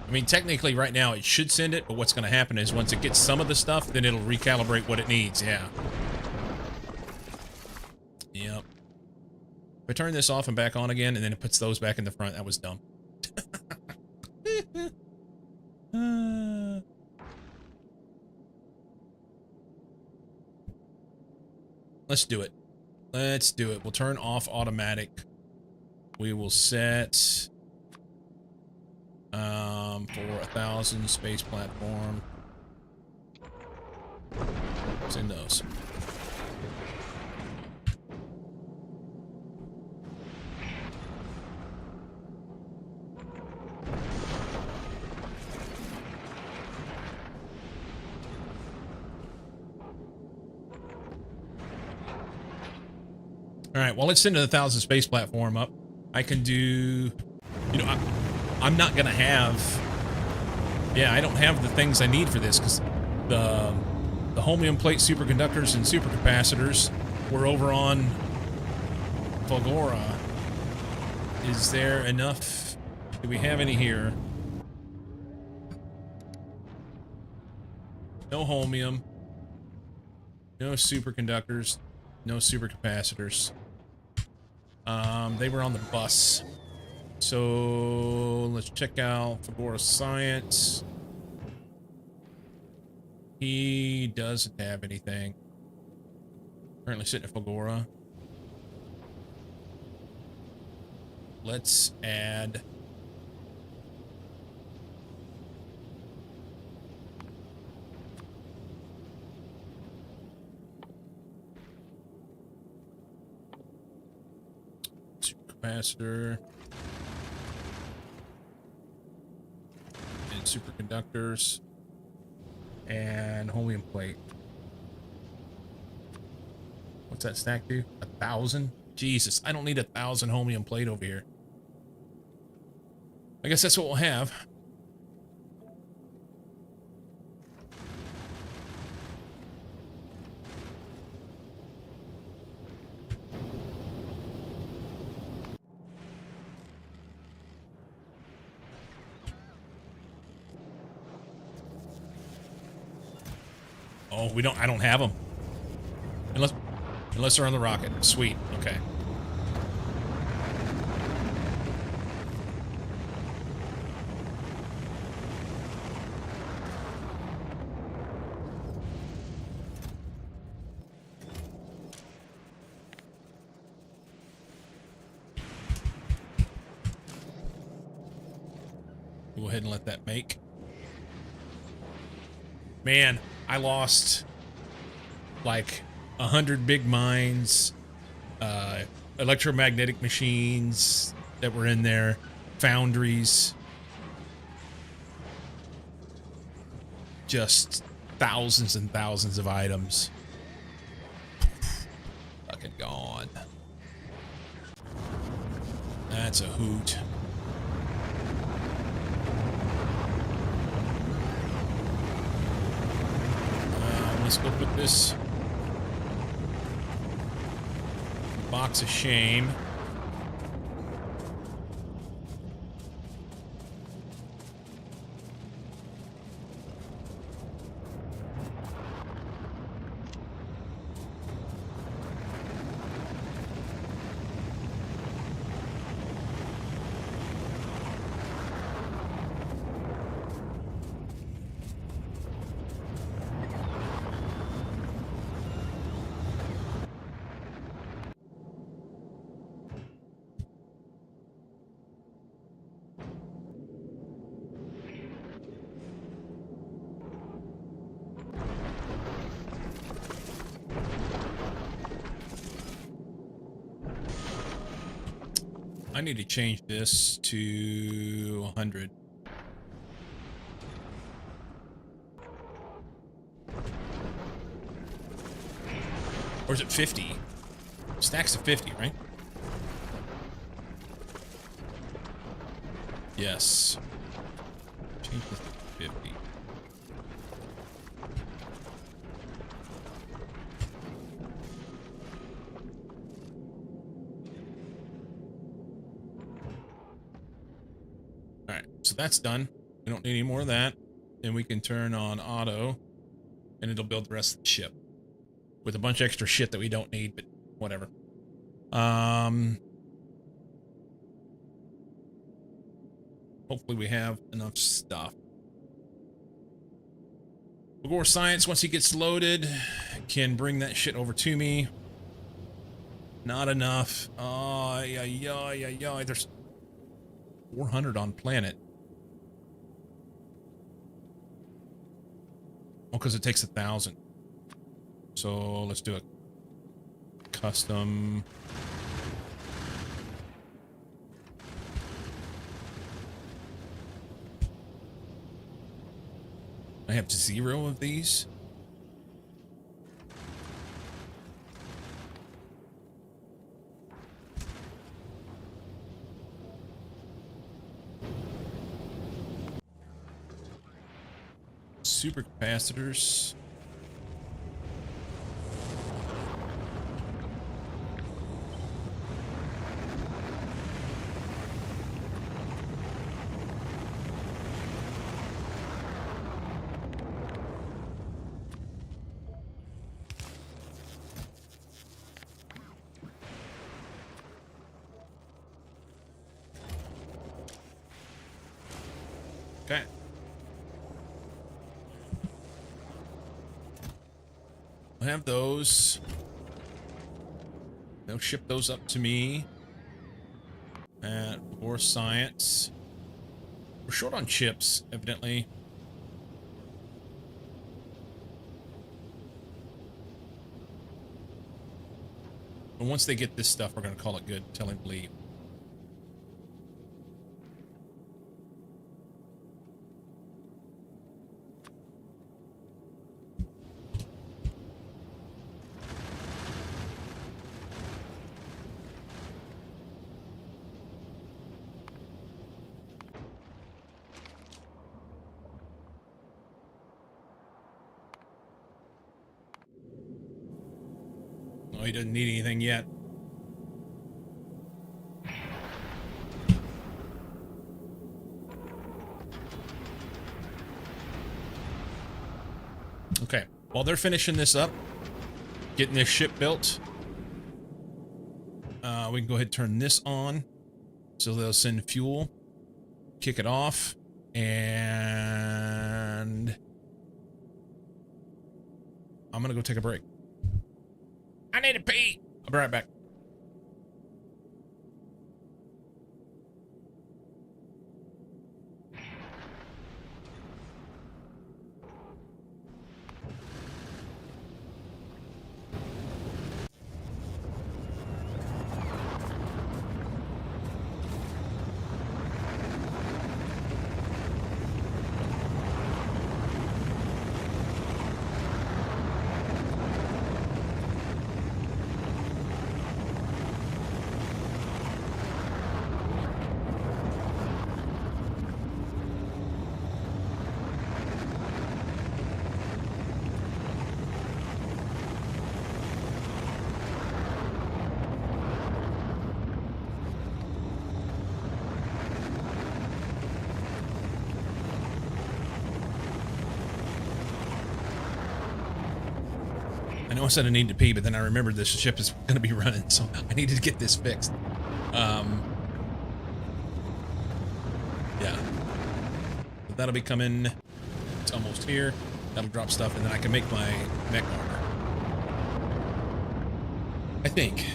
I mean, technically right now it should send it, but what's going to happen is once it gets some of the stuff, then it'll recalibrate what it needs. Yeah. Yep. If I turn this off and back on again, and then it puts those back in the front, that was dumb. Let's do it. Let's do it. We'll turn off automatic. We will set for 1,000 space platform. Send those. All right, well, let's send the 1,000 space platform up. I can do, you know, I'm not gonna have, yeah, I don't have the things I need for this because the holmium plate superconductors and supercapacitors were over on Fulgora. Is there enough? Do we have any here? No holmium, no superconductors, no supercapacitors. They were on the bus. So let's check out Fulgora Science. He doesn't have anything. Currently sitting at Fulgora. Let's add supercapacitor and superconductors and holmium plate. What's that stack do? 1,000? Jesus, I don't need 1,000 holmium plate over here. I guess that's what we'll have. Oh, I don't have them. Unless they're on the rocket. Sweet. Okay. Go ahead and let that make. Man, I lost like 100 big mines, electromagnetic machines that were in there, foundries, just thousands and thousands of items. Fucking gone. That's a hoot. Let's go put this box of shame. I need to change this to 100. Or is it 50? Stacks of 50, right? Yes. Change this to 50. Alright, so that's done. We don't need any more of that. Then we can turn on auto, and it'll build the rest of the ship. With a bunch of extra shit that we don't need, but whatever. Hopefully we have enough stuff. Begor Science, once he gets loaded, can bring that shit over to me. Not enough. Oh, yeah. There's 400 on planet. Oh, because it takes 1,000. So let's do a custom. I have 0 of these. Supercapacitors. Okay. I have those. They'll ship those up to me at Begor Science. We're short on chips, evidently. But once they get this stuff, we're going to call it good. Tell him to leave. Oh, he doesn't need anything yet. Okay, while they're finishing this up, getting this ship built, we can go ahead and turn this on. So they'll send fuel, kick it off, and I'm gonna go take a break. I need to pee. I'll be right back. I know I said I need to pee, but then I remembered this ship is going to be running, so I needed to get this fixed. Yeah. But that'll be coming. It's almost here. That'll drop stuff, and then I can make my mech armor. I think.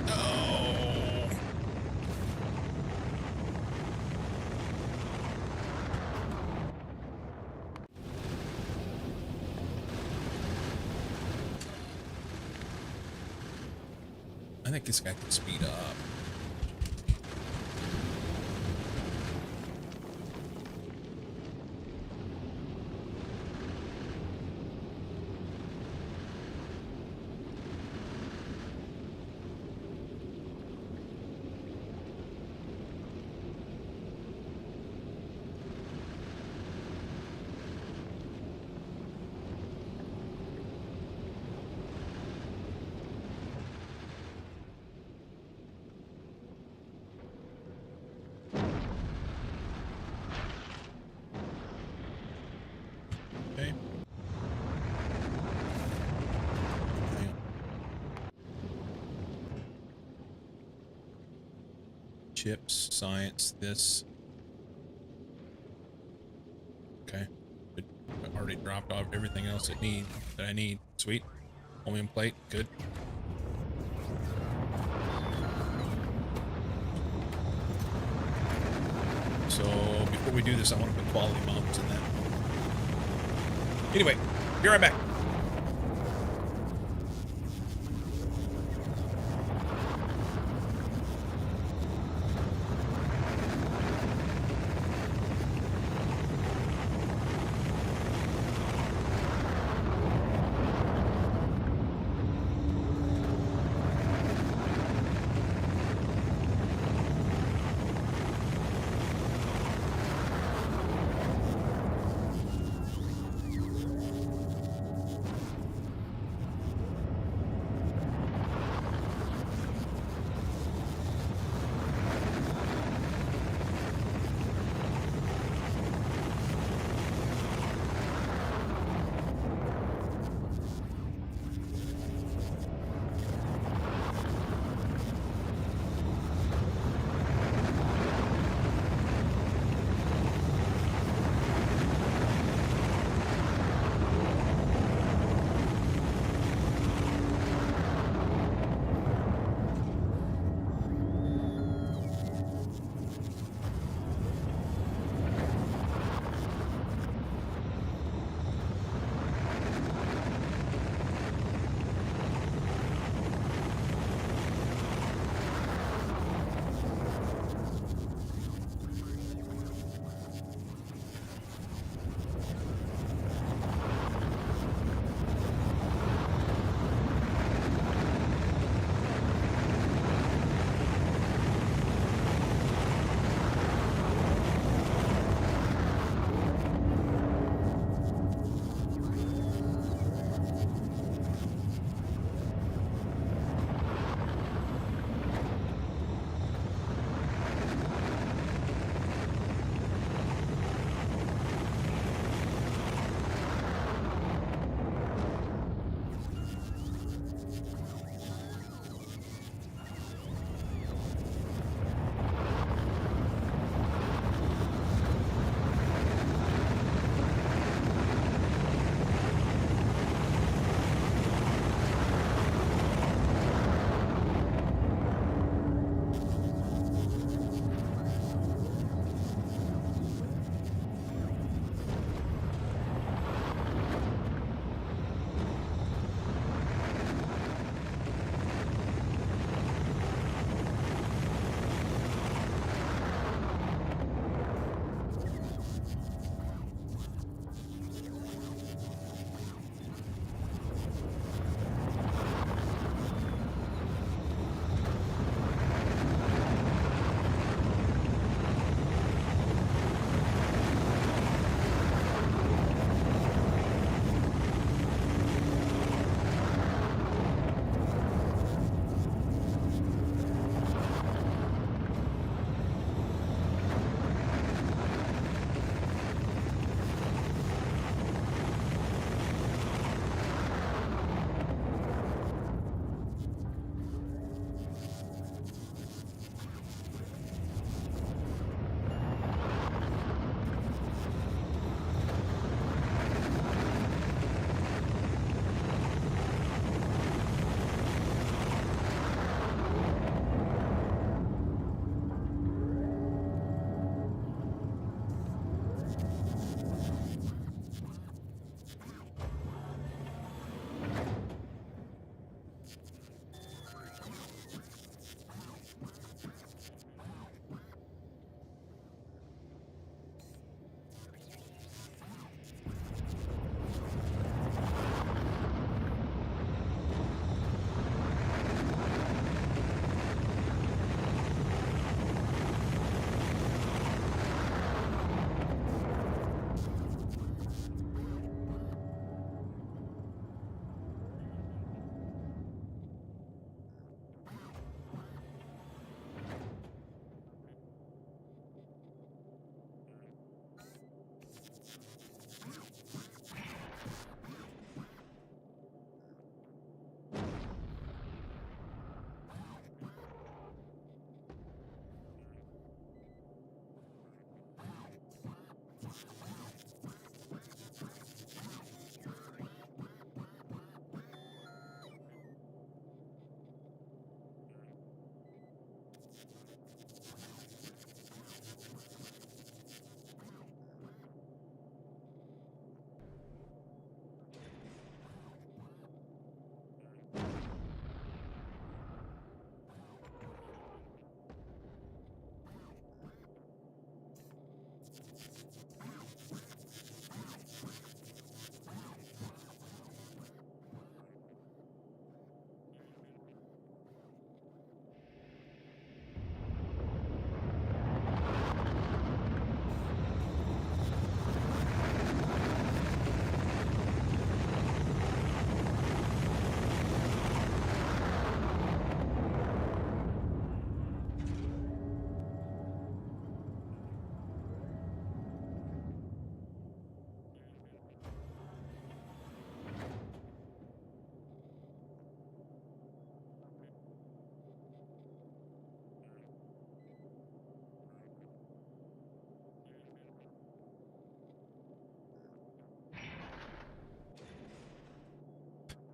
Oh. I think this guy can speed up. chips, science, this. Okay. Good. I already dropped off everything else that I need. Sweet. Chromium plate. Good. So before we do this, I want to put quality mounts in that. Anyway, be right back.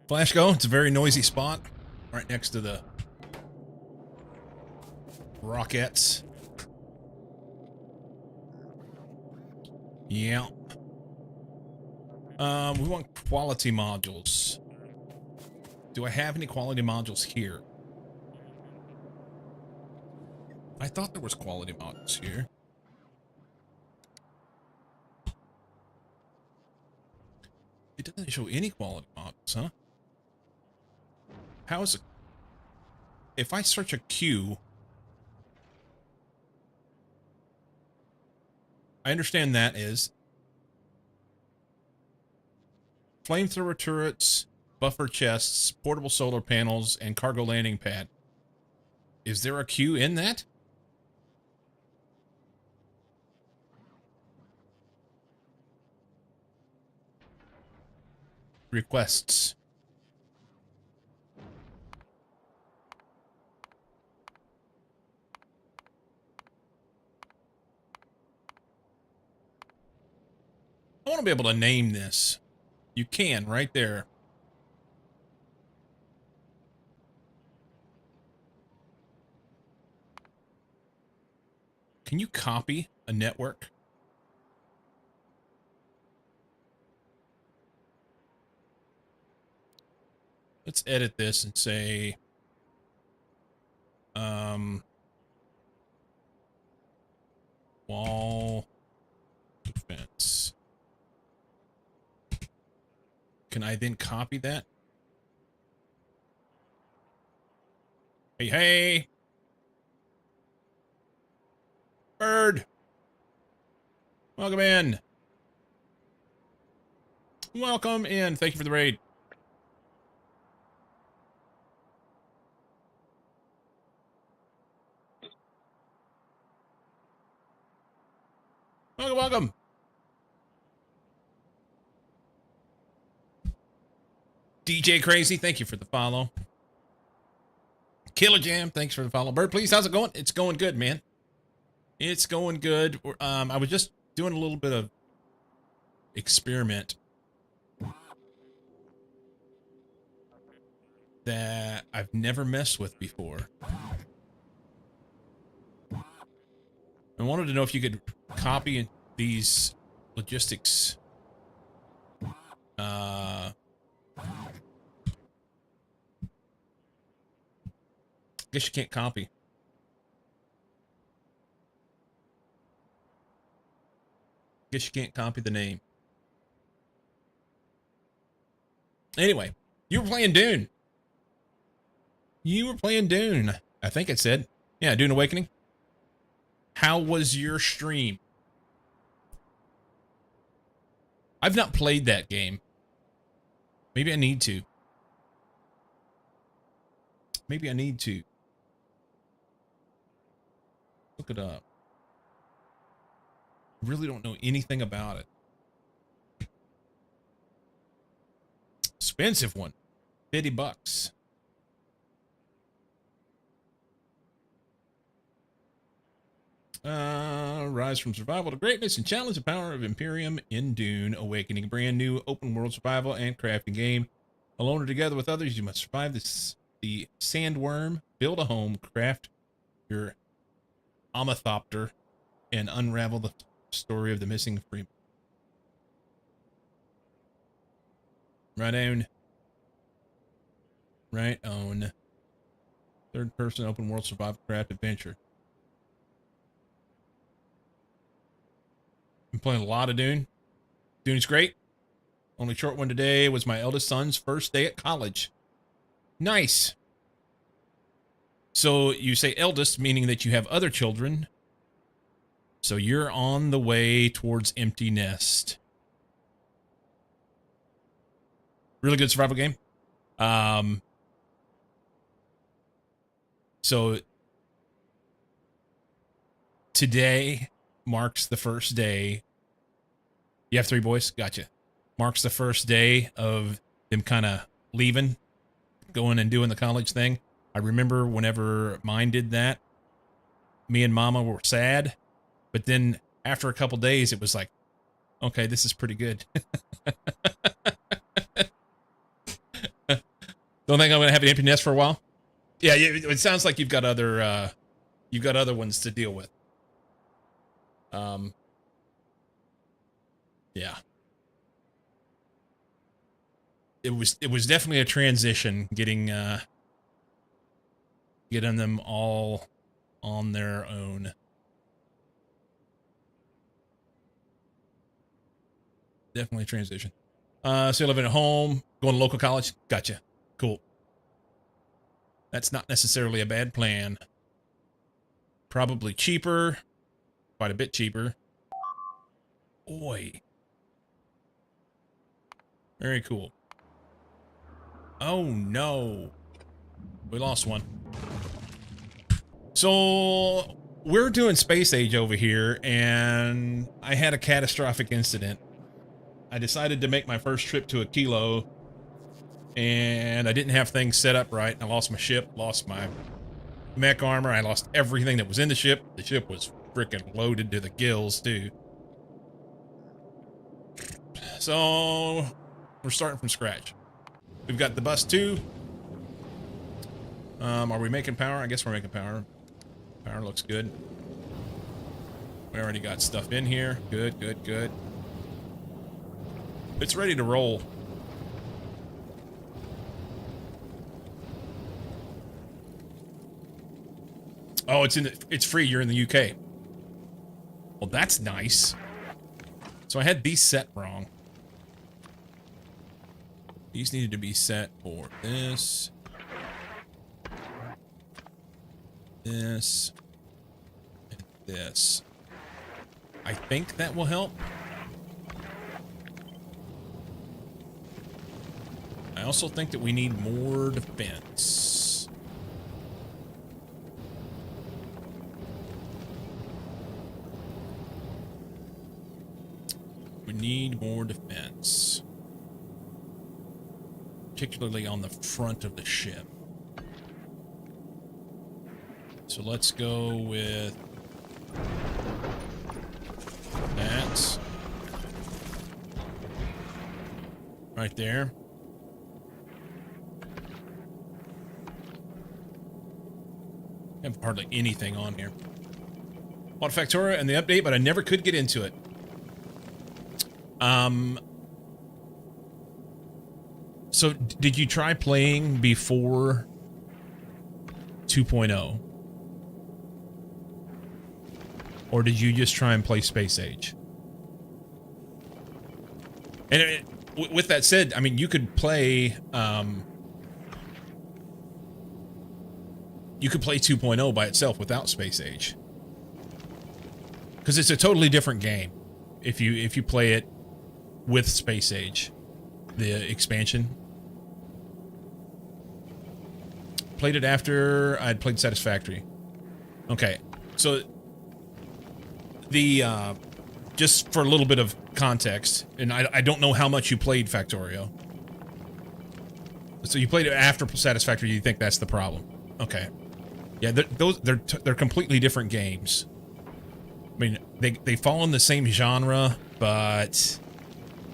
Flash go. It's a very noisy spot, right next to the Rockettes. Yeah. We want quality modules. Do I have any quality modules here? I thought there was quality modules here. It doesn't show any quality modules, huh? How is it? If I search a queue, I understand that is flamethrower turrets, buffer chests, portable solar panels, and cargo landing pad. Is there a queue in that? Requests. I want to be able to name this. You can right there. Can you copy a network? Let's edit this and say, wall defense. Can I then copy that? Hey, hey. Bird. Welcome in. Welcome in. Thank you for the raid. Welcome, welcome. DJ Crazy, thank you for the follow. Killer Jam, thanks for the follow. Bird, please, how's it going? It's going good, man. It's going good. I was just doing a little bit of experiment that I've never messed with before. I wanted to know if you could copy these logistics. Guess you can't copy. Guess you can't copy the name. Anyway, you were playing Dune. You were playing Dune. I think it said. Yeah, Dune Awakening. How was your stream? I've not played that game. Maybe I need to. Maybe I need to. Look it up. Really don't know anything about it. Expensive one. $50. Rise from survival to greatness and challenge the power of Imperium in Dune Awakening. A brand new open world survival and crafting game. Alone or together with others, you must survive the sandworm, build a home, craft your Amethopter, and unravel the story of the missing Freeman. Right on. Right on. Third person open world survival craft adventure. I'm playing a lot of Dune. Dune's great. Only short one today was my eldest son's first day at college. Nice. So you say eldest, meaning that you have other children. So you're on the way towards empty nest. Really good survival game. So today marks the first day. You have 3 boys? Gotcha. Marks the first day of them kind of leaving, going and doing the college thing. I remember whenever mine did that, me and Mama were sad. But then after a couple days, it was like, okay, this is pretty good. Don't think I'm gonna have an empty nest for a while. Yeah, it sounds like you've got other ones to deal with. Yeah. It was definitely a transition getting them all on their own. Definitely a transition. So you're living at home, going to local college. Gotcha. Cool. That's not necessarily a bad plan. Probably cheaper. Quite a bit cheaper. Boy. Very cool. Oh no. We lost one. So we're doing Space Age over here, and I had a catastrophic incident. I decided to make my first trip to a kilo, and I didn't have things set up right. I lost my ship, lost my mech armor, I lost everything that was in the ship. The ship was freaking loaded to the gills, too. So we're starting from scratch. We've got the bus 2. Are we making power? I guess we're making power. Power looks good. We already got stuff in here. Good, good, good. It's ready to roll. Oh, it's free. You're in the UK. Well, that's nice. So I had these set wrong. These needed to be set for this. This. And this. I think that will help. I also think that we need more defense. We need more defense. Particularly on the front of the ship. So let's go with that. Right there. I have hardly anything on here. Bought Factorio and the update, but I never could get into it. So did you try playing before 2.0? Or did you just try and play Space Age? And with that said, I mean, you could play 2.0 by itself without Space Age. Because it's a totally different game if you play it with Space Age, the expansion. Played it after I'd played Satisfactory. Okay, so the just for a little bit of context, and I don't know how much you played Factorio. So you played it after Satisfactory. You think that's the problem? Okay, yeah, they're completely different games. I mean, they fall in the same genre, but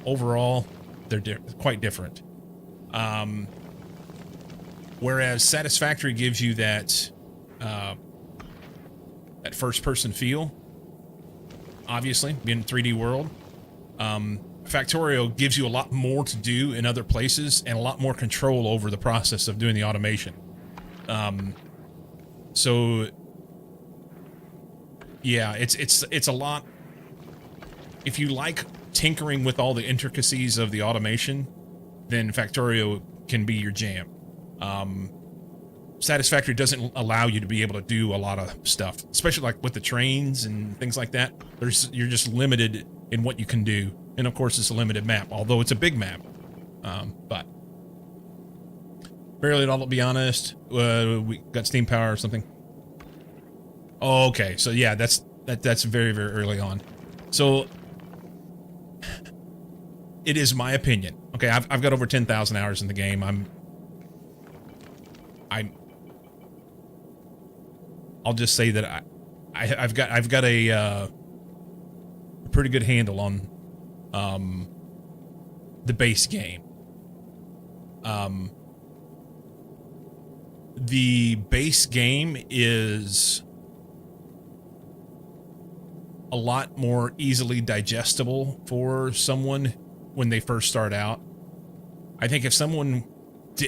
overall, they're quite different. Whereas Satisfactory gives you that that first-person feel, obviously, being in a 3D world. Factorio gives you a lot more to do in other places and a lot more control over the process of doing the automation. So, yeah, it's a lot. If you like tinkering with all the intricacies of the automation, then Factorio can be your jam. Satisfactory doesn't allow you to be able to do a lot of stuff, especially like with the trains and things like that. You're just limited in what you can do, and of course it's a limited map, although it's a big map. But barely at all, to be honest. We got steam power or something. Oh, okay, so yeah, that's very, very early on. So it is my opinion. Okay, I've got over 10,000 hours in the game. I'll just say that I've got a pretty good handle on the base game. the base game is a lot more easily digestible for someone when they first start out. I think if someone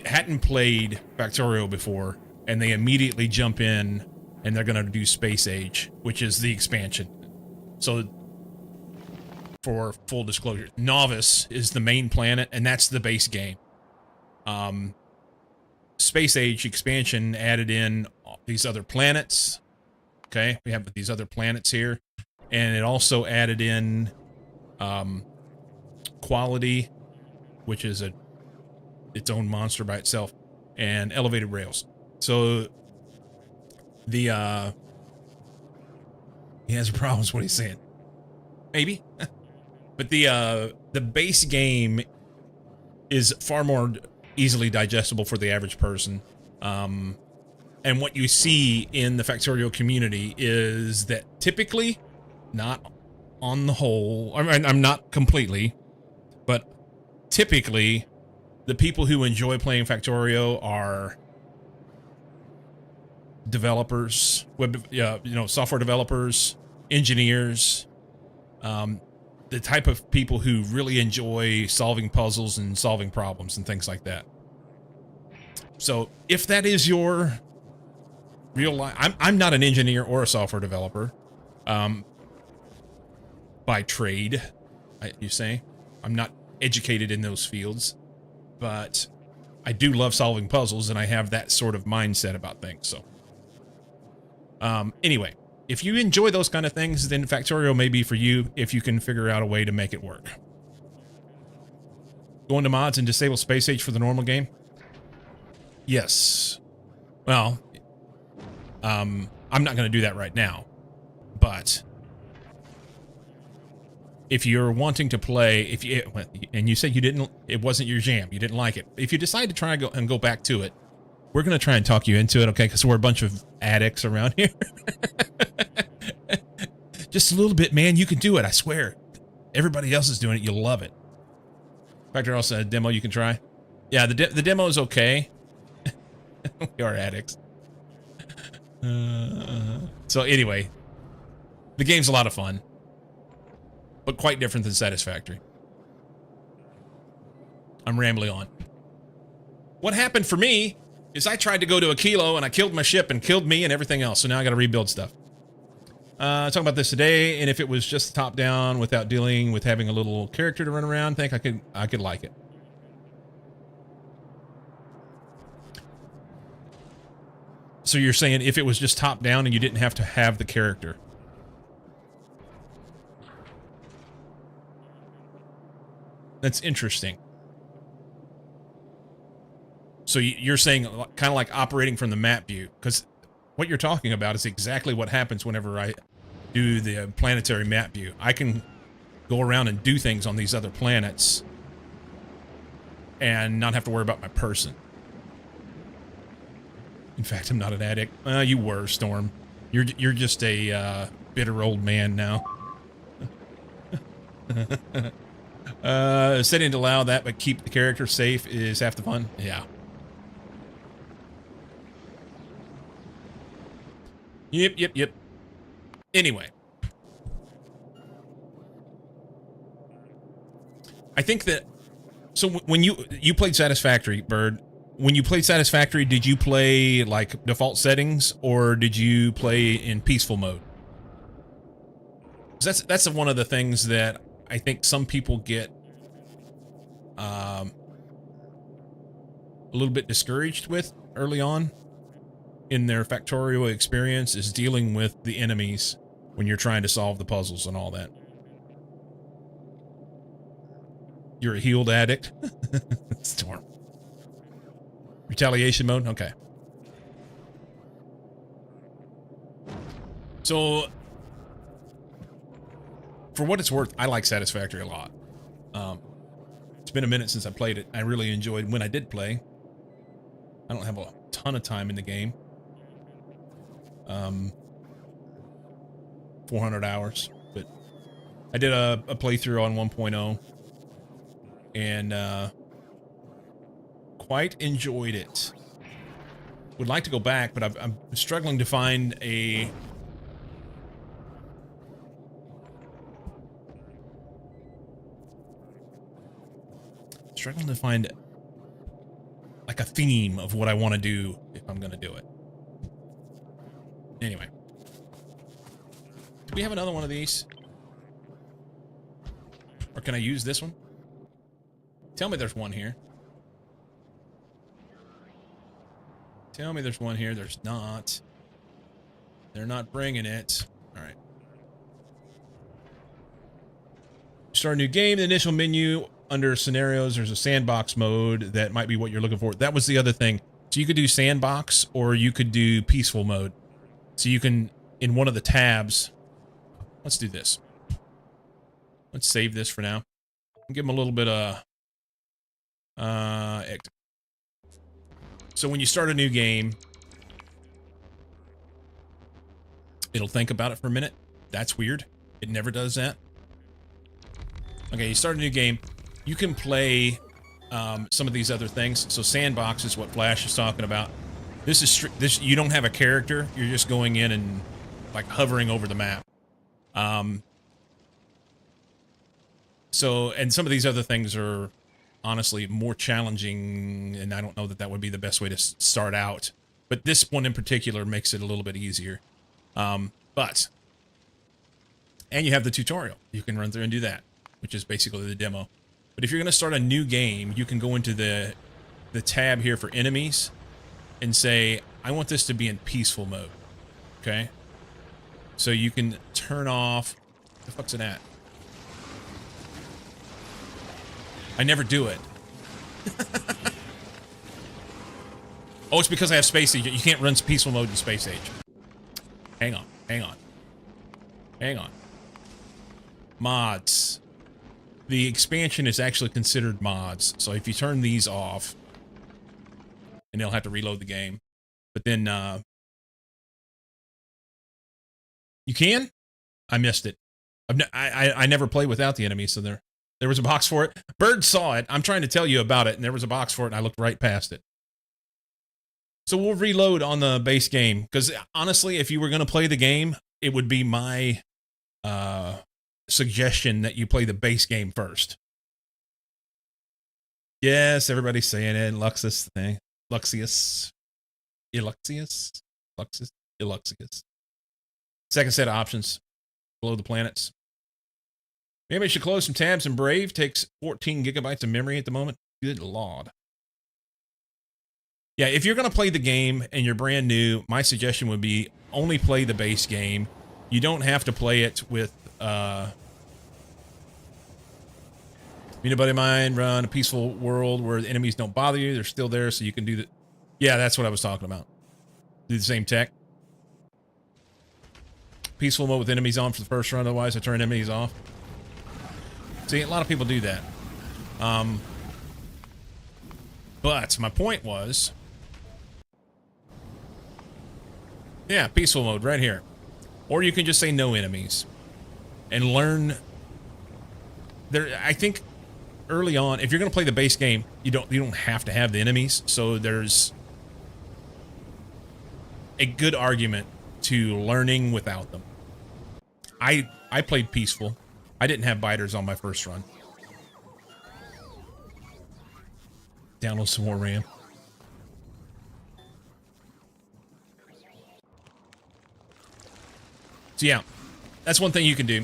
hadn't played Factorio before and they immediately jump in and they're going to do Space Age, which is the expansion. So for full disclosure, Novice is the main planet and that's the base game. Space Age expansion added in these other planets. Okay, we have these other planets here. And it also added in quality, which is its own monster by itself, and elevated rails. So he has problems. What he's saying, maybe, but the base game is far more easily digestible for the average person. And what you see in the Factorio community is that typically, not on the whole, I'm not completely, but typically the people who enjoy playing Factorio are developers, software developers, engineers, the type of people who really enjoy solving puzzles and solving problems and things like that. So if that is your real life, I'm not an engineer or a software developer. By trade, you say. I'm not educated in those fields, but I do love solving puzzles and I have that sort of mindset about things. So, anyway, if you enjoy those kind of things, then Factorio may be for you if you can figure out a way to make it work. Go into mods and disable Space Age for the normal game? Yes. Well, I'm not going to do that right now, but if you're wanting to play, and you said it wasn't your jam, you didn't like it. If you decide to try and go back to it, we're going to try and talk you into it, okay? Because we're a bunch of addicts around here. Just a little bit, man. You can do it, I swear. Everybody else is doing it. You'll love it. Factor also a demo you can try. Yeah, the demo is okay. We are addicts. So anyway, the game's a lot of fun, but quite different than Satisfactory. I'm rambling on. What happened for me is I tried to go to a kilo and I killed my ship and killed me and everything else. So now I got to rebuild stuff. Talking about this today, and if it was just top down without dealing with having a little character to run around, I think I could like it. So you're saying if it was just top down and you didn't have to have the character. That's interesting. So you're saying kind of like operating from the map view, because what you're talking about is exactly what happens whenever I do the planetary map view. I can go around and do things on these other planets and not have to worry about my person. In fact, I'm not an addict. You were, Storm. You're just a bitter old man now. Setting to allow that but keep the character safe is half the fun. Yeah. Yep. Anyway. I think that... So when you played Satisfactory, Bird, when you played Satisfactory, did you play, like, default settings, or did you play in peaceful mode? 'Cause that's one of the things that I think some people get a little bit discouraged with early on in their Factorio experience, is dealing with the enemies when you're trying to solve the puzzles and all that. You're a healed addict? Storm. Retaliation mode? Okay. So, for what it's worth, I like Satisfactory a lot. It's been a minute since I played it. I really enjoyed when I did play. I don't have a ton of time in the game. 400 hours, but I did a playthrough on 1.0 and quite enjoyed it. would like to go back, but I'm struggling to find a... Struggling to find like a theme of what I want to do if I'm going to do it. Anyway. Do we have another one of these? Or can I use this one? Tell me there's one here. Tell me there's one here. There's not. They're not bringing it. All right. Start a new game. The initial menu under scenarios, there's a sandbox mode that might be what you're looking for. That was the other thing. So you could do sandbox or you could do peaceful mode. So you can, in one of the tabs, let's do this. Let's save this for now. Give them a little bit of so when you start a new game, it'll think about it for a minute. That's weird. It never does that. Okay, you start a new game. You can play some of these other things. So sandbox is what Flash is talking about. This is this. You don't have a character. You're just going in and like hovering over the map. So, and some of these other things are honestly more challenging, and I don't know that that would be the best way to start out. But this one in particular makes it a little bit easier. And you have the tutorial. You can run through and do that, which is basically the demo. But if you're going to start a new game, you can go into the tab here for enemies and say, I want this to be in peaceful mode. Okay? So you can turn off... What the fuck's it at? I never do it. Oh, it's because I have Space Age. You can't run peaceful mode in Space Age. Hang on. Hang on. Hang on. Mods. The expansion is actually considered mods. So if you turn these off, and they'll have to reload the game. But then, you can? I missed it. I never played without the enemies, so there was a box for it. Bird saw it. I'm trying to tell you about it, and there was a box for it, and I looked right past it. So we'll reload on the base game, because honestly, if you were going to play the game, it would be my suggestion that you play the base game first. Yes, everybody's saying it. Luxus thing. Luxius. Iluxius. Luxus. Iluxius. Second set of options. Below the planets. Maybe I should close some tabs in Brave. Takes 14 gigabytes of memory at the moment. Good lord. Yeah, if you're going to play the game and you're brand new, my suggestion would be only play the base game. You don't have to play it with Peanut Butter Mind, run a peaceful world where the enemies don't bother you. They're still there, so you can do the... Yeah, that's what I was talking about. Do the same tech. Peaceful mode with enemies on for the first run, otherwise I turn enemies off. See, a lot of people do that. But my point was... Yeah, peaceful mode right here. Or you can just say no enemies. And learn... I think early on, if you're going to play the base game, you don't have to have the enemies. So there's a good argument to learning without them. I played peaceful. I didn't have biters on my first run. Download some more RAM. So yeah, that's one thing you can do.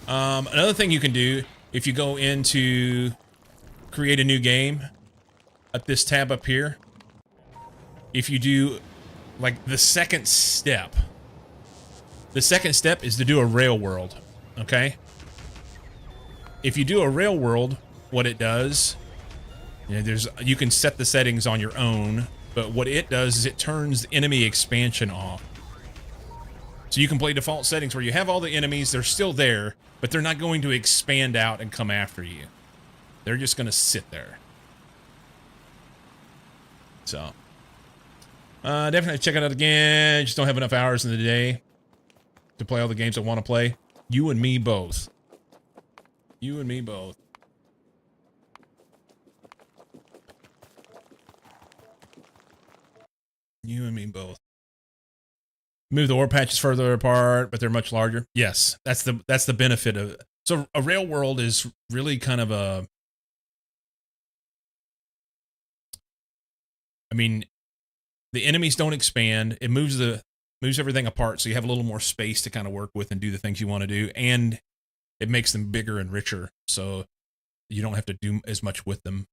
Another thing you can do, if you go into create a new game, at this tab up here, if you do like the second step is to do a rail world, okay? If you do a rail world, what it does, you can set the settings on your own, but what it does is it turns enemy expansion off. So you can play default settings where you have all the enemies, they're still there, but they're not going to expand out and come after you. They're just going to sit there. So, definitely check it out again. Just don't have enough hours in the day to play all the games I want to play. You and me both. You and me both. You and me both. Move the ore patches further apart, but they're much larger. Yes, that's the benefit of it. So a rail world is really kind of a. I mean, the enemies don't expand. It moves everything apart, so you have a little more space to kind of work with and do the things you want to do, and it makes them bigger and richer. So you don't have to do as much with them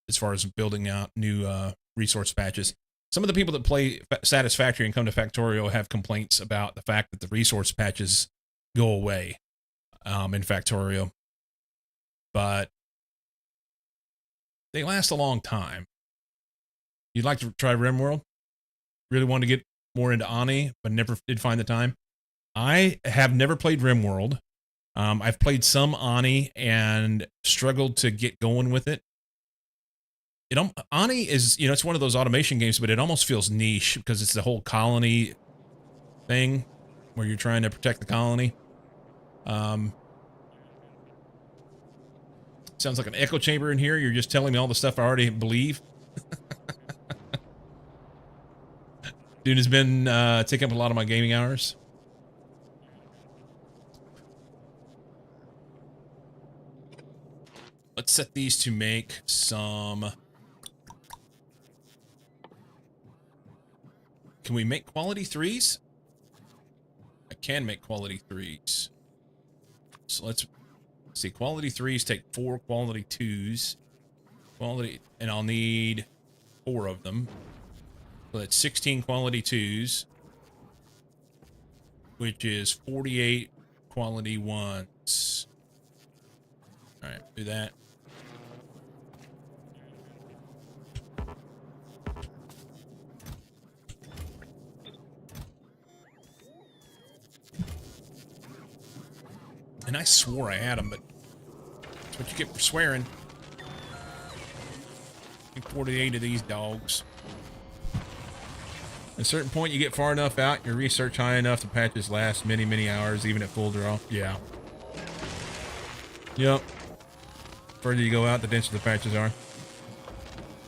as far as building out new resource patches. Some of the people that play Satisfactory and come to Factorio have complaints about the fact that the resource patches go away in Factorio, but they last a long time. You'd like to try RimWorld? Really wanted to get more into Ani, but never did find the time. I have never played RimWorld. I've played some Ani and struggled to get going with it. Ani is, it's one of those automation games, but it almost feels niche because it's the whole colony thing where you're trying to protect the colony. Sounds like an echo chamber in here. You're just telling me all the stuff I already believe. Dude has been taking up a lot of my gaming hours. Let's set these to make some. Can we make quality 3s? I can make quality 3s. So let's see. Quality 3s take 4 quality 2s. And I'll need 4 of them. So that's 16 quality 2s, which is 48 quality 1s. All right, do that. And I swore I had them, but that's what you get for swearing. 48 of these dogs. At a certain point, you get far enough out, your research high enough, the patches last many, many hours, even at full draw. Yeah. Yep. Further you go out, the denser the patches are.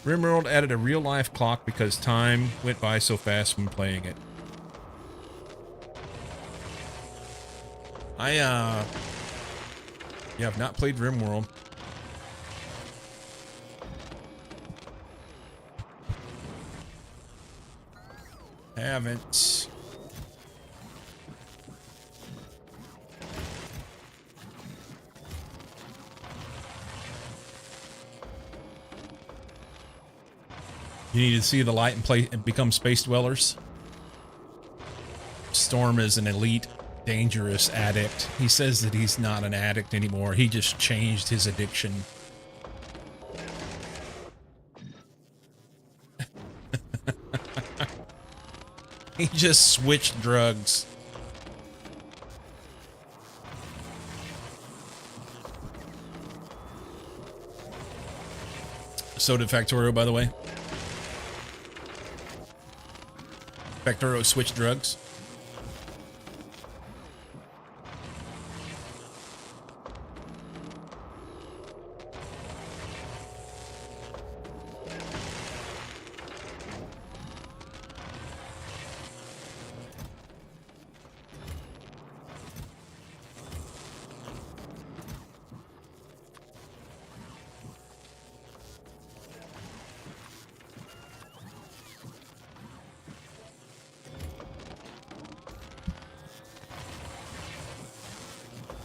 RimWorld added a real-life clock because time went by so fast when playing it. Yeah, I've not played RimWorld. Haven't. You need to see the light and play and become space dwellers. Storm is an elite, dangerous addict. He says that he's not an addict anymore. He just changed his addiction. He just switched drugs. So did Factorio, by the way. Factorio switched drugs.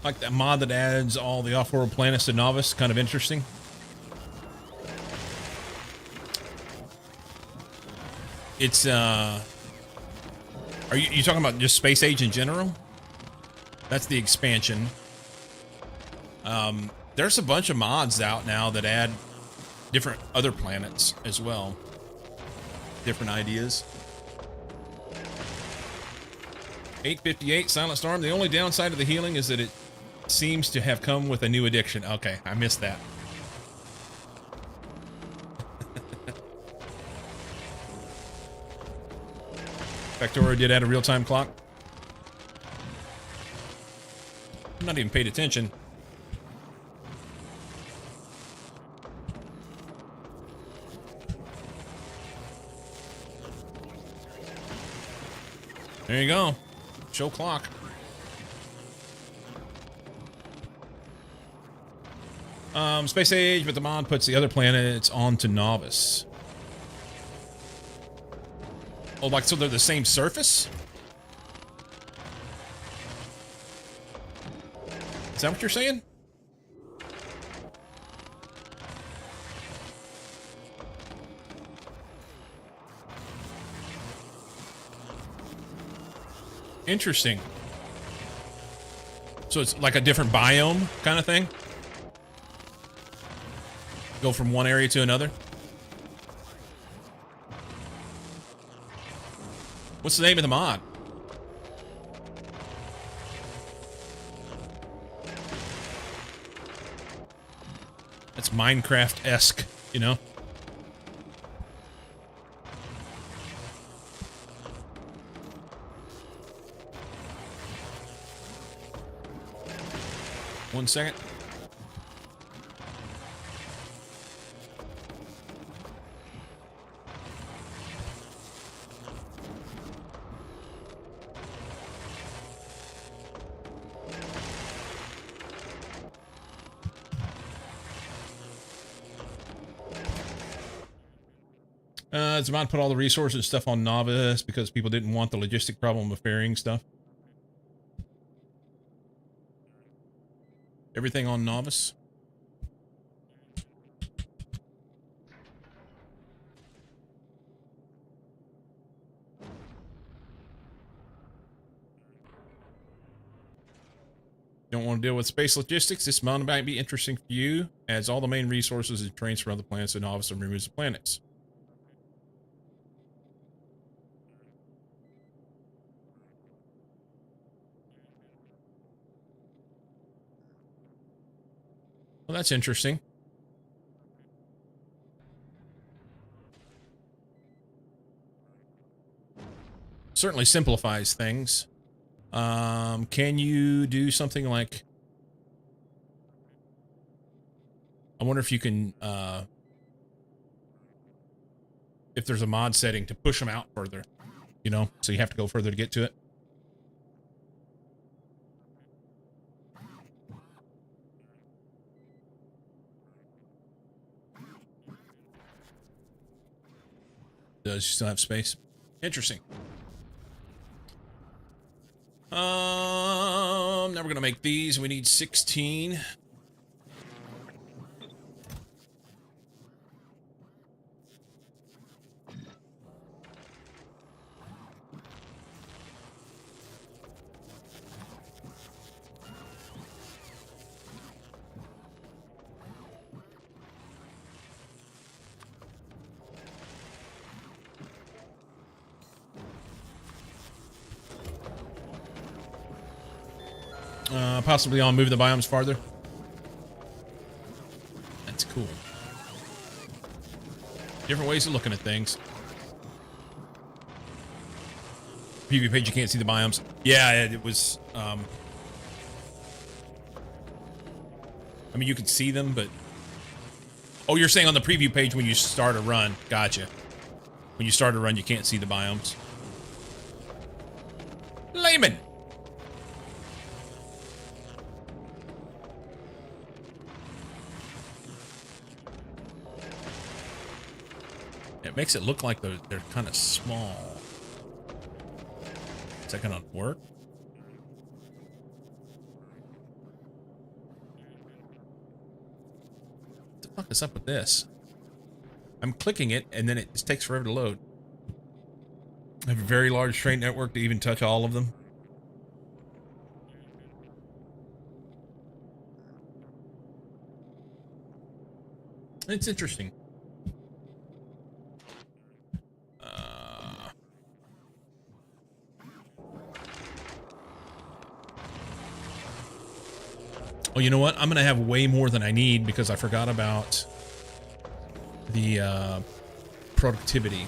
Like that mod that adds all the off-world planets to Novice, kind of interesting. It's are you talking about just Space Age in general? That's the expansion. There's a bunch of mods out now that add different other planets as well. Different ideas. 858 Silent Storm. The only downside of the healing is that it seems to have come with a new addiction. Okay, I missed that. Factorio did add a real-time clock. I'm not even paid attention. There you go. Show clock. Space Age, but the mod puts the other planets onto Novice. Oh, like, so they're the same surface? Is that what you're saying? Interesting. So it's like a different biome kind of thing? Go from one area to another? What's the name of the mod? That's Minecraft-esque, you know? One second. Zaman put all the resources and stuff on Novice because people didn't want the logistic problem of ferrying stuff. Everything on Novice. Don't want to deal with space logistics? This mod might be interesting for you, as all the main resources and trains from other planets to Novice and removes the planets. Well, that's interesting. Certainly simplifies things. Can you do something like... I wonder if you can, if there's a mod setting to push them out further, you know, so you have to go further to get to it. Does she still have space? Interesting. Now we're gonna make these. We need 16. Possibly I'll move the biomes farther. That's cool. Different ways of looking at things. Preview page, you can't see the biomes. Yeah, it was, I mean, you could see them, but... Oh, you're saying on the preview page when you start a run. Gotcha. When you start a run, you can't see the biomes. Layman! It makes it look like they're kind of small. Is that gonna work? What the fuck is up with this? I'm clicking it and then it just takes forever to load. I have a very large train network to even touch all of them. It's interesting. Oh, you know what? I'm going to have way more than I need because I forgot about the productivity.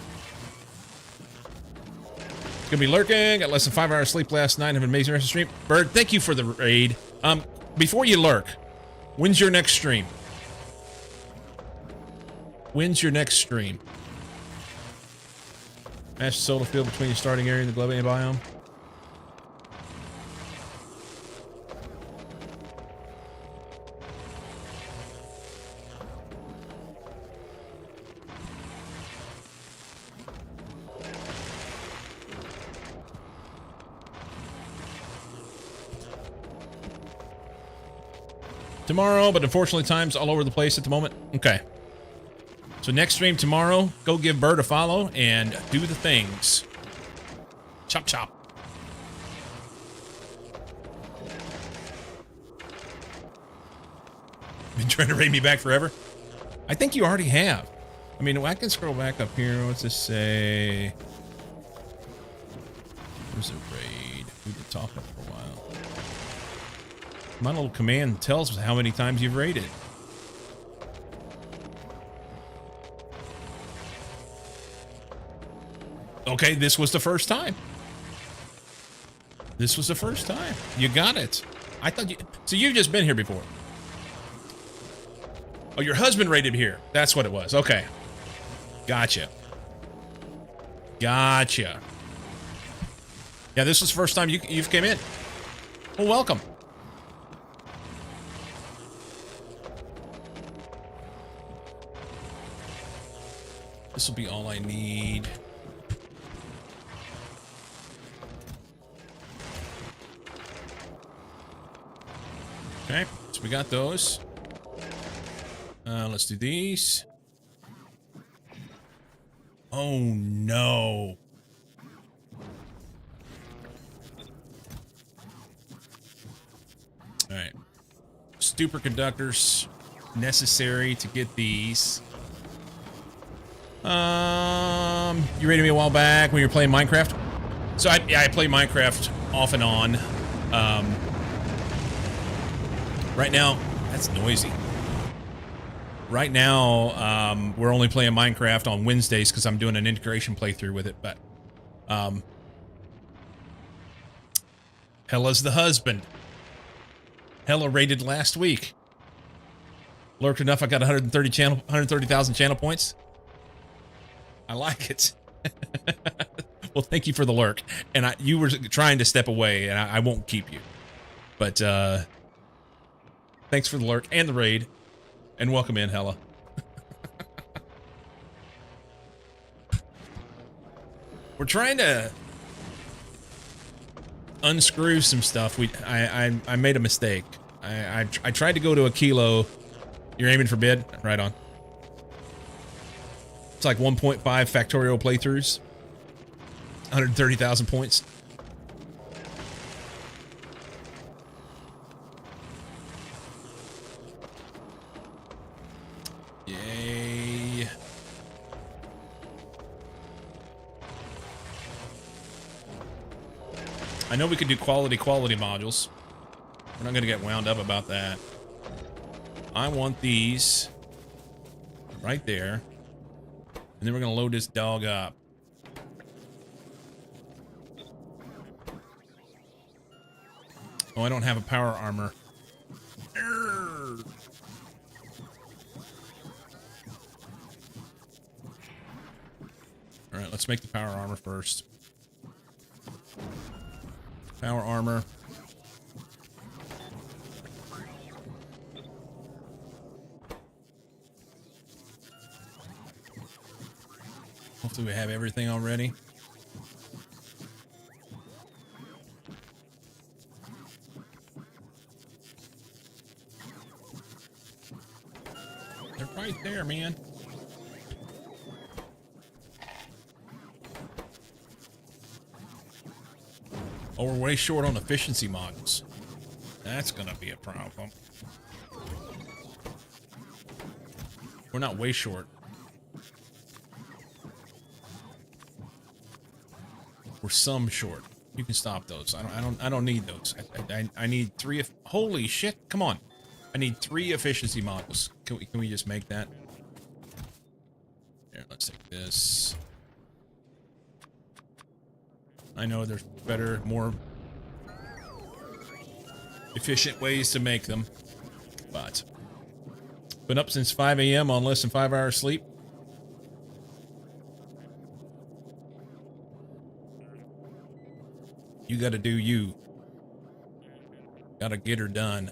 Gonna be lurking. Got less than 5 hours sleep last night. Have an amazing rest of the stream. Bird, thank you for the raid. Before you lurk, when's your next stream? When's your next stream? Match the solar field between your starting area and the Globate biome. tomorrow, but unfortunately time's all over the place at the moment. Okay. So next stream tomorrow, go give Bird a follow and do the things. Chop chop. Been trying to raid me back forever? I think you already have. I mean, I can scroll back up here. What's this say? Where's a raid? We've been talking for a while. My little command tells us how many times you've raided. Okay, this was the first time. This was the first time. You got it. I thought you... So you've just been here before. Oh, your husband raided here. That's what it was. Okay. Gotcha. Gotcha. Yeah, this was the first time you've came in. Well, welcome. This will be all I need. Okay, so we got those. Let's do these. Oh no. All right. Superconductors necessary to get these. You rated me a while back when you were playing Minecraft. So I play Minecraft off and on. Right now, that's noisy. Right now, we're only playing Minecraft on Wednesdays because I'm doing an integration playthrough with it, but Hella's the husband. Hella rated last week. Lurked enough, I got 130,000 channel points. I like it. Well, thank you for the lurk. And you were trying to step away, and I won't keep you. But thanks for the lurk and the raid. And welcome in, Hella. We're trying to unscrew some stuff. I made a mistake. I tried to go to a kilo. You're aiming for bid? Right on. It's like 1.5 factorial playthroughs. 130,000 points. Yay. I know we could do quality modules. We're not going to get wound up about that. I want these right there. And then we're going to load this dog up. Oh, I don't have a power armor. Arrgh. All right, let's make the power armor first. Power armor. Hopefully we have everything already. They're right there, man. Oh, we're way short on efficiency modules. That's gonna be a problem. We're not way short. We're some short. You can stop those. I don't need those. I need 3. Holy shit! Come on. I need 3 efficiency models. Can we just make that? Here, let's take this. I know there's better, more efficient ways to make them, but been up since 5 a.m. on less than 5 hours sleep. You gotta do you. Gotta get her done.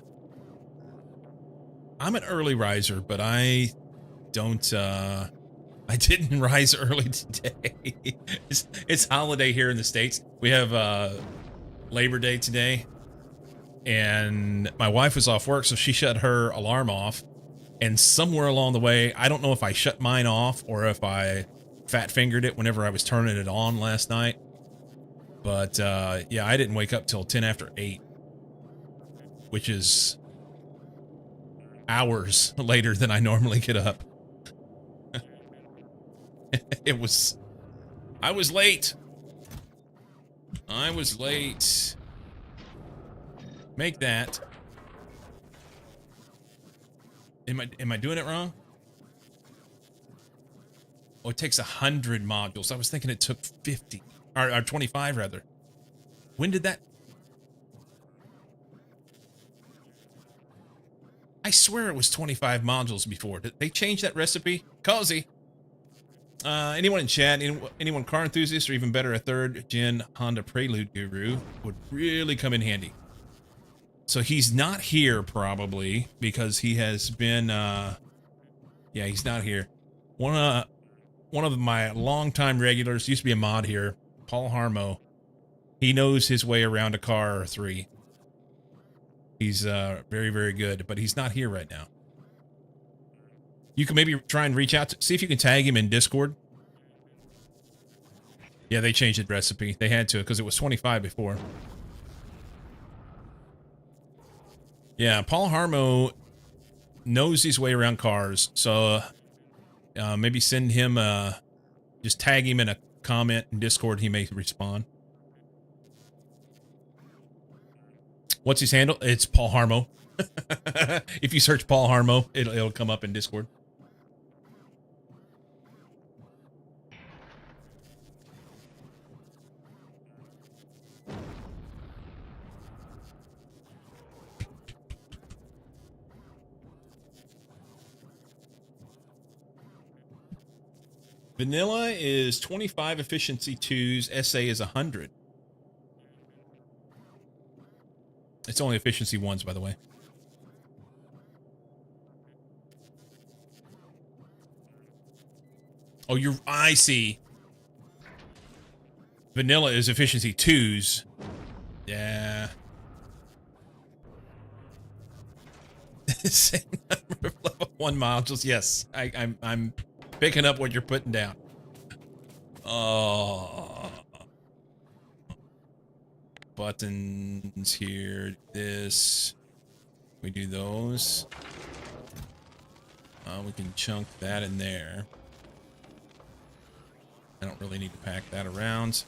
I'm an early riser, but I don't, I didn't rise early today. It's holiday here in the States. We have, Labor Day today. and my wife was off work, so she shut her alarm off. And somewhere along the way, I don't know if I shut mine off or if I fat fingered it whenever I was turning it on last night. But yeah, I didn't wake up till 10 after 8, which is hours later than I normally get up. I was late. I was late. Make that. Am I doing it wrong? Oh, it takes 100 modules. I was thinking it took 50 or 25 rather. When did that? I swear it was 25 modules before. Did they change that recipe? Cozy. Anyone in chat, anyone car enthusiast, or even better, a third-gen Honda Prelude guru would really come in handy. So he's not here probably because he has been, yeah, he's not here. One of my longtime regulars used to be a mod here, Paul Harmo. He knows his way around a car or three. He's very, very good, but he's not here right now. You can maybe try and reach out to, see if you can tag him in Discord. Yeah, they changed the recipe. They had to because it was 25 before. Yeah, Paul Harmo knows his way around cars, so maybe send him, just tag him in a comment in Discord. He may respond. What's his handle? It's Paul Harmo. If you search Paul Harmo, it'll come up in Discord. Vanilla is 25 efficiency 2s, SA is 100. It's only efficiency 1s, by the way. Oh, I see. Vanilla is efficiency 2s. Yeah. Same number of level 1 modules. Yes, I'm picking up what you're putting down. Oh. Buttons here. This. We do those. We can chunk that in there. I don't really need to pack that around.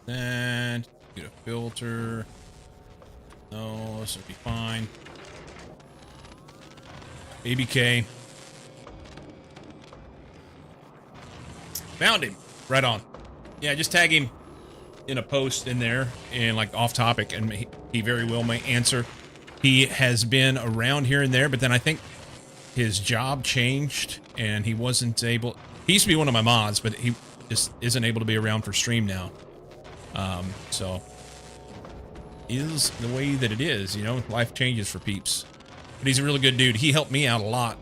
And get a filter. No, this will be fine. ABK. Found him. Right on. Yeah, just tag him in a post in there and like off topic, and he very well may answer. He has been around here and there, but then I think his job changed and he wasn't able. He used to be one of my mods, but he just isn't able to be around for stream now. So is the way that it is, you know, life changes for peeps, but he's a really good dude. He helped me out a lot.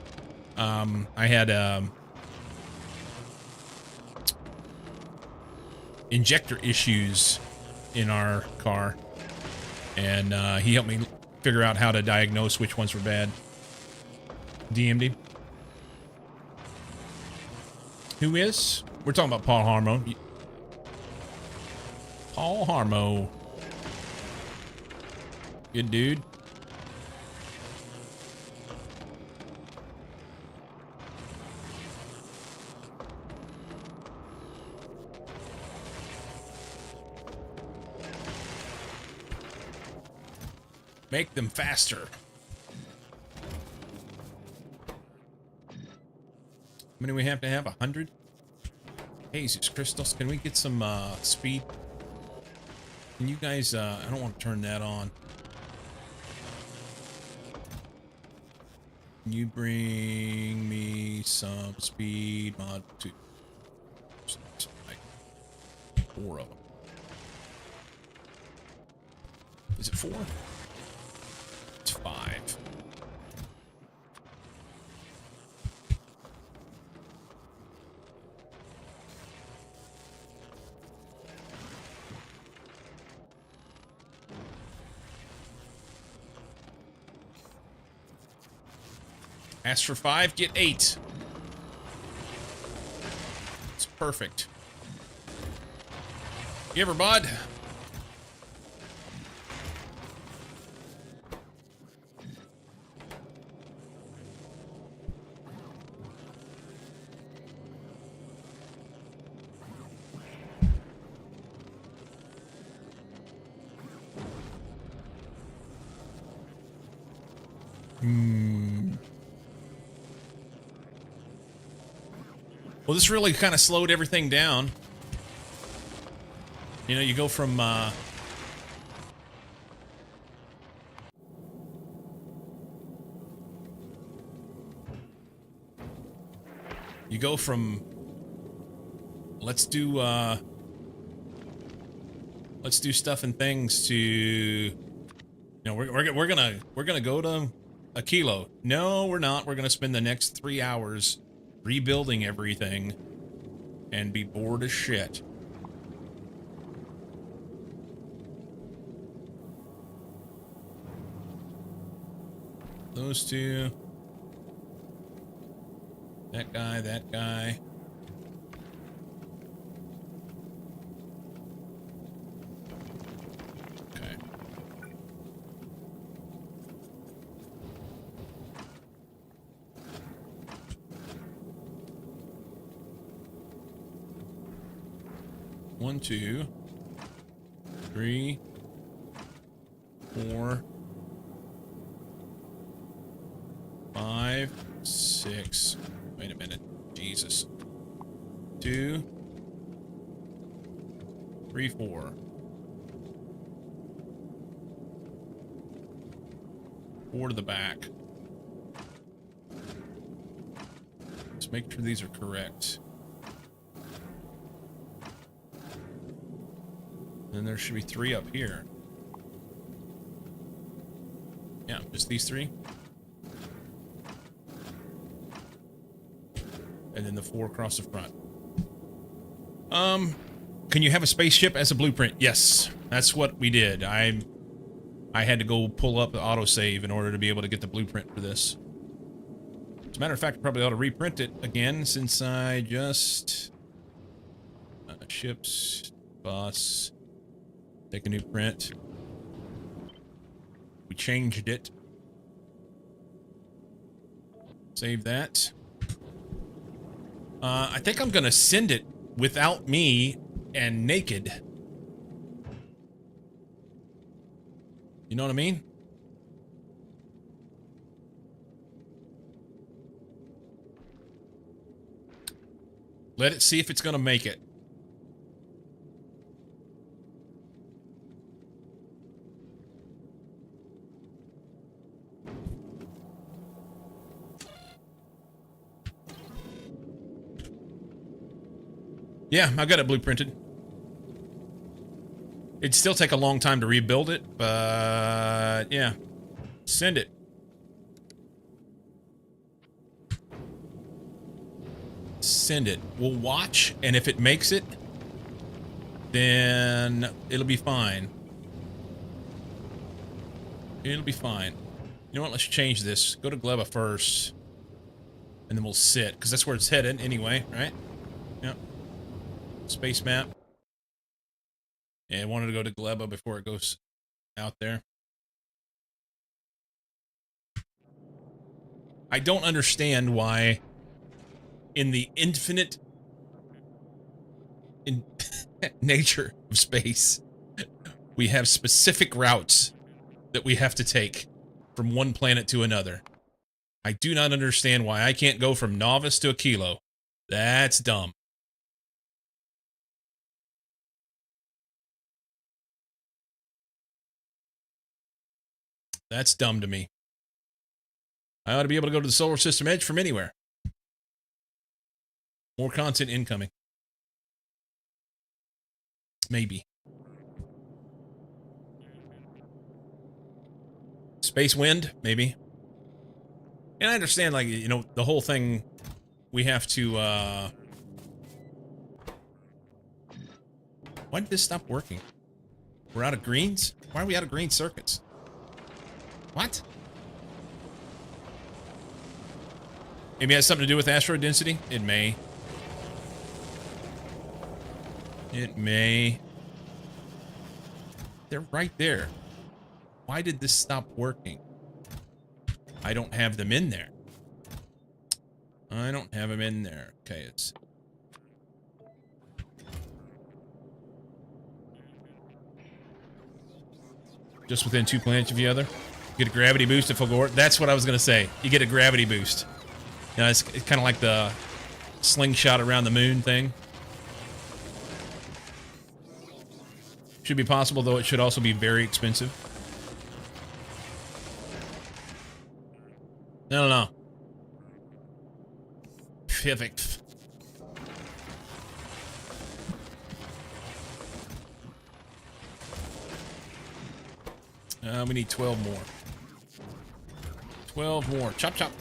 I had, injector issues in our car, and, he helped me figure out how to diagnose which ones were bad. DM'd him. Who is? We're talking about Paul Harmo. Paul Harmo. Good dude. Make them faster. How many we have to have? 100? Jesus Christos, can we get some speed? Can you guys, I don't want to turn that on. Can you bring me some speed mod 2? Like 4 of them. Is it 4? It's 5. Ask for 5, get 8. It's perfect. Give her, bud. Well, this really kind of slowed everything down. You know, you go from, let's do stuff and things to, you know, we're gonna go to a kilo. No, we're not. We're gonna spend the next 3 hours rebuilding everything and be bored as shit. Those two. That guy, that guy. Okay. One, 2, 3, 4, 5, 6. Wait a minute. Jesus. 2, 3, 4. 4 to the back. Let's make sure these are correct. Then there should be 3 up here. Yeah, just these 3. And then the 4 across the front. Can you have a spaceship as a blueprint? Yes, that's what we did. I had to go pull up the autosave in order to be able to get the blueprint for this. As a matter of fact, I probably ought to reprint it again since I just... ships, bus... Take a new print. We changed it. Save that. I think I'm gonna send it without me and naked. You know what I mean? Let it see if it's gonna make it. Yeah, I got it blueprinted. It'd still take a long time to rebuild it, but yeah. Send it. Send it. We'll watch, and if it makes it, then it'll be fine. It'll be fine. You know what? Let's change this. Go to Gleba first, and then we'll sit, because that's where it's headed anyway, right? Yep. Space map. Yeah, I wanted to go to Gleba before it goes out there. I don't understand why in the infinite nature of space we have specific routes that we have to take from one planet to another. I do not understand why I can't go from Novice to a Kilo. That's dumb. That's dumb to me. I ought to be able to go to the solar system edge from anywhere. More content incoming. Maybe. Space wind, maybe. And I understand, like, you know, the whole thing, we have to, why did this stop working? We're out of greens? Why are we out of green circuits? What? Maybe it has something to do with asteroid density? It may. It may. They're right there. Why did this stop working? I don't have them in there. I don't have them in there. Okay, it's... just within 2 planets of each other. You get a gravity boost at Fulgor. That's what I was going to say. You get a gravity boost. You know, it's kind of like the slingshot around the moon thing. Should be possible, though it should also be very expensive. No. Perfect. We need 12 more. 12 more. Chop, chop.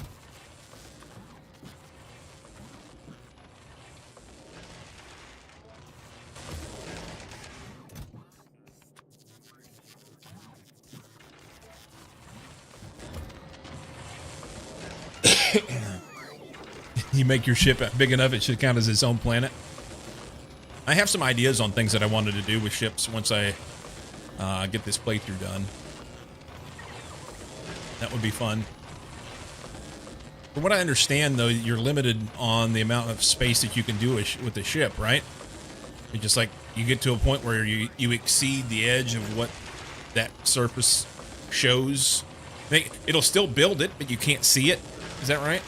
You make your ship big enough, it should count as its own planet. I have some ideas on things that I wanted to do with ships once I get this playthrough done. That would be fun. From what I understand, though, you're limited on the amount of space that you can do with the ship, right? It's just like you get to a point where you exceed the edge of what that surface shows. It'll still build it, but you can't see it. Is that right?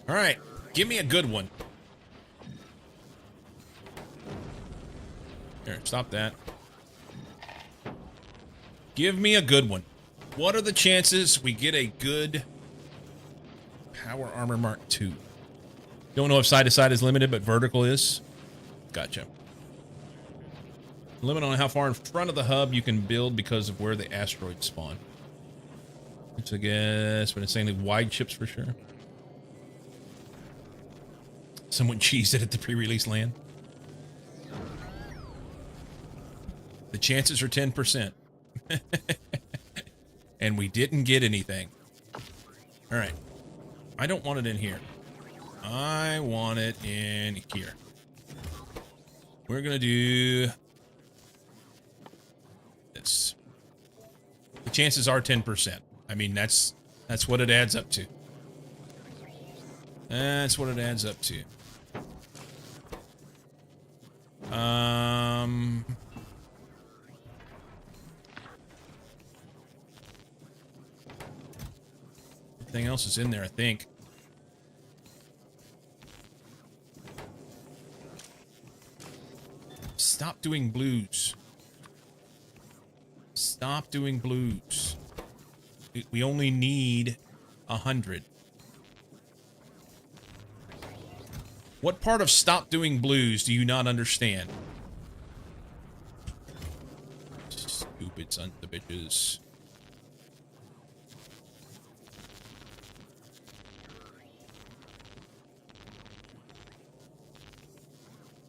All right, give me a good one. Here, stop that. Give me a good one. What are the chances we get a good Power Armor Mark II? Don't know if side to side is limited, but vertical is. Gotcha. Limit on how far in front of the hub you can build because of where the asteroids spawn. Which I guess, but insanely wide ships for sure. Someone cheesed it at the pre-release land. The chances are 10%. And we didn't get anything. All right. I don't want it in here. I want it in here. We're going to do this. The chances are 10%. I mean, that's what it adds up to. That's what it adds up to. Everything else is in there, I think. Stop doing blues. Stop doing blues. We only need 100. What part of stop doing blues do you not understand? Stupid sons of bitches.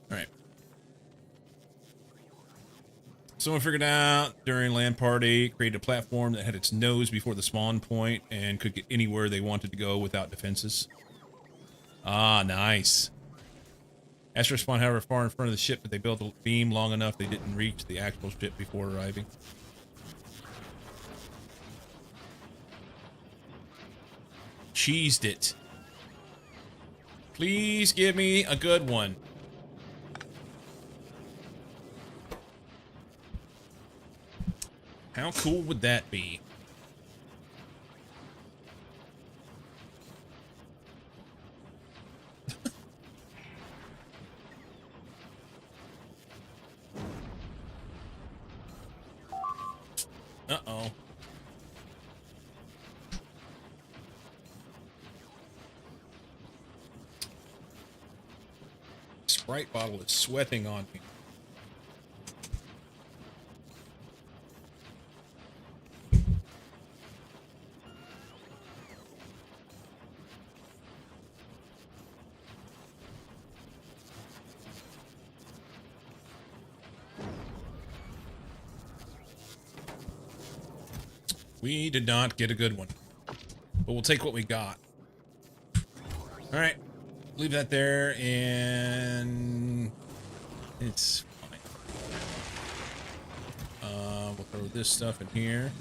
Alright. Someone figured out during land party, created a platform that had its nose before the spawn point and could get anywhere they wanted to go without defenses. Ah, nice. Astro spawned, however, far in front of the ship, but they built a beam long enough they didn't reach the actual ship before arriving. Cheesed it. Please give me a good one. How cool would that be? Sprite bottle is sweating on me. We did not get a good one, but we'll take what we got. All right, leave that there, and it's fine. We'll throw this stuff in here.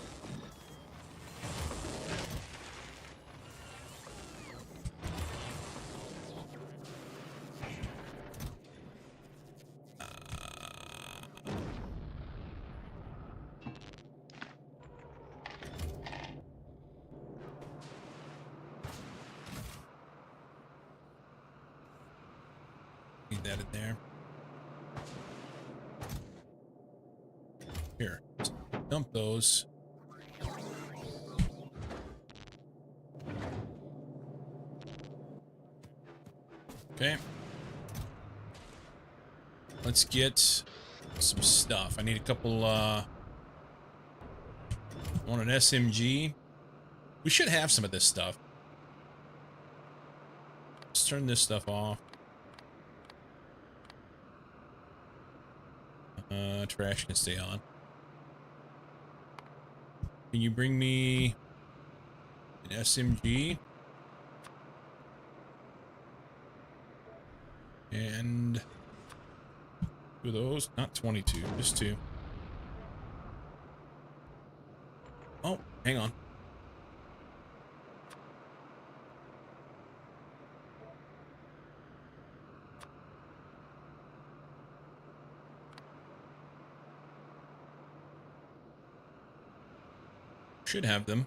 Need that in there. Here, dump those. Okay. Let's get some stuff. I need a couple, I want an SMG. We should have some of this stuff. Let's turn this stuff off. Trash can stay on. Can you bring me an SMG? And 2 of those, not 22, just 2. Oh, hang on. Should have them.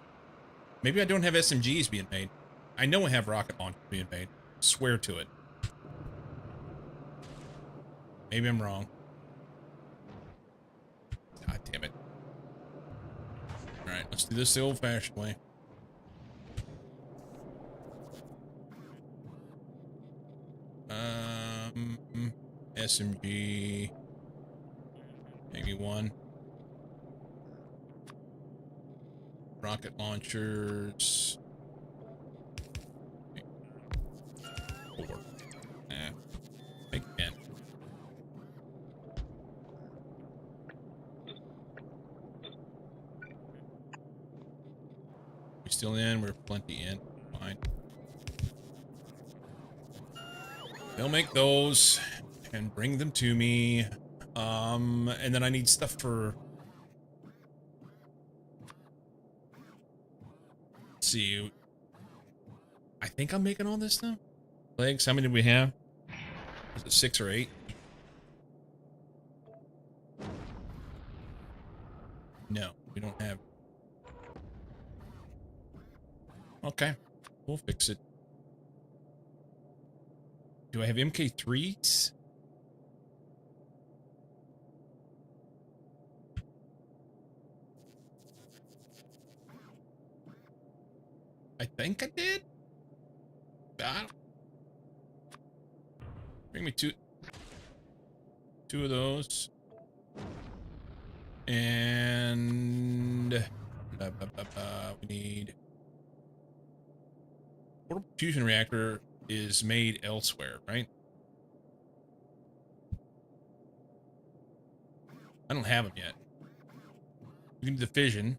Maybe I don't have SMGs being made. I know I have rocket launchers being made. Swear to it. Maybe I'm wrong. God damn it. Alright, let's do this the old-fashioned way. SMG. Maybe 1. Rocket launchers. 4. Make 10. We still in? We're plenty in. Fine. They'll make those and bring them to me. And then I need stuff for... see. I think I'm making all this stuff. Legs, how many do we have? Is it 6 or 8? No, we don't have. Okay, we'll fix it. Do I have MK3s? I think I did. Bring me two of those. And we need portable fusion reactor is made elsewhere, right? I don't have them yet. We can do the fission.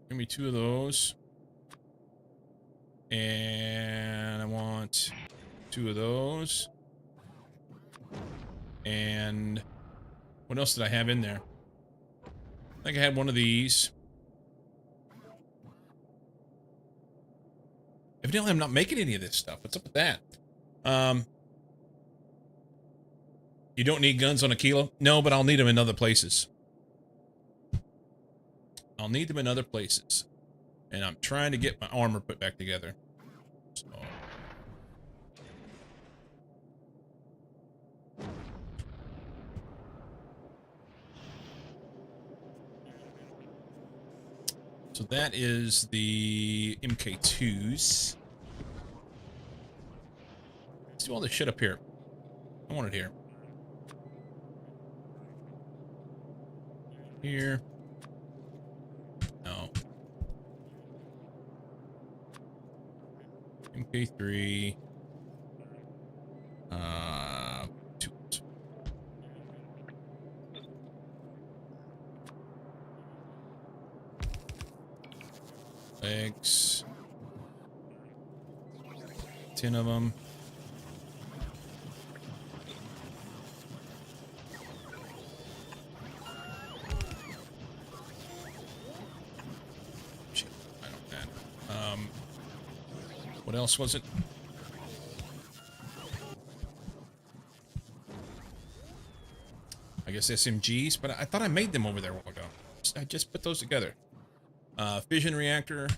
Give me 2 of those. And I want 2 of those. And what else did I have in there? I think I had 1 of these. Evidently, I'm not making any of this stuff. What's up with that? You don't need guns on a kilo? No, but I'll need them in other places. I'll need them in other places. And I'm trying to get my armor put back together. So that is the MK2s. do all this shit up here. I want it here. Here. No. MK3. Two. Legs. 10 of them. Shit, I don't know. What else was it? I guess SMGs, but I thought I made them over there a while ago. I just put those together. Fission reactor.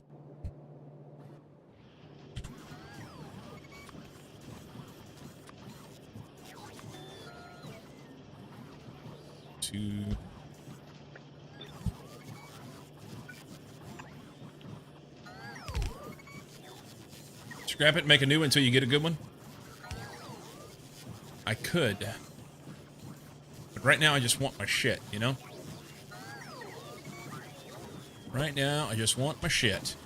Two. Scrap it, make a new one until you get a good one. I could. But right now I just want my shit, you know? Right now I just want my shit.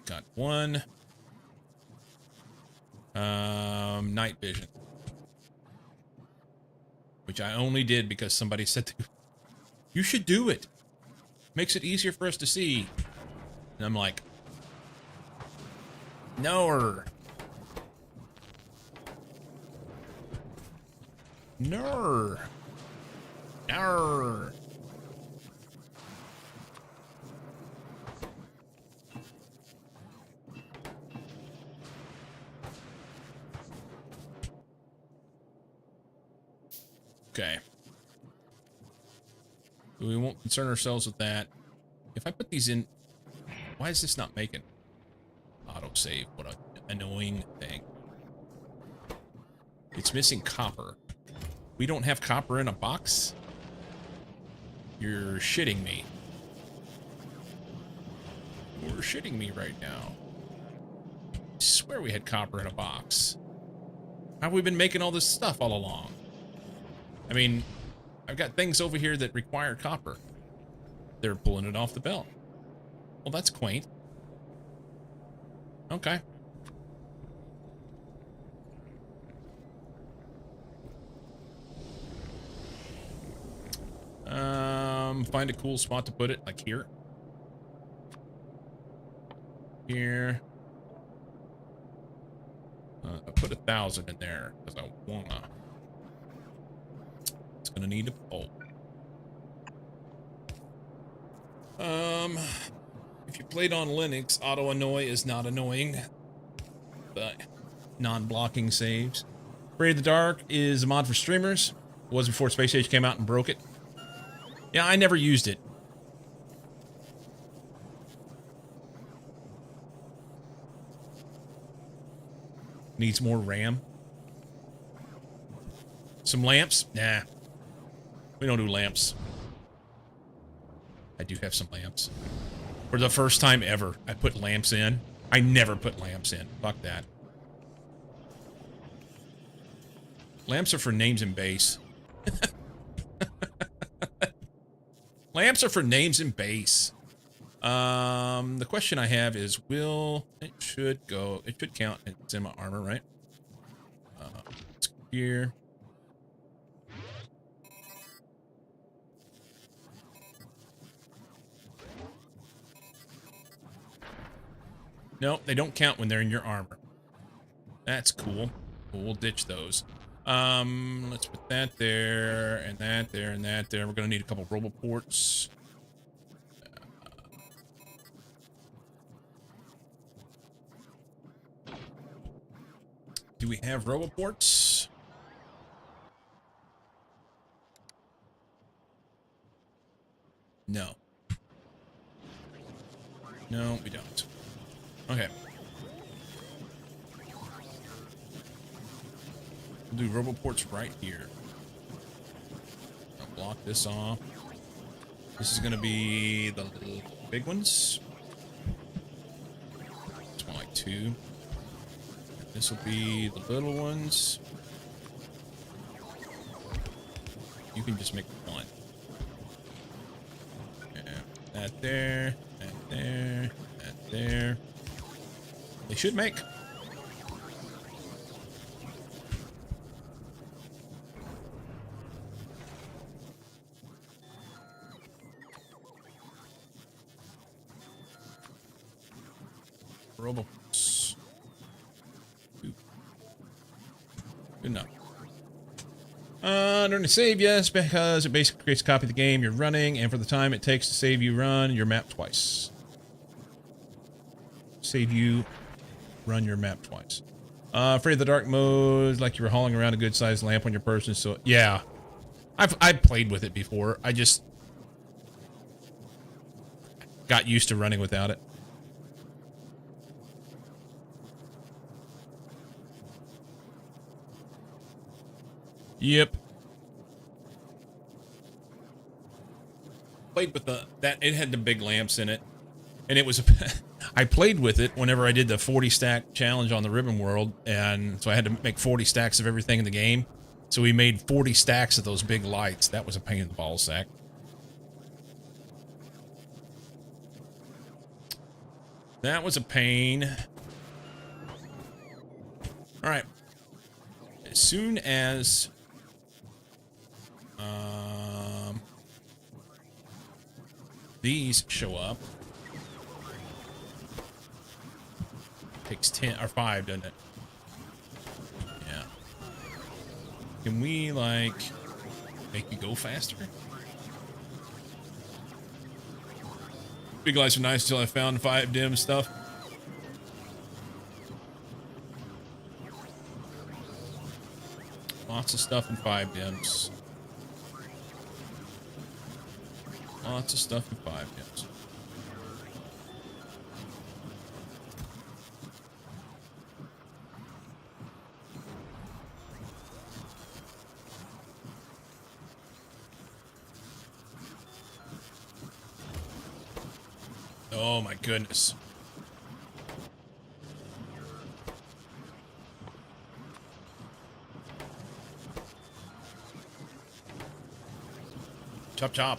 Got one. Night vision. Which I only did because somebody said you should do it. Makes it easier for us to see. And I'm like, no. No. No. Okay. We won't concern ourselves with that. If I put these in... Why is this not making autosave? What an annoying thing. It's missing copper. We don't have copper in a box? You're shitting me. You're shitting me right now. I swear we had copper in a box. How have we been making all this stuff all along? I mean, I've got things over here that require copper. They're pulling it off the belt. Well, that's quaint. Okay. Find a cool spot to put it, like here. Here. I put 1,000 in there because I wanna. It's gonna need a pole. If you played on Linux, auto annoy is not annoying, but non-blocking saves. Afraid of the Dark is a mod for streamers. It was before Space Age came out and broke it. Yeah, I never used it. Needs more RAM. Some lamps? Nah. We don't do lamps. I do have some lamps. For the first time ever, I put lamps in. I never put lamps in. Fuck that. Lamps are for names and base. Lamps are for names and base. The question I have is, it should count. It's in my armor, right? It's here. No, they don't count when they're in your armor. That's cool. We'll ditch those. Let's put that there, and that there, and that there. We're gonna need a couple roboports. Do we have roboports? No. No, we don't. Okay. We'll do roboports right here. I'll block this off. This is going to be the little big ones. 2. This will be the little ones. You can just make 1. Yeah, that there, that there, that there. They should make. Robots. Good enough. Learn to save, yes, because it basically creates a copy of the game you're running, and for the time it takes to save you run your map twice. Save you run your map twice. Afraid of the dark mode, like you were hauling around a good-sized lamp on your person, so yeah. I've played with it before. I just got used to running without it. Yep. Played with that it had the big lamps in it. And it was I played with it whenever I did the 40 stack challenge on the Ribbon World, and so I had to make 40 stacks of everything in the game. So we made 40 stacks of those big lights. That was a pain in the ball sack. That was a pain. All right. As soon as these show up, takes 10 or 5, doesn't it? Yeah. Can we like make you go faster? Big lights are nice until I found 5 dim stuff. Lots of stuff in 5 dims. Lots of stuff in 5 dims. Oh my goodness. Chop chop.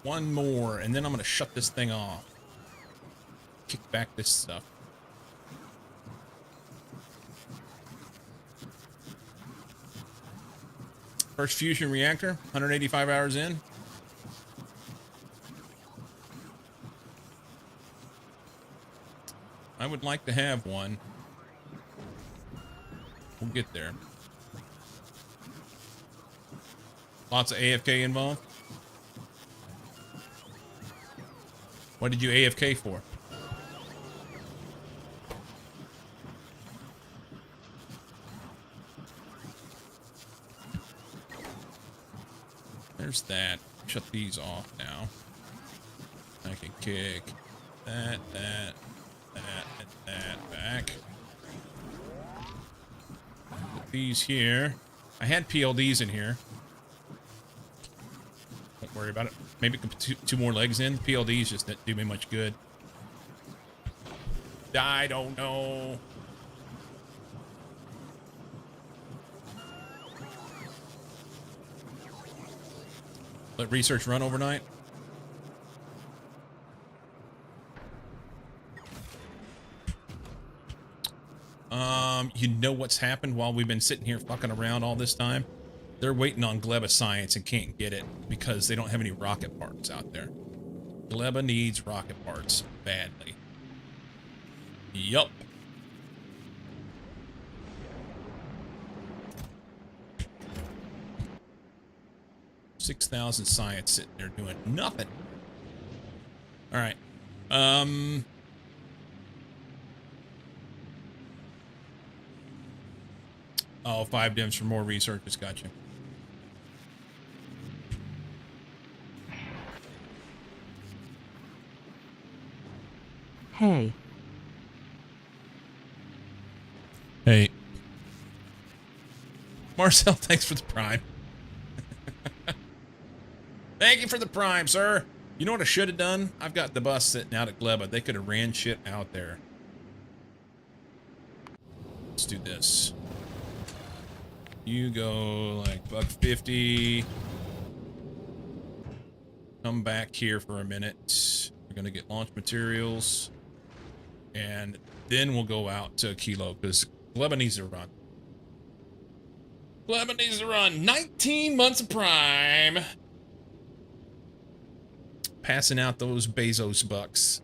One more, and then I'm gonna shut this thing off. Kick back this stuff. First fusion reactor, 185 hours in. I would like to have one. We'll get there. Lots of AFK involved. What did you AFK for? There's that. Shut these off now. I can kick that, and that back. Put these here. I had PLDs in here. Don't worry about it. Maybe put two more legs in. PLDs just didn't do me much good. I don't know. Let research run overnight. You know what's happened while we've been sitting here fucking around all this time? They're waiting on Gleba Science and can't get it because they don't have any rocket parts out there. Gleba needs rocket parts badly. Yup. $6,000 science sitting there doing nothing. All right. Oh, 5 dims for more researchers. Gotcha. Hey. Hey. Marcel, thanks for the prime. Thank you for the prime, sir. You know what I should have done? I've got the bus sitting out at Gleba. They could have ran shit out there. Let's do this. You go like $1.50. Come back here for a minute. We're gonna get launch materials. And then we'll go out to Kilo because Gleba needs to run. Gleba needs to run. 19 months of prime. Passing out those Bezos bucks.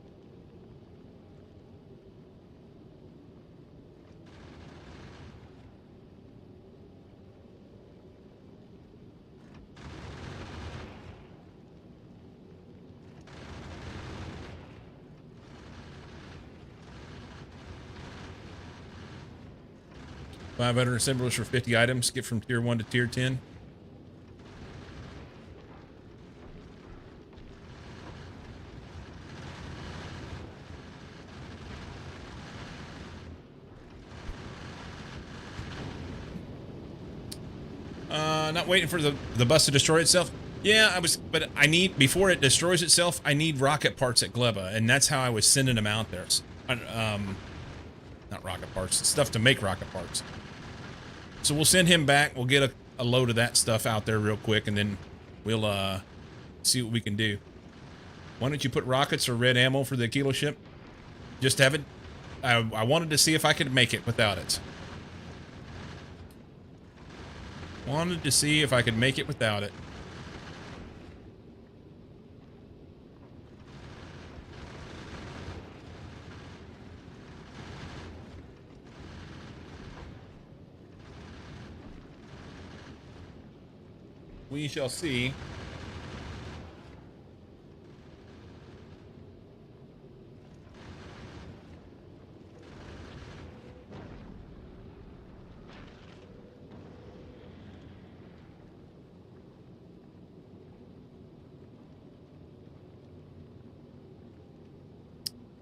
$500 assemblers for 50 items. Get from tier 1 to tier 10. Not waiting for the bus to destroy itself. Yeah, but I need, before it destroys itself, I need rocket parts at Gleba, and that's how I was sending them out there. Not rocket parts, stuff to make rocket parts. So we'll send him back. We'll get a load of that stuff out there real quick, and then we'll see what we can do. Why don't you put rockets or red ammo for the Kilo ship? Just have it. I wanted to see if I could make it without it. Wanted to see if I could make it without it. We shall see.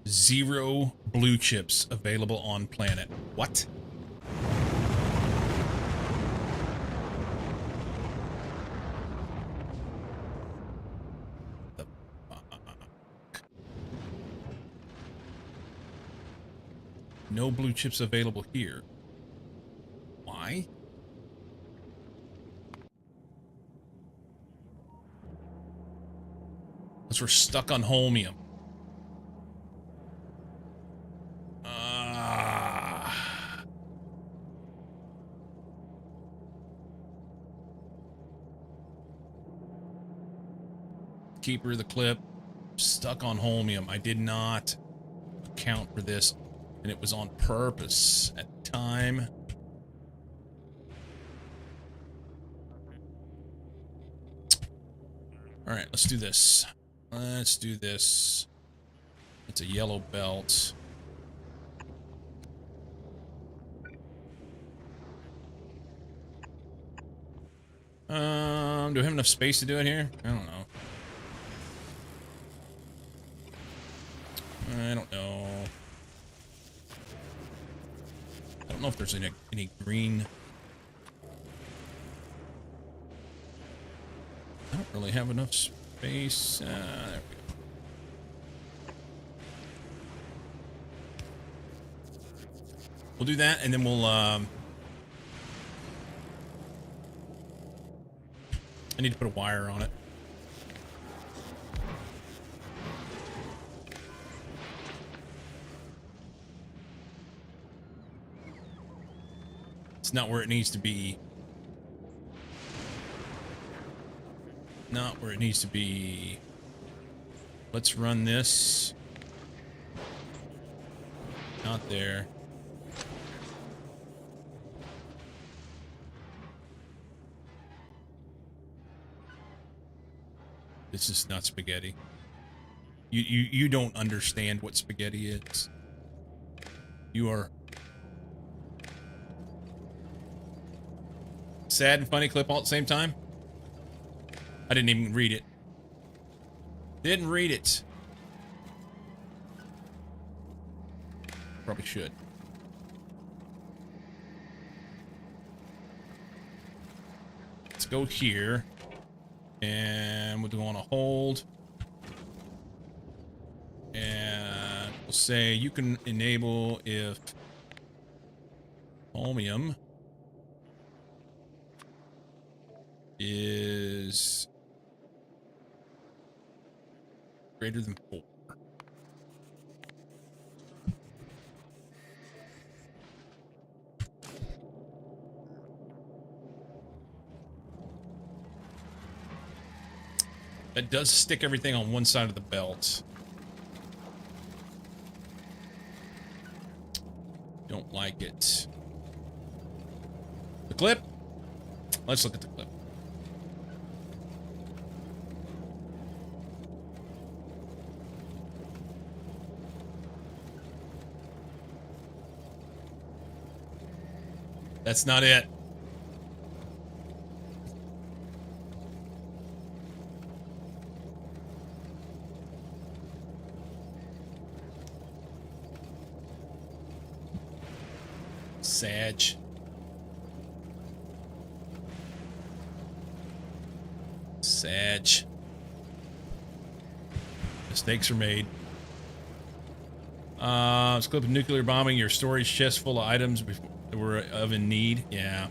Zero blue chips available on planet. What? The fuck? No blue chips available here. Why? Because we're stuck on holmium. Keeper of the clip, stuck on holmium. I did not account for this, and it was on purpose at the time. All right, let's do this. Let's do this. It's a yellow belt. Do I have enough space to do it here? I don't know. I don't know. I don't know if there's any green. I don't really have enough space. There we go. We'll do that, and then we'll, I need to put a wire on it. It's not where it needs to be. Not where it needs to be. Let's run this. Not there. This is not spaghetti. You don't understand what spaghetti is. You are sad and funny clip all at the same time. I didn't even read it. Didn't read it. Probably should. Let's go here. And we'll want to hold. And we'll say you can enable if Holmium is greater than 4. That does stick everything on one side of the belt. Don't like it. The clip? Let's look at the clip. That's not it. Sag. Sag. Mistakes are made. It's clip of nuclear bombing your storage chest full of items before that were of in need. Yeah.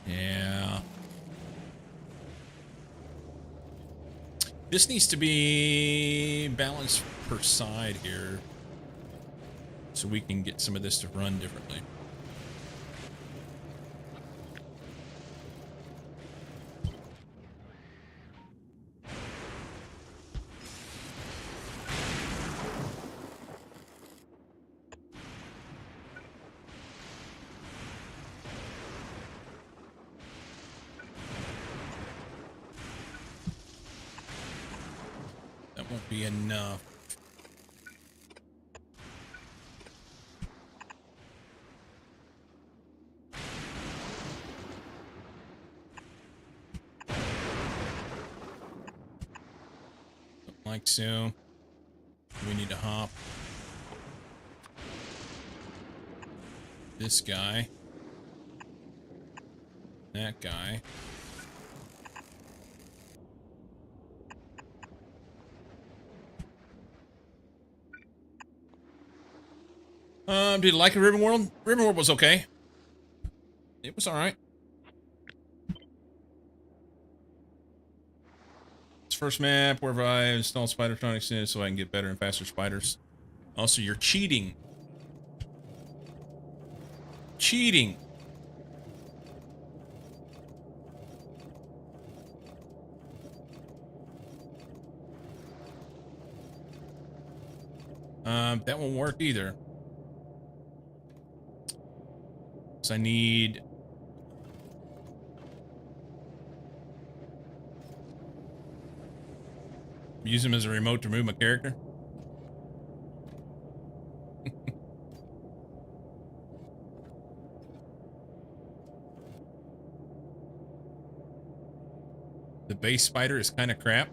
Yeah. This needs to be balanced per side here, so we can get some of this to run differently. That won't be enough. Like so. We need to hop this guy, that guy. Did you like it, Ribbon World? Ribbon World was okay. It was all right. First map where I install Spidertronics in it so I can get better and faster spiders. Also, you're cheating. Cheating. That won't work either. So I need... use him as a remote to move my character. The base spider is kind of crap.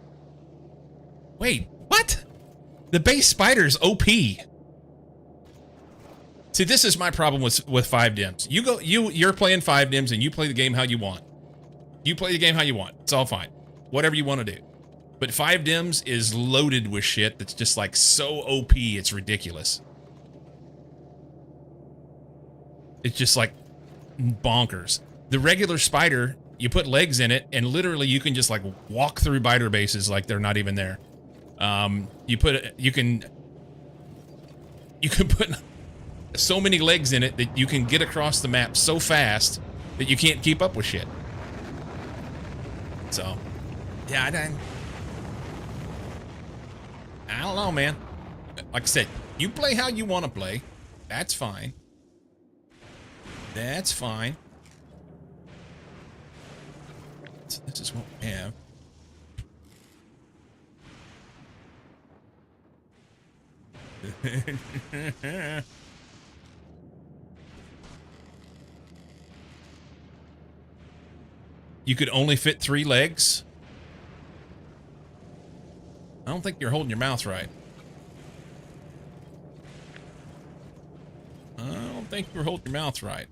Wait, what? The base spider is OP. See, this is my problem with 5 dims. You're playing 5 dims and you play the game how you want. You play the game how you want. It's all fine. Whatever you want to do. But 5 dims is loaded with shit that's just like so OP, it's ridiculous. It's just like bonkers. The regular spider, you put legs in it, and literally you can just like walk through biter bases like they're not even there. You can put so many legs in it that you can get across the map so fast that you can't keep up with shit. So, yeah, I don't know, man. Like I said, you play how you want to play. That's fine. That's fine. So this is what we have. You could only fit 3 legs? I don't think you're holding your mouth right. thank you for holding your mouth right.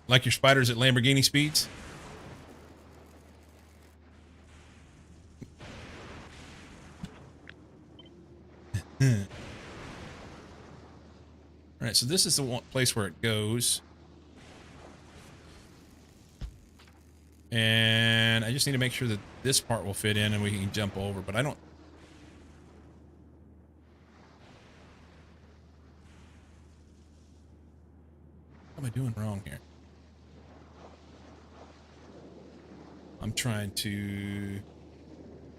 Like your spiders at Lamborghini speeds? All right, so this is the one place where it goes. And I just need to make sure that this part will fit in and we can jump over, but I don't... What am I doing wrong here? I'm trying to...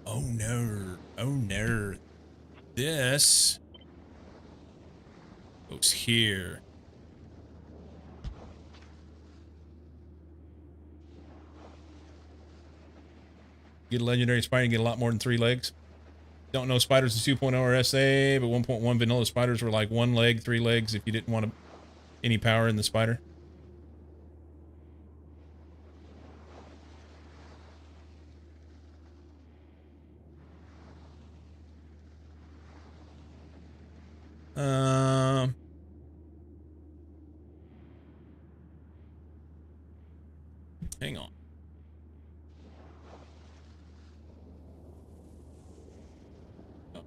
Oh no. Oh no. This goes here. Get a legendary spider, you get a lot more than 3 legs. Don't know spiders is 2.0 or SA, but 1.1 vanilla spiders were like 1 leg, 3 legs if you didn't want any power in the spider. Hang on. Oh.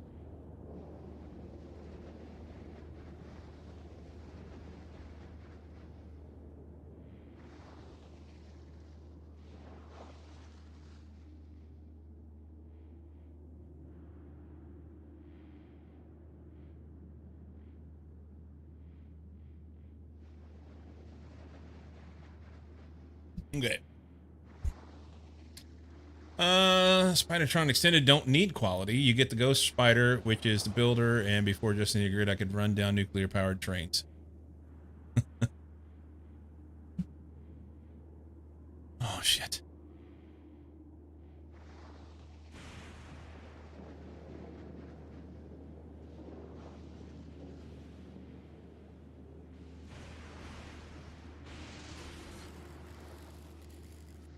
Okay. Spidertron Extended don't need quality. You get the Ghost Spider, which is the builder, and before just in the grid, I could run down nuclear-powered trains. Oh, shit.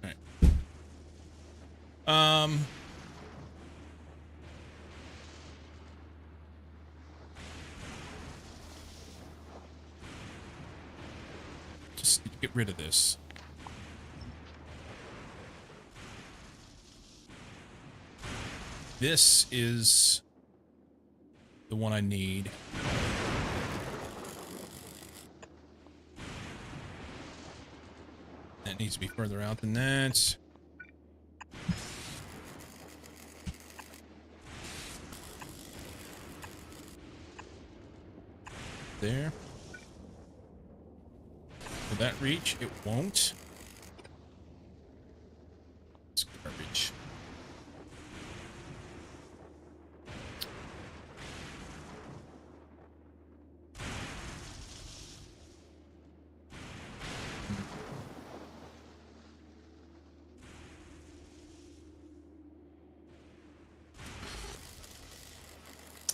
All right. Just get rid of this. This is the one I need. That needs to be further out than that. There. Will that reach? It won't. It's garbage.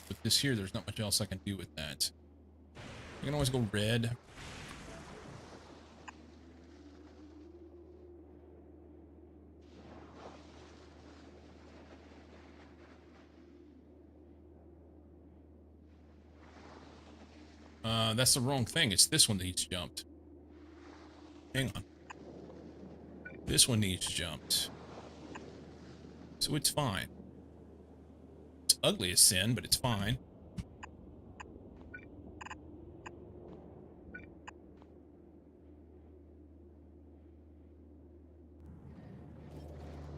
With this here, there's not much else I can do with that. I can always go red. That's the wrong thing. It's this one that needs jumped. Hang on. This one needs jumped. So it's fine. It's ugly as sin, but it's fine.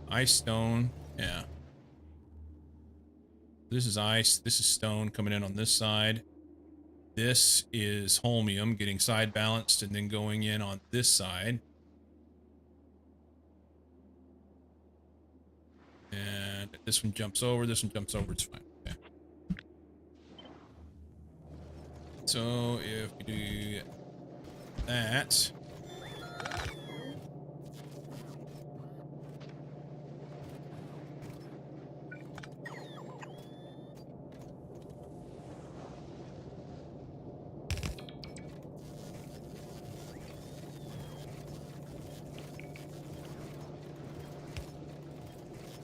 Ice stone. Yeah. This is ice. This is stone coming in on this side. This is holmium getting side balanced and then going in on this side. And this one jumps over, this one jumps over, it's fine. Okay. So if we do that.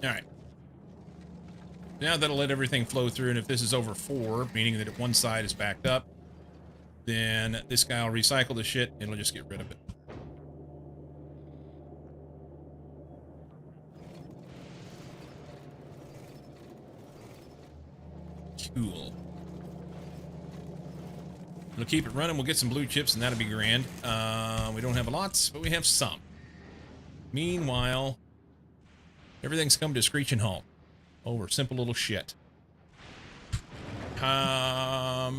All right. Now that'll let everything flow through, and if this is over 4, meaning that if one side is backed up, then this guy will recycle the shit and it'll just get rid of it. Cool. We'll keep it running. We'll get some blue chips, and that'll be grand. We don't have a lot, but we have some. Meanwhile, everything's come to a screeching halt over simple little shit. For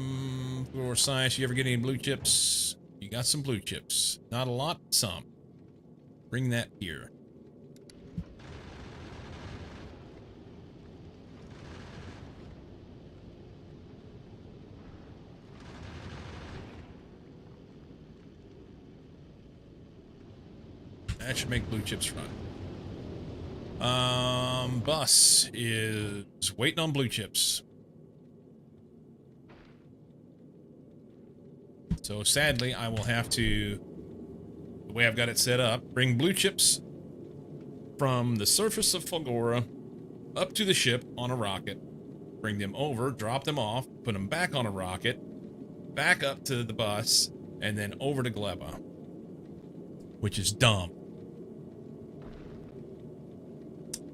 science, you ever get any blue chips? You got some blue chips. Not a lot, some. Bring that here. That should make blue chips run. Bus is waiting on blue chips. So sadly, I will have to, the way I've got it set up, bring blue chips from the surface of Fulgora up to the ship on a rocket, bring them over, drop them off, put them back on a rocket, back up to the bus, and then over to Gleba, which is dumb.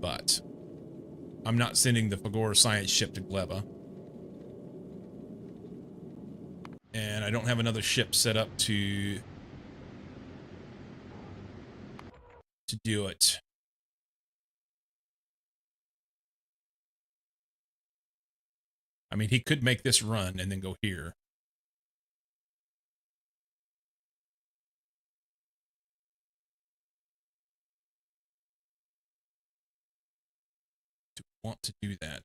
But I'm not sending the Fulgora science ship to Gleba. And I don't have another ship set up to do it. I mean, he could make this run and then go here. Do I want to do that?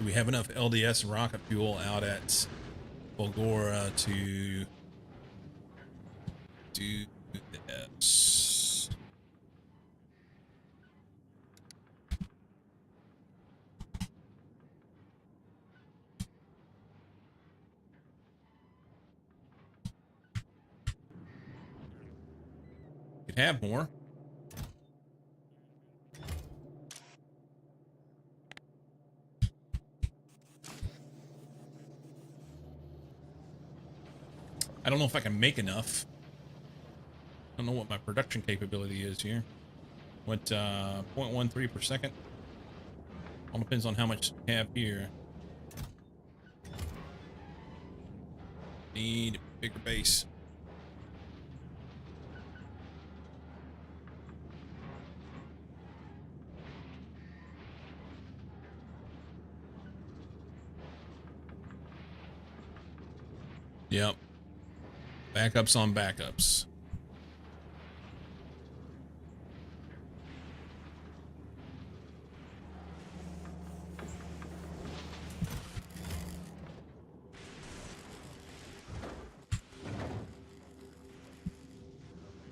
Do we have enough LDS and rocket fuel out at Fulgora to do this? Could have more. I don't know if I can make enough. I don't know what my production capability is here. What, 0.13 per second? All depends on how much we have here. Need a bigger base. Yep. Backups on backups.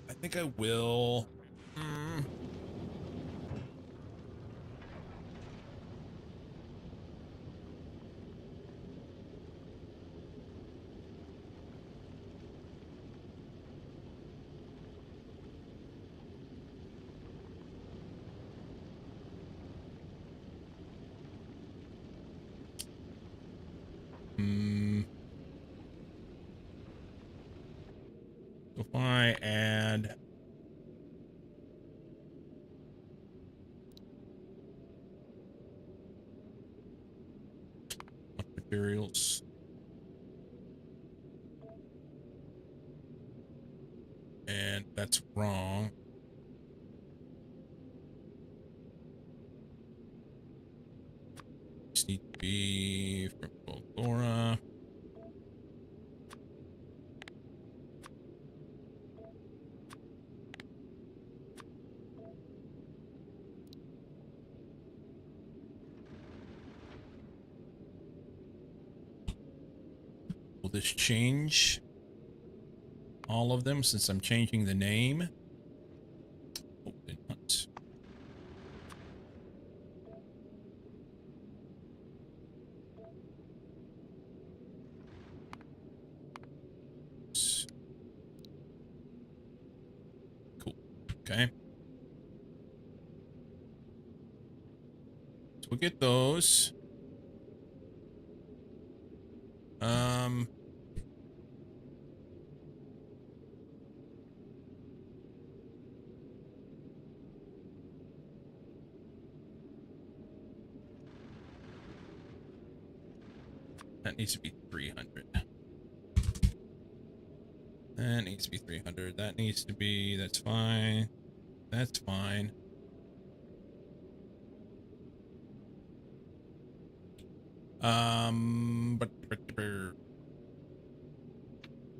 I think I will. If I add materials, and that's wrong. Just need to be from Fulgora. Will this change all of them since I'm changing the name? Oh, did not. Okay. So we'll get those. That needs to be 300. That needs to be 300. That needs to be, that's fine. That's fine.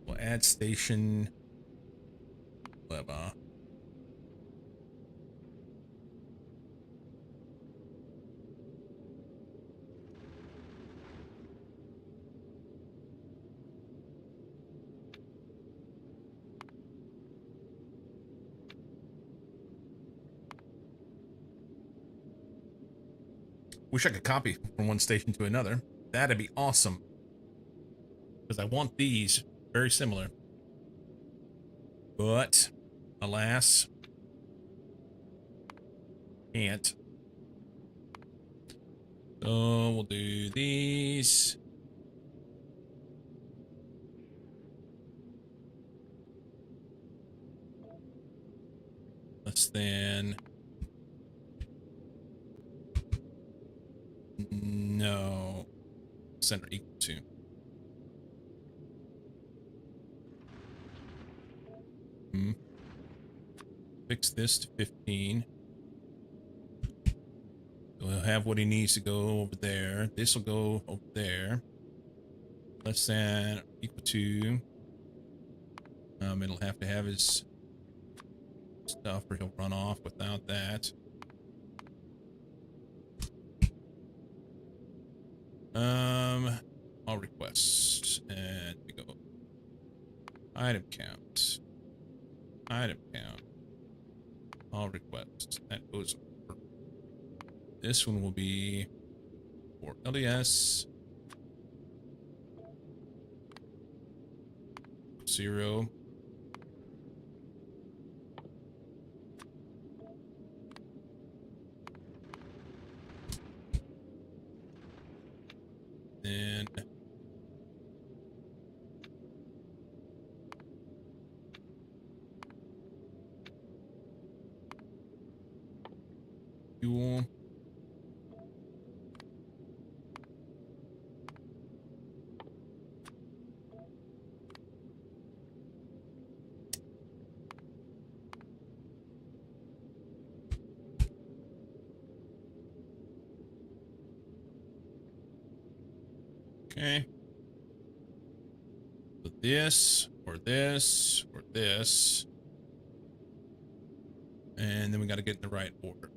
We'll add station. Whatever. Wish I could copy from one station to another. That'd be awesome. Because I want these very similar. But, alas, can't. So we'll do these. Less than. No. Center equal to. Fix this to 15. We'll have what he needs to go over there. This will go over there. Less than or equal to. It'll have to have his stuff or he'll run off without that. All requests and we go item count, item count, all requests. That goes over. This one will be for LDS 0. Then fuel. Okay. So this, or this, or this. And then we got to get in the right order.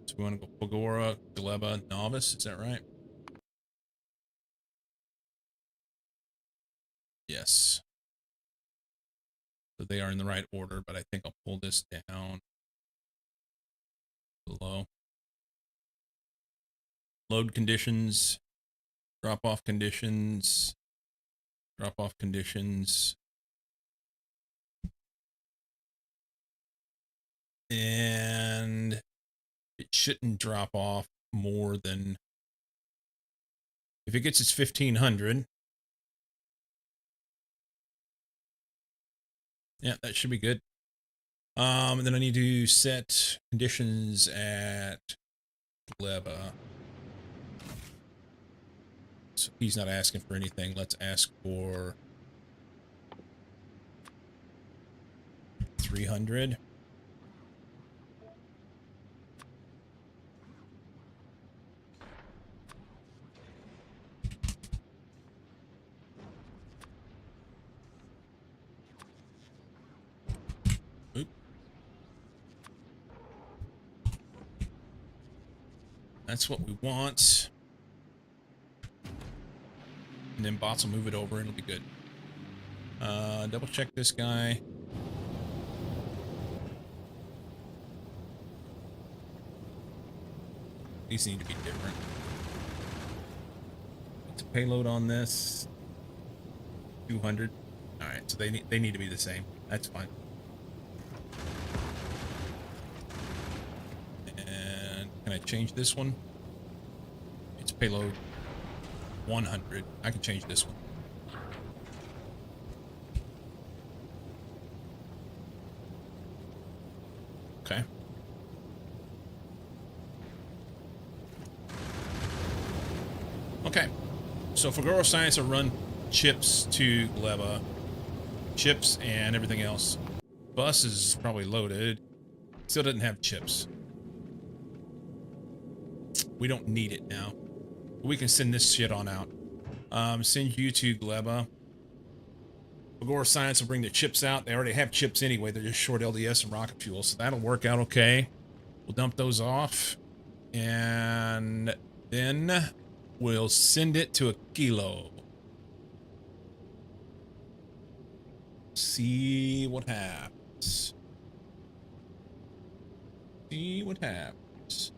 So we want to go Pagora, Gleba, Novice. Is that right? Yes. So they are in the right order, but I think I'll pull this down below. Load conditions, drop-off conditions, drop-off conditions. And it shouldn't drop off more than, if it gets its 1500. Yeah, that should be good. And then I need to set conditions at Gleba. So he's not asking for anything. Let's ask for 300. Oop. That's what we want. And then bots will move it over and it'll be good. Double check this guy. These need to be different. What's the payload on this? 200. so they need to be the same. That's fine. And can I change this one? It's payload 100. I can change this one. Okay. Okay. So Fagoro Science will run chips to Gleba. Chips and everything else. Bus is probably loaded. Still doesn't have chips. We don't need it now. We can send this shit on out. Send you to Gleba. Fagoro Science will bring the chips out. They already have chips anyway. They're just short LDS and rocket fuel, so that'll work out okay. We'll dump those off. And then we'll send it to Aquilo. See what happens. See what happens.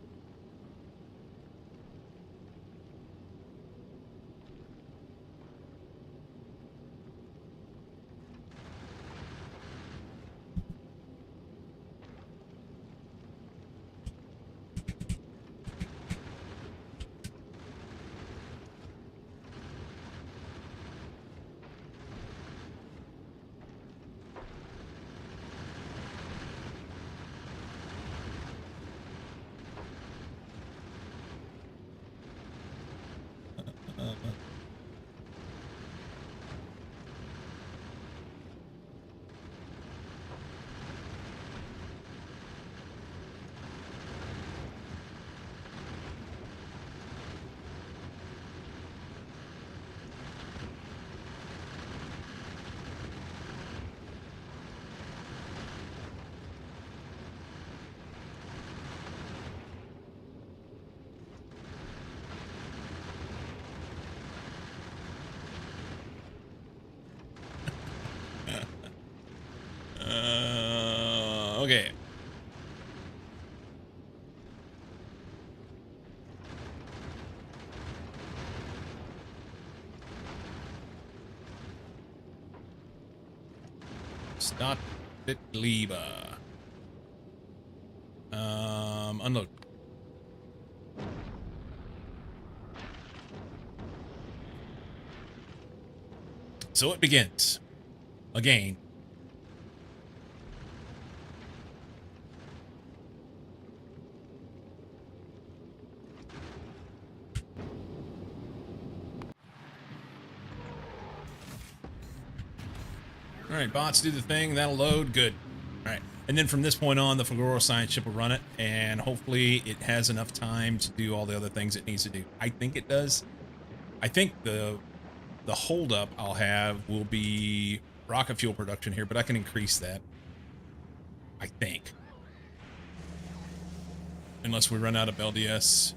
Okay. Start it, Gleba. Unload. So it begins. Again. All right, bots do the thing. That'll load. Good. All right. And then from this point on, the Fagoro Science ship will run it, and hopefully it has enough time to do all the other things it needs to do. I think it does. I think the holdup I'll have will be rocket fuel production here, but I can increase that. I think. Unless we run out of LDS.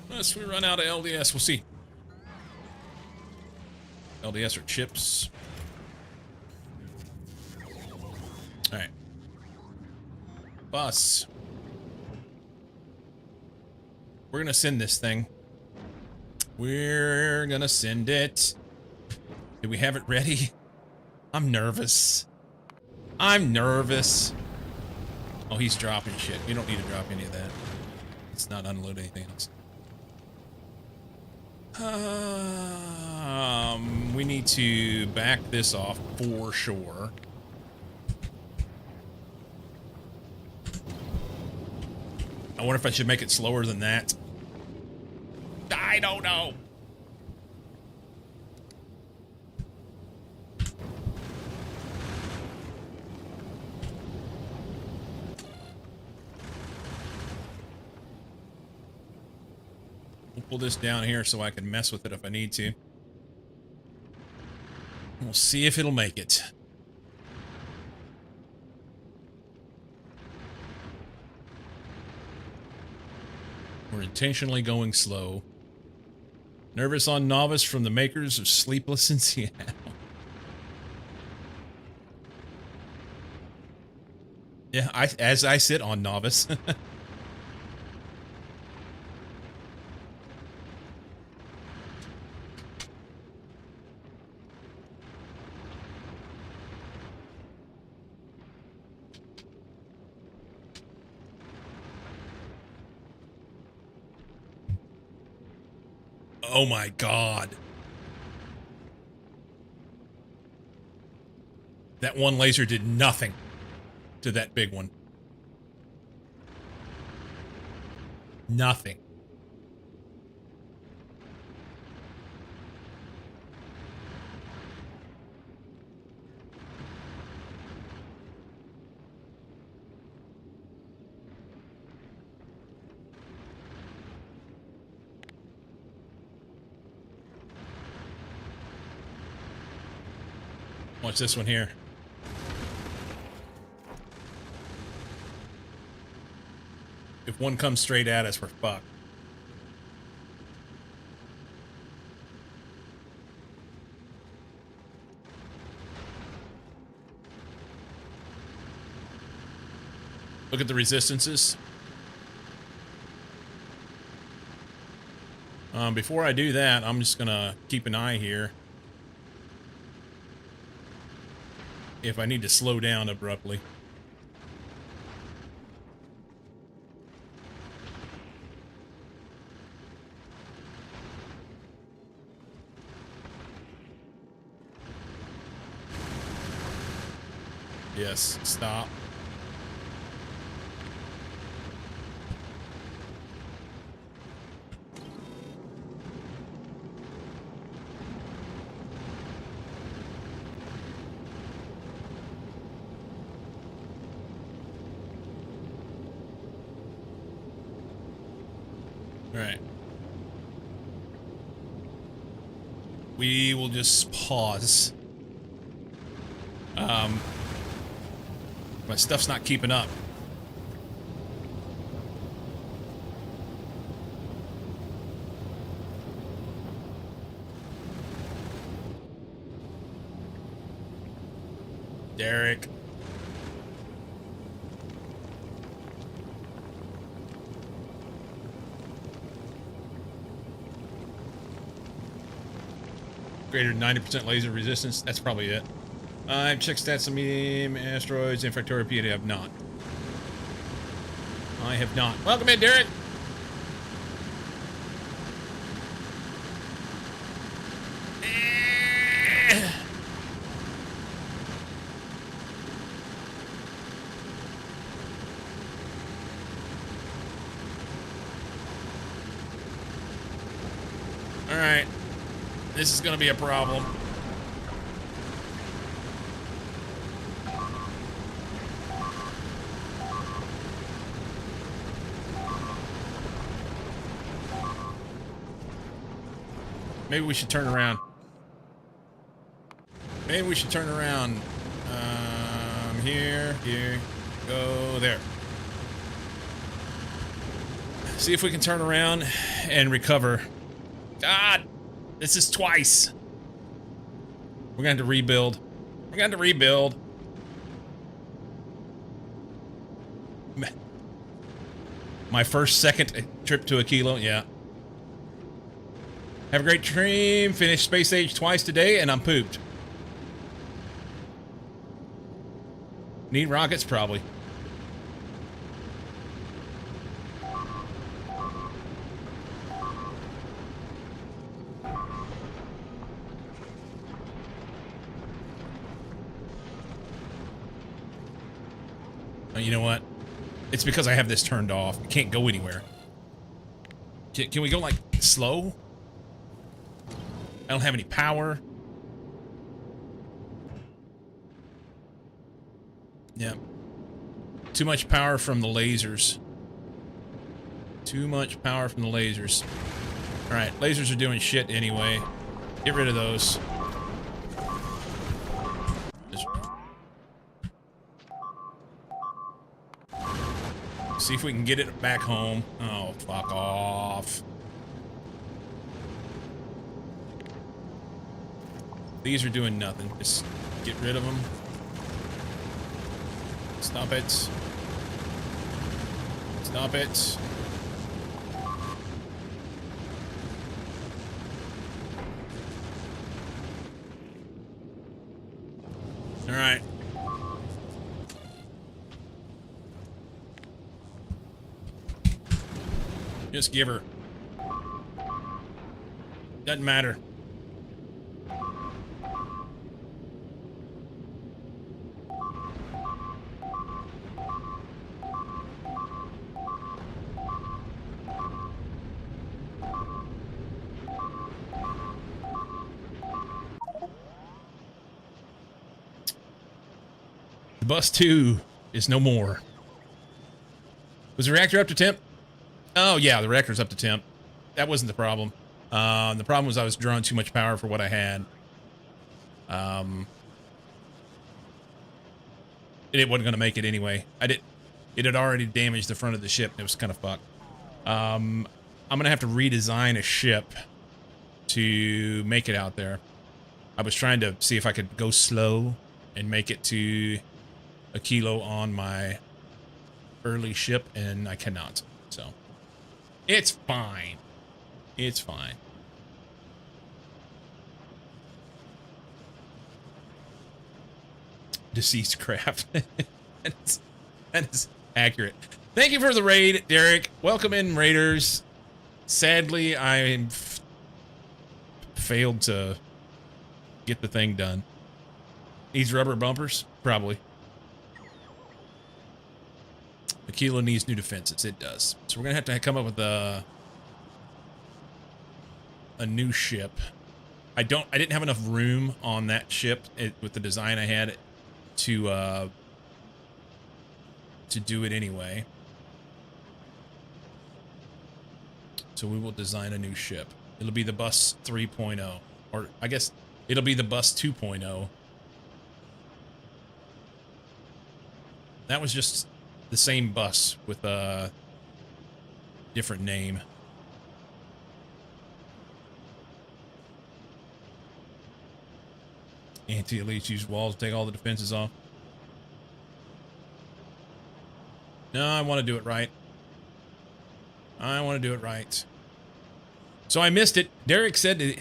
Unless we run out of LDS, we'll see. LDS or chips. Alright. Bus. We're gonna send this thing. We're gonna send it. Do we have it ready? I'm nervous. I'm nervous. Oh, he's dropping shit. We don't need to drop any of that. Let's not unload anything else. We need to back this off for sure. I wonder if I should make it slower than that. I don't know. We'll pull this down here so I can mess with it if I need to. We'll see if it'll make it. We're intentionally going slow. Nervous on Novice from the makers of Sleepless in Seattle. Yeah, as I sit on Novice. Oh my god. That one laser did nothing to that big one. Nothing. Watch this one here. If one comes straight at us, we're fucked. Look at the resistances. Before I do that, I'm just gonna keep an eye here. If I need to slow down abruptly. Yes, stop. All right. We will just pause. My stuff's not keeping up. Derek. Greater than 90% laser resistance. That's probably it. I've checked stats on medium asteroids and Factorio P. I have not. I have not. Welcome in, Derek. All right. This is going to be a problem. Maybe we should turn around. Maybe we should turn around. Here, go there. See if we can turn around and recover. God, this is twice. We're going to have to rebuild. We're going to have to rebuild. My second trip to a kilo, yeah. Have a great dream. Finished Space Age twice today, and I'm pooped. Need rockets, probably. You know what? It's because I have this turned off. I can't go anywhere. Can we go, like, slow? I don't have any power. Yeah. Too much power from the lasers. Too much power from the lasers. Alright, lasers are doing shit anyway. Get rid of those. Just see if we can get it back home. Oh, fuck off. These are doing nothing. Just get rid of them. Stop it. Stop it. All right. Just give her. Doesn't matter. The bus 2 is no more. Was the reactor up to temp? Oh, yeah, the reactor's up to temp. That wasn't the problem. The problem was I was drawing too much power for what I had. It wasn't going to make it anyway. It had already damaged the front of the ship. And it was kind of fucked. I'm going to have to redesign a ship to make it out there. I was trying to see if I could go slow and make it to a kilo on my early ship, and I cannot. So it's fine. It's fine. Deceased craft. that is accurate. Thank you for the raid, Derek. Welcome in, Raiders. Sadly, I failed to get the thing done. Needs rubber bumpers? Probably. The Kilo needs new defenses. It does. So we're going to have to come up with a new ship. I didn't have enough room on that ship with the design I had to do it anyway. So we will design a new ship. It'll be the Bus 3.0, or I guess it'll be the Bus 2.0. That was just the same bus with a different name. Anti-elites use walls to take all the defenses off. No, I want to do it right. I want to do it right. So I missed it. Derek said that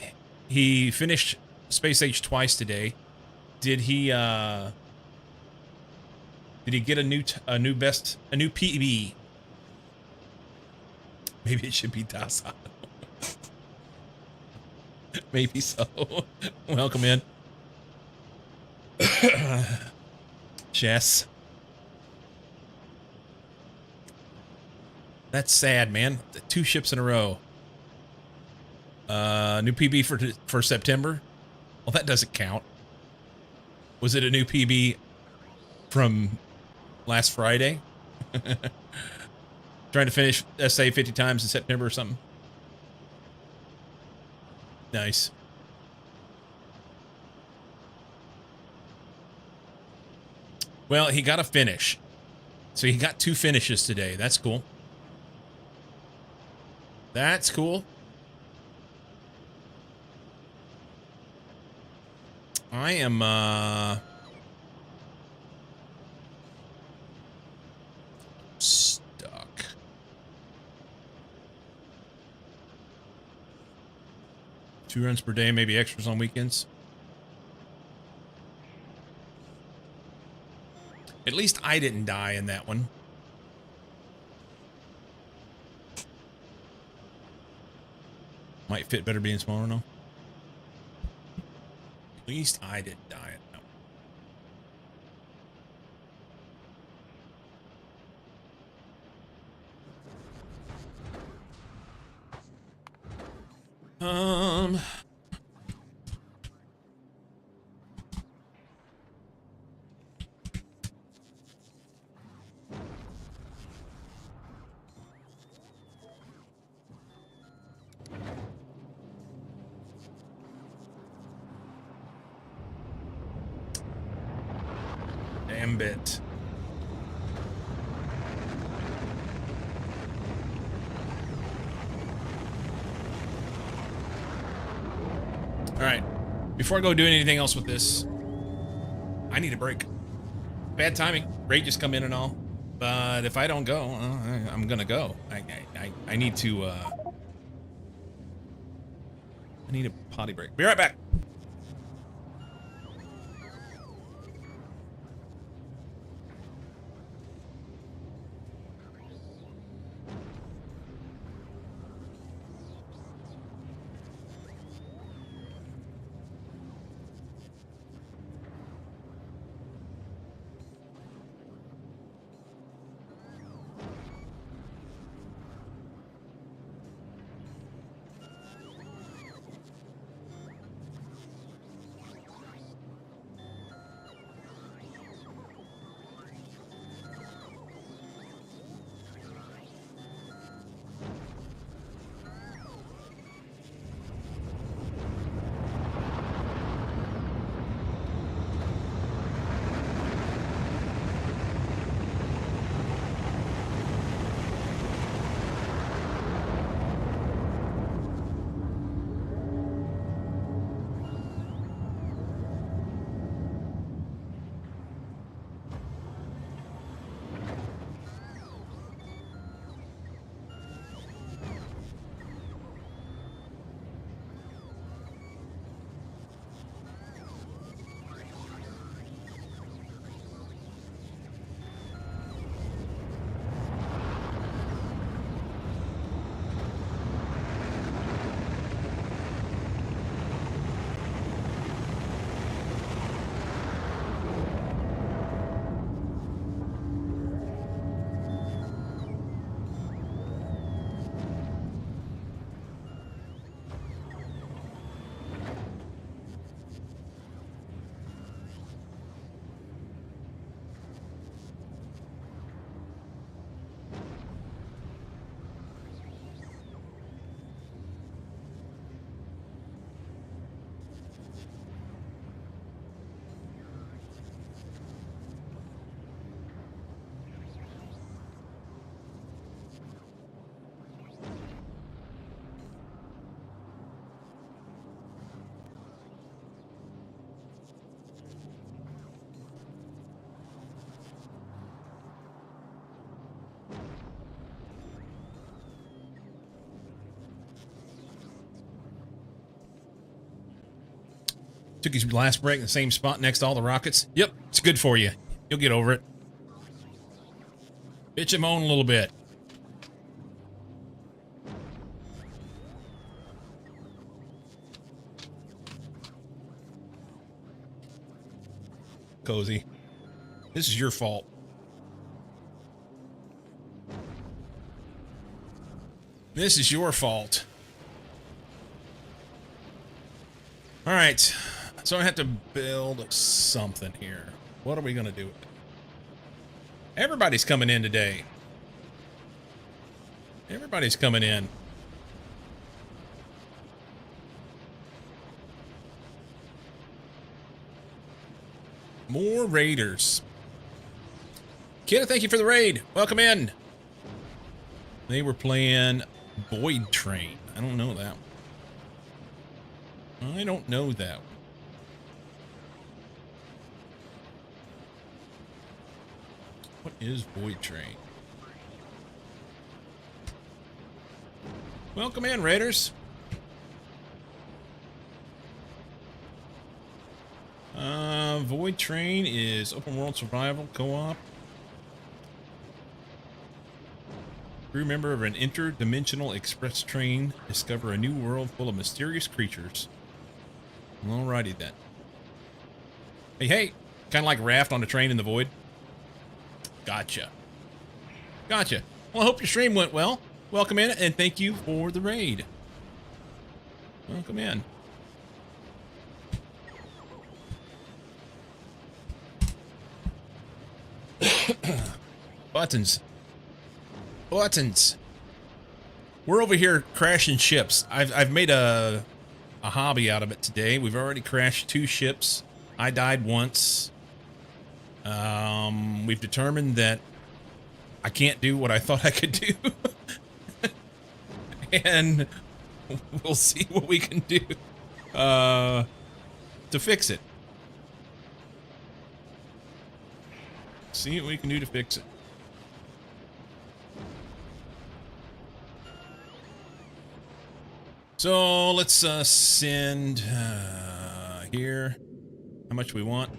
he finished Space Age twice today. Did he get a new PB? Maybe it should be docile. Maybe so. Welcome in. Chess. That's sad, man. 2 ships in a row. New PB for September? Well, that doesn't count. Was it a new PB from last Friday? Trying to finish SA 50 times in September or something? Nice. Well, he got a finish. So he got 2 finishes today. That's cool. That's cool. I am, stuck. Two runs per day, maybe extras on weekends. At least I didn't die in that one. Might fit better being smaller now. At least I didn't die in that one. Damn bit. All right. Before I go do anything else with this, I need a break. Bad timing. Raid just come in and all. But if I don't go, I'm gonna go. I need to. I need a potty break. Be right back. Took his last break in the same spot next to all the rockets. Yep, it's good for you. You'll get over it. Bitch and moan a little bit. Cozy. This is your fault. This is your fault. All right. So I have to build something here. What are we going to do with it? Everybody's coming in today. Everybody's coming in. More raiders. Kid, thank you for the raid. Welcome in. They were playing Void Train. I don't know that one. I don't know that one. What is Void Train? Welcome in, raiders. Void Train is open world survival co-op. Crew member of an interdimensional express train discover a new world full of mysterious creatures. Alrighty then. Hey, kind of like Raft on a train in the void. Gotcha. Gotcha. Well, I hope your stream went well. Welcome in, and thank you for the raid. Welcome in. Buttons. Buttons. We're over here crashing ships. I've made a hobby out of it today. We've already crashed 2 ships. I died once. We've determined that I can't do what I thought I could do. And we'll see what we can do to fix it. See what we can do to fix it. So let's send here. How much we want?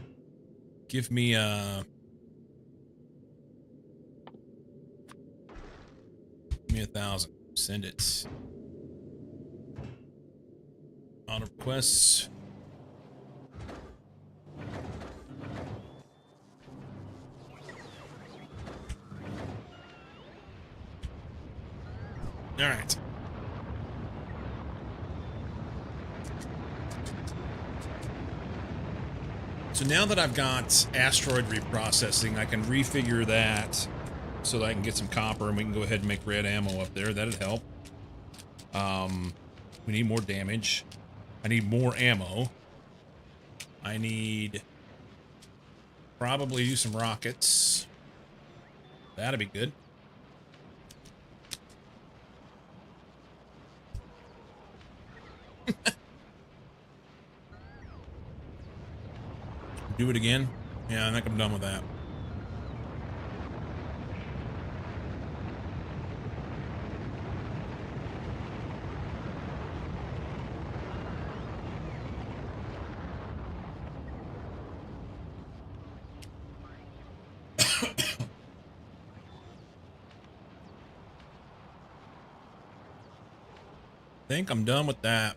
Give me 1,000. Send it. On requests. All right. So now that I've got asteroid reprocessing, I can refigure that so that I can get some copper and we can go ahead and make red ammo up there. That'd help. We need more damage. I need more ammo. I need probably do some rockets. That'd be good. Do it again? Yeah, I think I'm done with that. I think I'm done with that.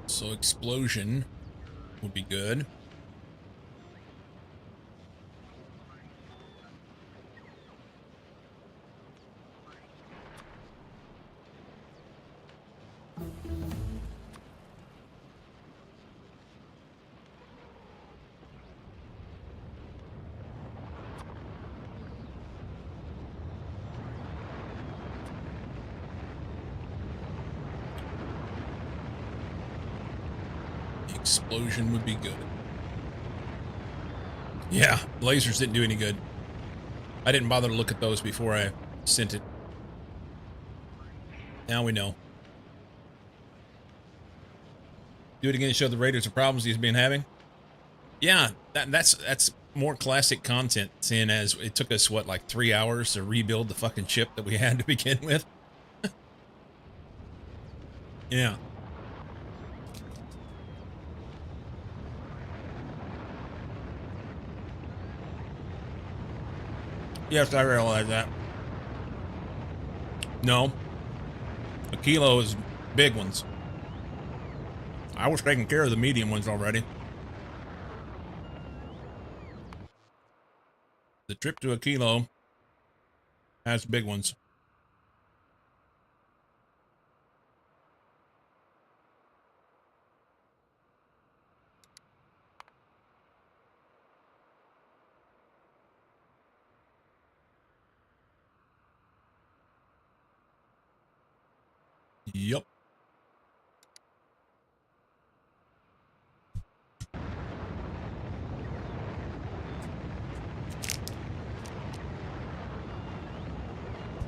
So explosion would be good. explosion would be good. Yeah, lasers didn't do any good. I didn't bother to look at those before I sent it. Now we know. Do it again to show the Raiders the problems he's been having. Yeah, that's more classic content, seeing as it took us, what, like 3 hours to rebuild the fucking ship that we had to begin with? Yeah. Yes, I realize that. No. A kilo is big ones. I was taking care of the medium ones already. The trip to a kilo has big ones. Yup.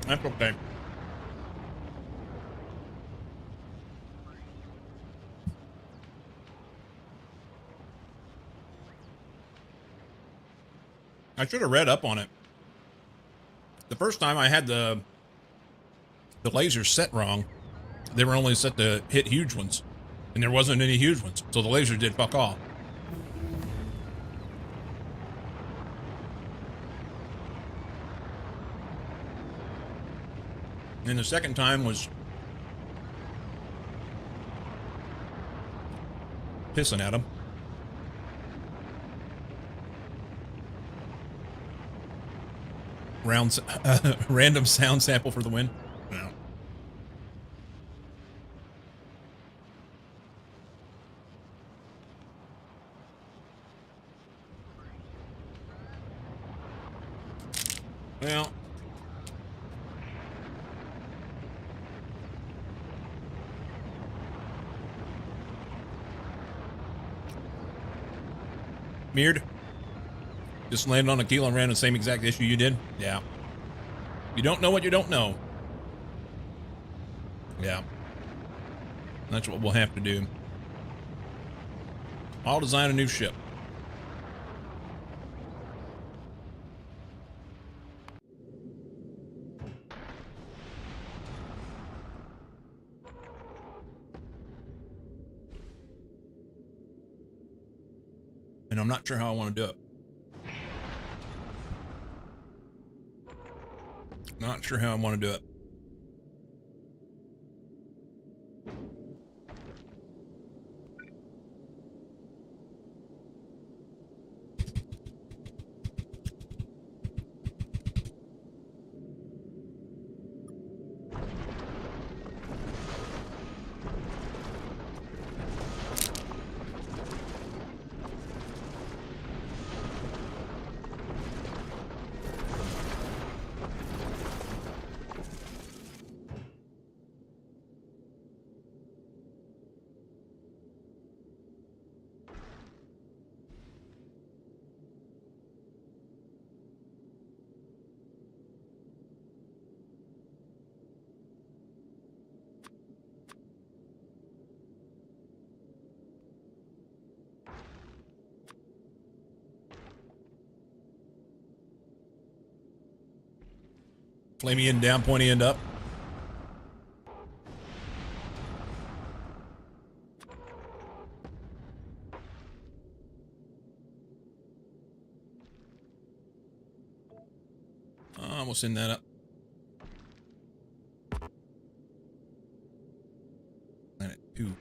That's okay. I should have read up on it. The first time I had the lasers set wrong. They were only set to hit huge ones. And there wasn't any huge ones. So the laser did fuck all. And the second time was pissing at him. Random sound sample for the win. No. Well. Meared. Just landed on a kilo and ran the same exact issue you did? Yeah. You don't know what you don't know. Yeah. That's what we'll have to do. I'll design a new ship. And I'm not sure how I want to do it. Not sure how I want to do it. Flamey end down, pointy end up. We'll send that up. Planet 2.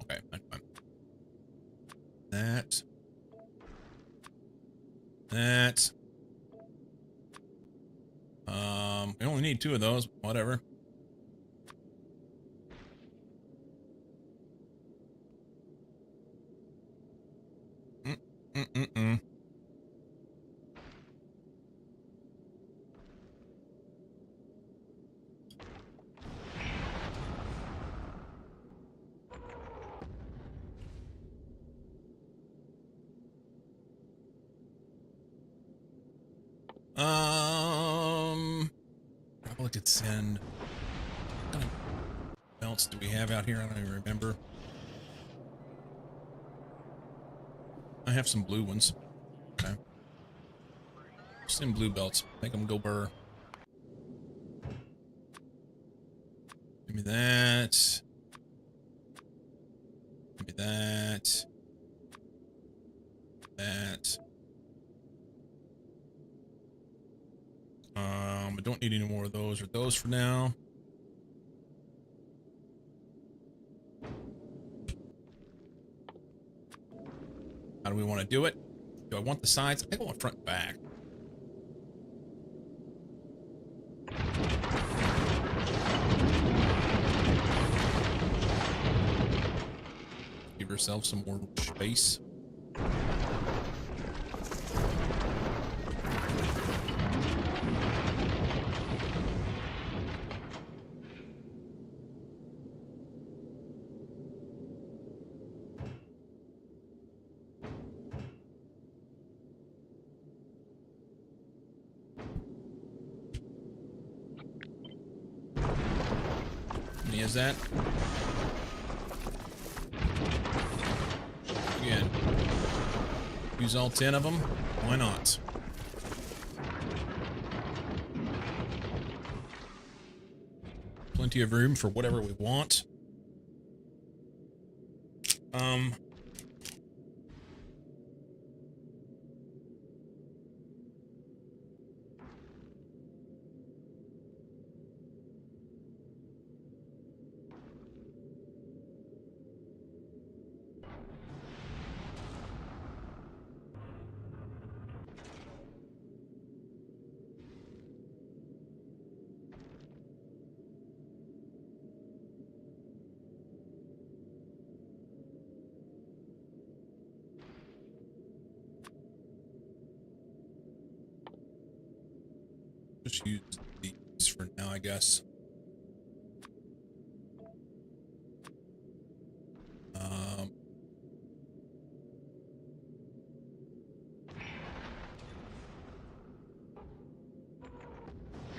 Okay, fine. That. We only need 2 of those. Whatever. Probably could send. What else do we have out here? I don't even remember. I have some blue ones. Okay. Send blue belts. Make them go burr. Give me that. Give me that. That. I don't need any more of those or those for now. How do we want to do it? Do I want the sides? I think I want front and back. Give yourself some more space. Is that again? Use all 10 of them. Why not? Plenty of room for whatever we want. Just use these for now, I guess.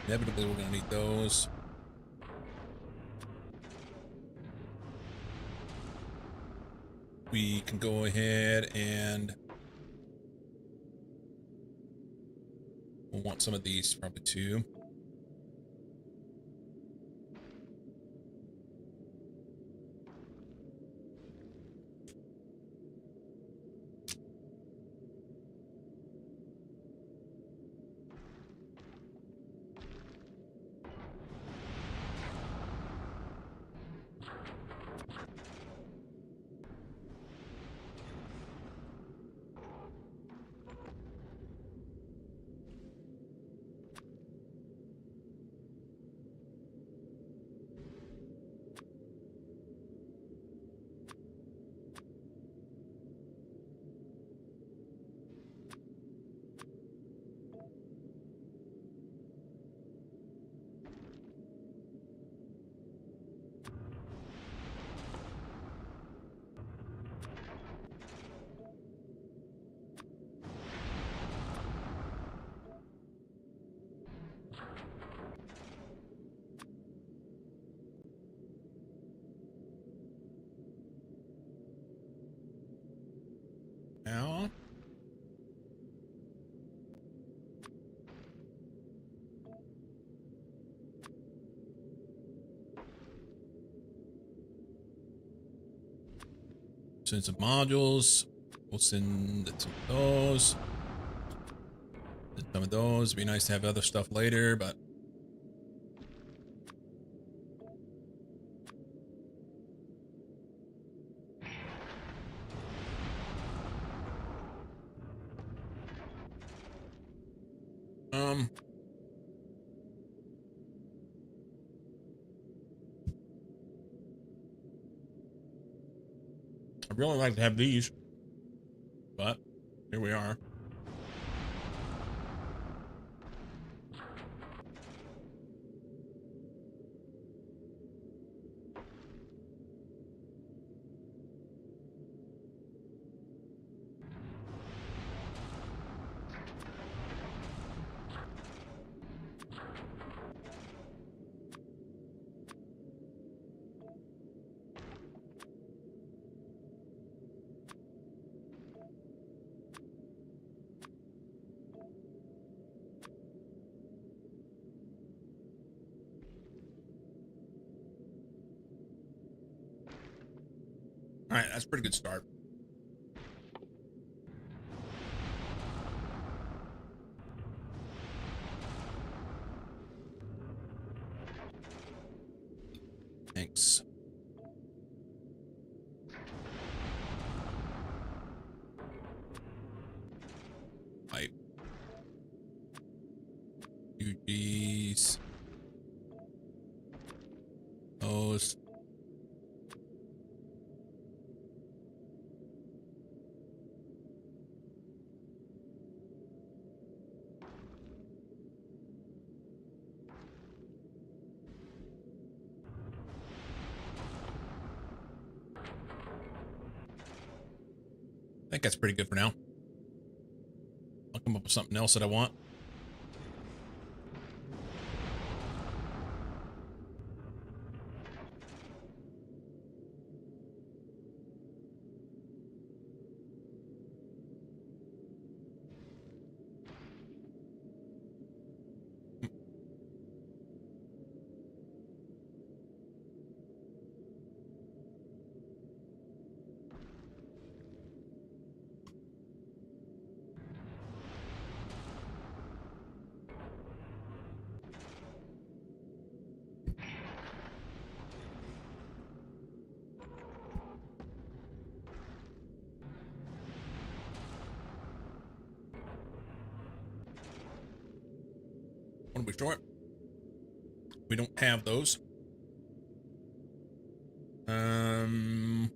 Inevitably, we're gonna need those. We can go ahead and we'll want some of these probably too. Now, send some modules. We'll send some of those. Send some of those. It'd be nice to have other stuff later, but I'd really like to have these, but here we are. All right, that's a pretty good start. Thanks. Pipe. UGs. Those. I think that's pretty good for now. I'll come up with something else that I want. What are we short? We don't have those. Let's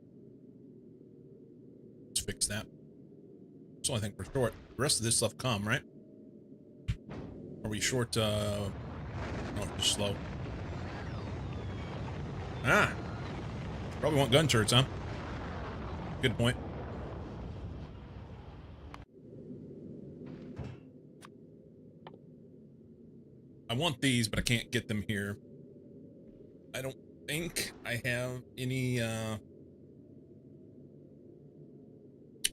fix that. So I think we're short. The rest of this stuff come, right? Are we short, no, just slow. Ah! Probably want gun shirts, huh? Good point. I want these, but I can't get them here. I don't think I have any,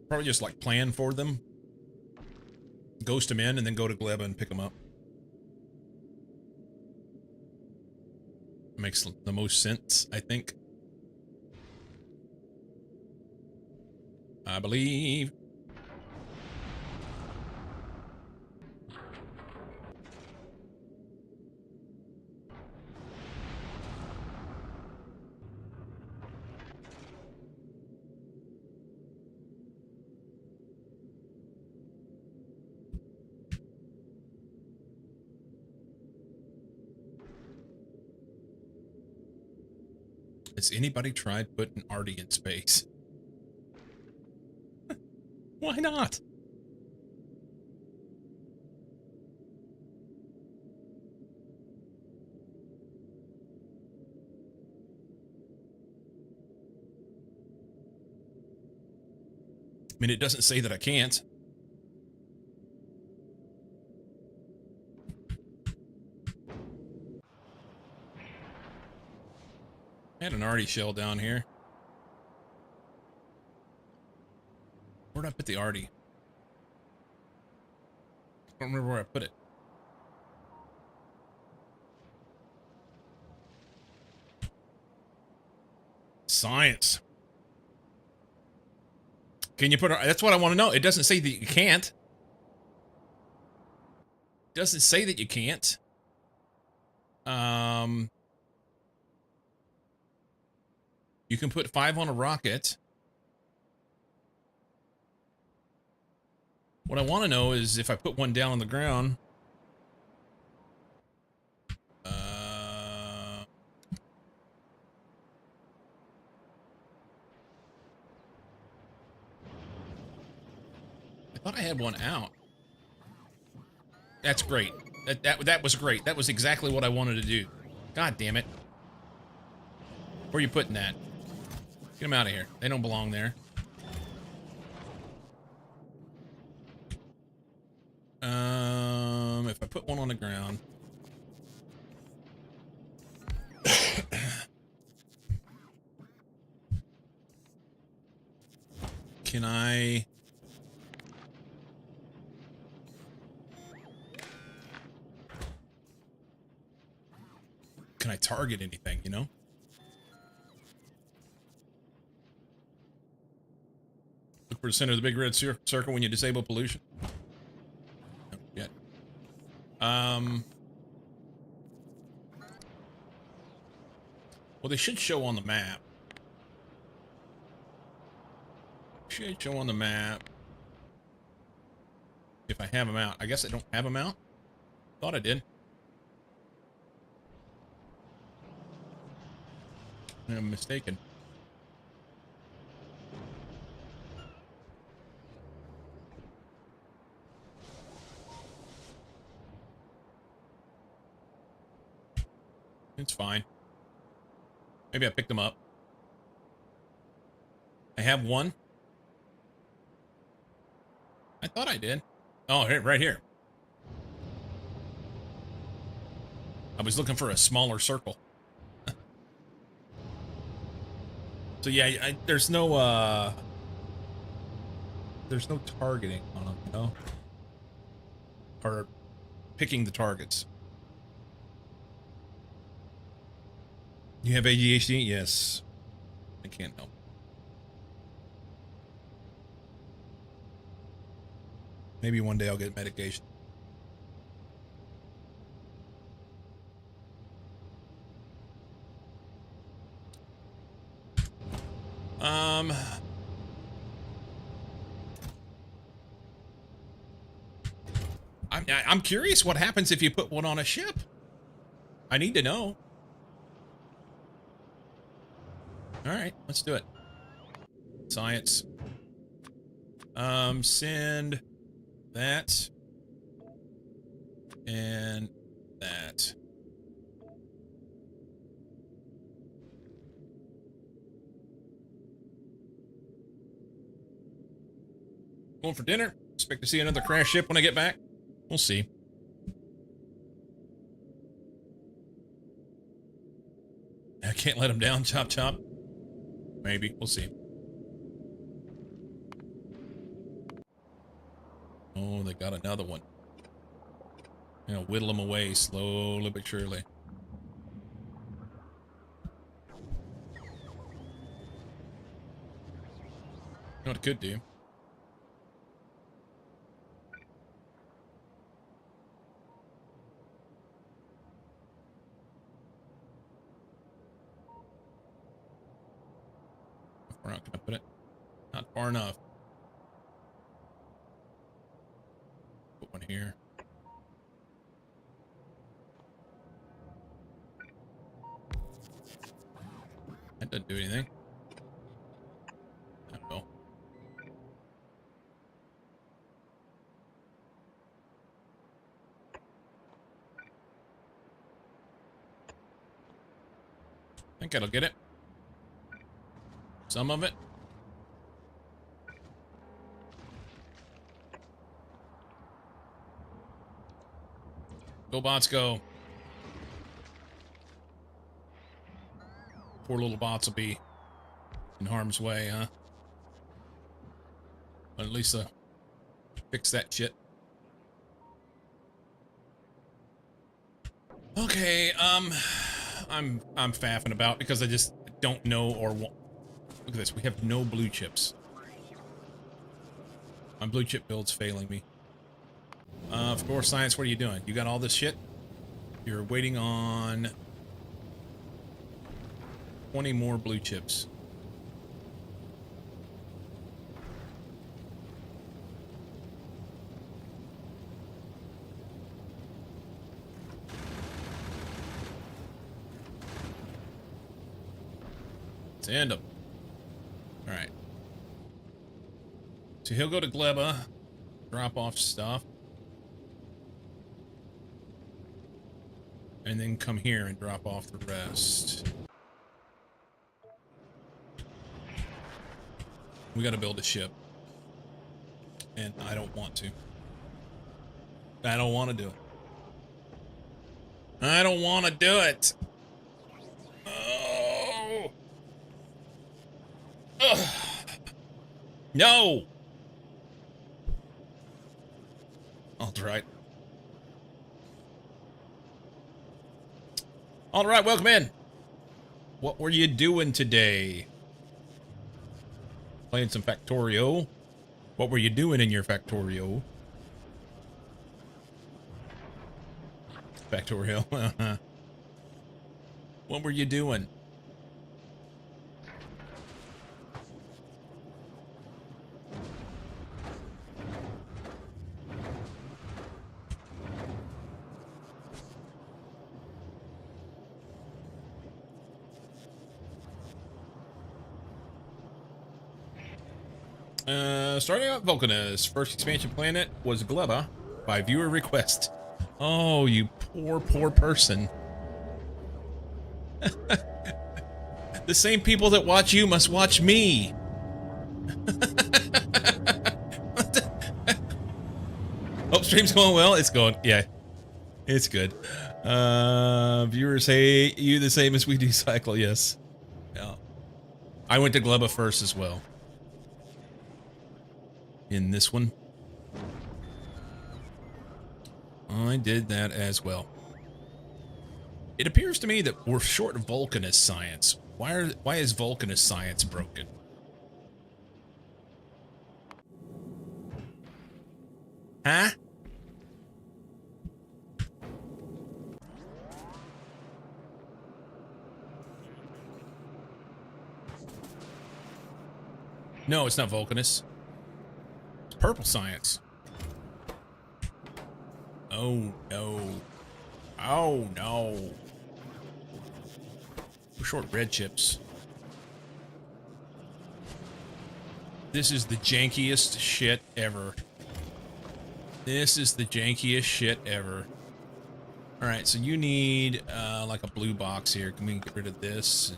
probably just like plan for them. Ghost them in and then go to Gleba and pick them up. Makes the most sense, I think. I believe. Has anybody tried putting Artie in space? Why not? I mean, it doesn't say that I can't. I had an Artie shell down here. Where'd I put the Artie? I don't remember where I put it. Science. Can you put? That's what I want to know. It doesn't say that you can't. It doesn't say that you can't. You can put 5 on a rocket. What I want to know is if I put one down on the ground. I thought I had one out. That's great. That was great. That was exactly what I wanted to do. God damn it. Where are you putting that? Get them out of here. They don't belong there. If I put one on the ground. Can I... Can I target anything, you know? for the center of the big red circle when you disable pollution. No, yet. Well, they should show on the map. Should show on the map. If I have them out. I guess I don't have them out. Thought I did. I'm mistaken. It's fine. Maybe I picked them up. I have one. I thought I did. Oh, here, right here. I was looking for a smaller circle. So yeah, there's no targeting on them, you know? Or picking the targets. You have ADHD? Yes. I can't help. Maybe one day I'll get medication. I'm curious what happens if you put one on a ship. I need to know. All right, let's do it. Science. Send that and that. Going for dinner. Expect to see another crash ship when I get back. We'll see. I can't let him down. Chop, chop. Maybe. We'll see. Oh, they got another one. You know, whittle them away slowly but surely. You know what it could do? How far out can I put it? Not far enough. Put one here. That doesn't do anything. That will. I think that'll get it. Some of it. Go, bots, go. Poor little bots will be in harm's way, huh? But at least fix that shit. Okay, I'm faffing about because I just don't know or want. Look at this, we have no blue chips. My blue chip build's failing me. Of course, science, what are you doing? You got all this shit? You're waiting on 20 more blue chips. Let's end them. All right. So he'll go to Gleba, drop off stuff, and then come here and drop off the rest. We gotta build a ship. And I don't want to. I don't want to do it. I don't want to do it. Oh. Ugh. No. All right. All right, welcome in. What were you doing today? Playing some Factorio. What were you doing in your Factorio? Factorio. What were you doing? Starting out Vulcanus. First expansion planet was Gleba by viewer request. Oh, you poor, poor person. The same people that watch you must watch me. Oh, stream's going well. It's going, yeah, it's good. Viewers hate you the same as we do Cycle. Yes. Yeah. I went to Gleba first as well. In this one, I did that as well. It appears to me that we're short of Vulcanist science. Why is Vulcanist science broken? Huh? No, it's not Vulcanist. Purple science. Oh no. Oh no. We're short red chips. This is the jankiest shit ever. This is the jankiest shit ever. Alright, so you need like a blue box here. Can we get rid of this?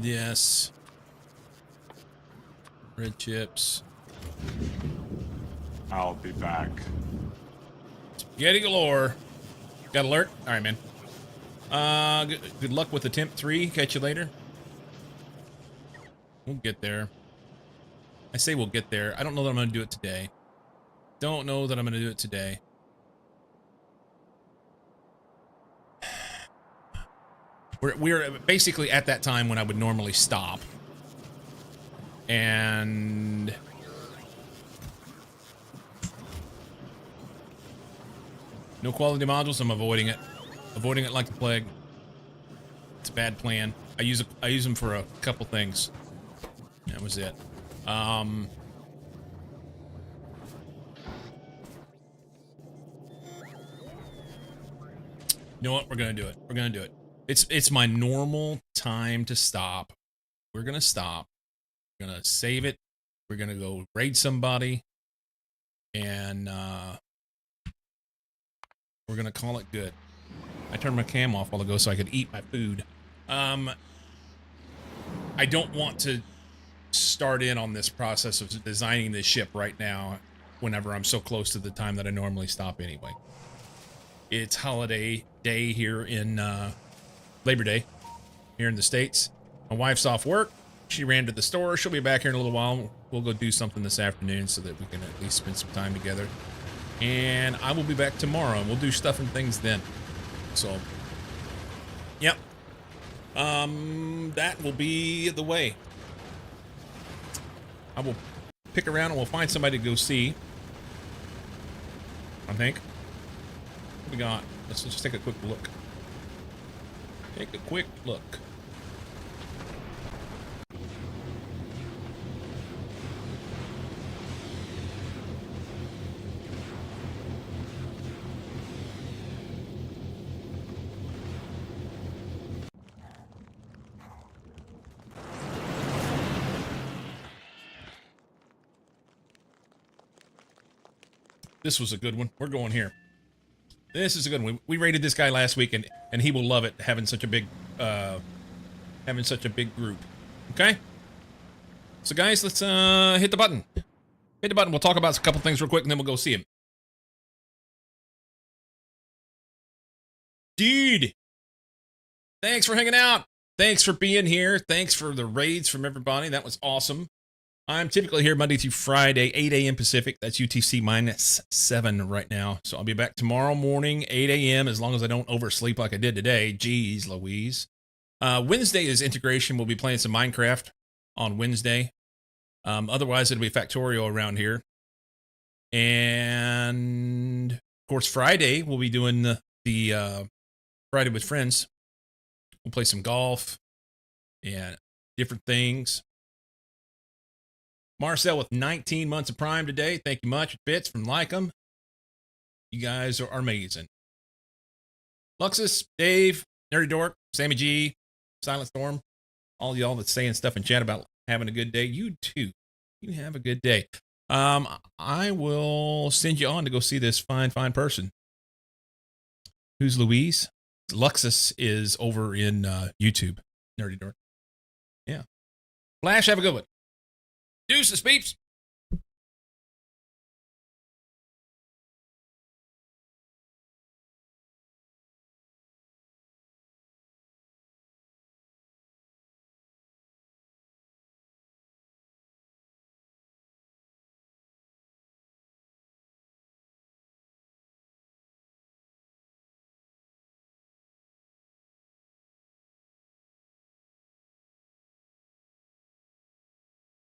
Yes. Red chips. I'll be back. Spaghetti galore. Got alert? Alright, man. Good luck with the temp 3. Catch you later. We'll get there. I say we'll get there. I don't know that I'm going to do it today. Don't know that I'm going to do it today. We're basically at that time when I would normally stop. And no quality modules, I'm avoiding it. Avoiding it like the plague. It's a bad plan. I use them for a couple things. That was it. You know what? We're gonna do it. We're gonna do it. It's my normal time to stop. We're gonna stop. We're gonna save it. We're gonna go raid somebody, and we're gonna call it good. I turned my cam off while ago so I could eat my food. I don't want to start in on this process of designing this ship right now whenever I'm so close to the time that I normally stop anyway. It's holiday day here in Labor Day here in the States. My wife's off work. She ran to the store. She'll be back here in a little while. We'll go do something this afternoon so that we can at least spend some time together. And I will be back tomorrow and we'll do stuff and things then. So, yep. That will be the way. I will pick around and we'll find somebody to go see. I think. What we got? Let's just take a quick look. Take a quick look. This was a good one. We're going here. This is a good one. We raided this guy last week, and he will love it having such a big group. Okay. So guys, let's hit the button. Hit the button. We'll talk about a couple things real quick, and then we'll go see him. Dude, thanks for hanging out. Thanks for being here. Thanks for the raids from everybody. That was awesome. I'm typically here Monday through Friday, 8 a.m. Pacific. That's UTC -7 right now. So I'll be back tomorrow morning, 8 a.m., as long as I don't oversleep like I did today. Jeez Louise. Wednesday is integration. We'll be playing some Minecraft on Wednesday. Otherwise, it'll be Factorio around here. And, of course, Friday, we'll be doing the Friday with Friends. We'll play some golf and different things. Marcel with 19 months of Prime today. Thank you much. Bits from Lycum. You guys are amazing. Luxus, Dave, Nerdy Dork, Sammy G, Silent Storm, all y'all that's saying stuff in chat about having a good day. You too. You have a good day. I will send you on to go see this fine person. Who's Louise? Luxus is over in YouTube. Nerdy Dork. Yeah. Flash, have a good one. Deuces, peeps.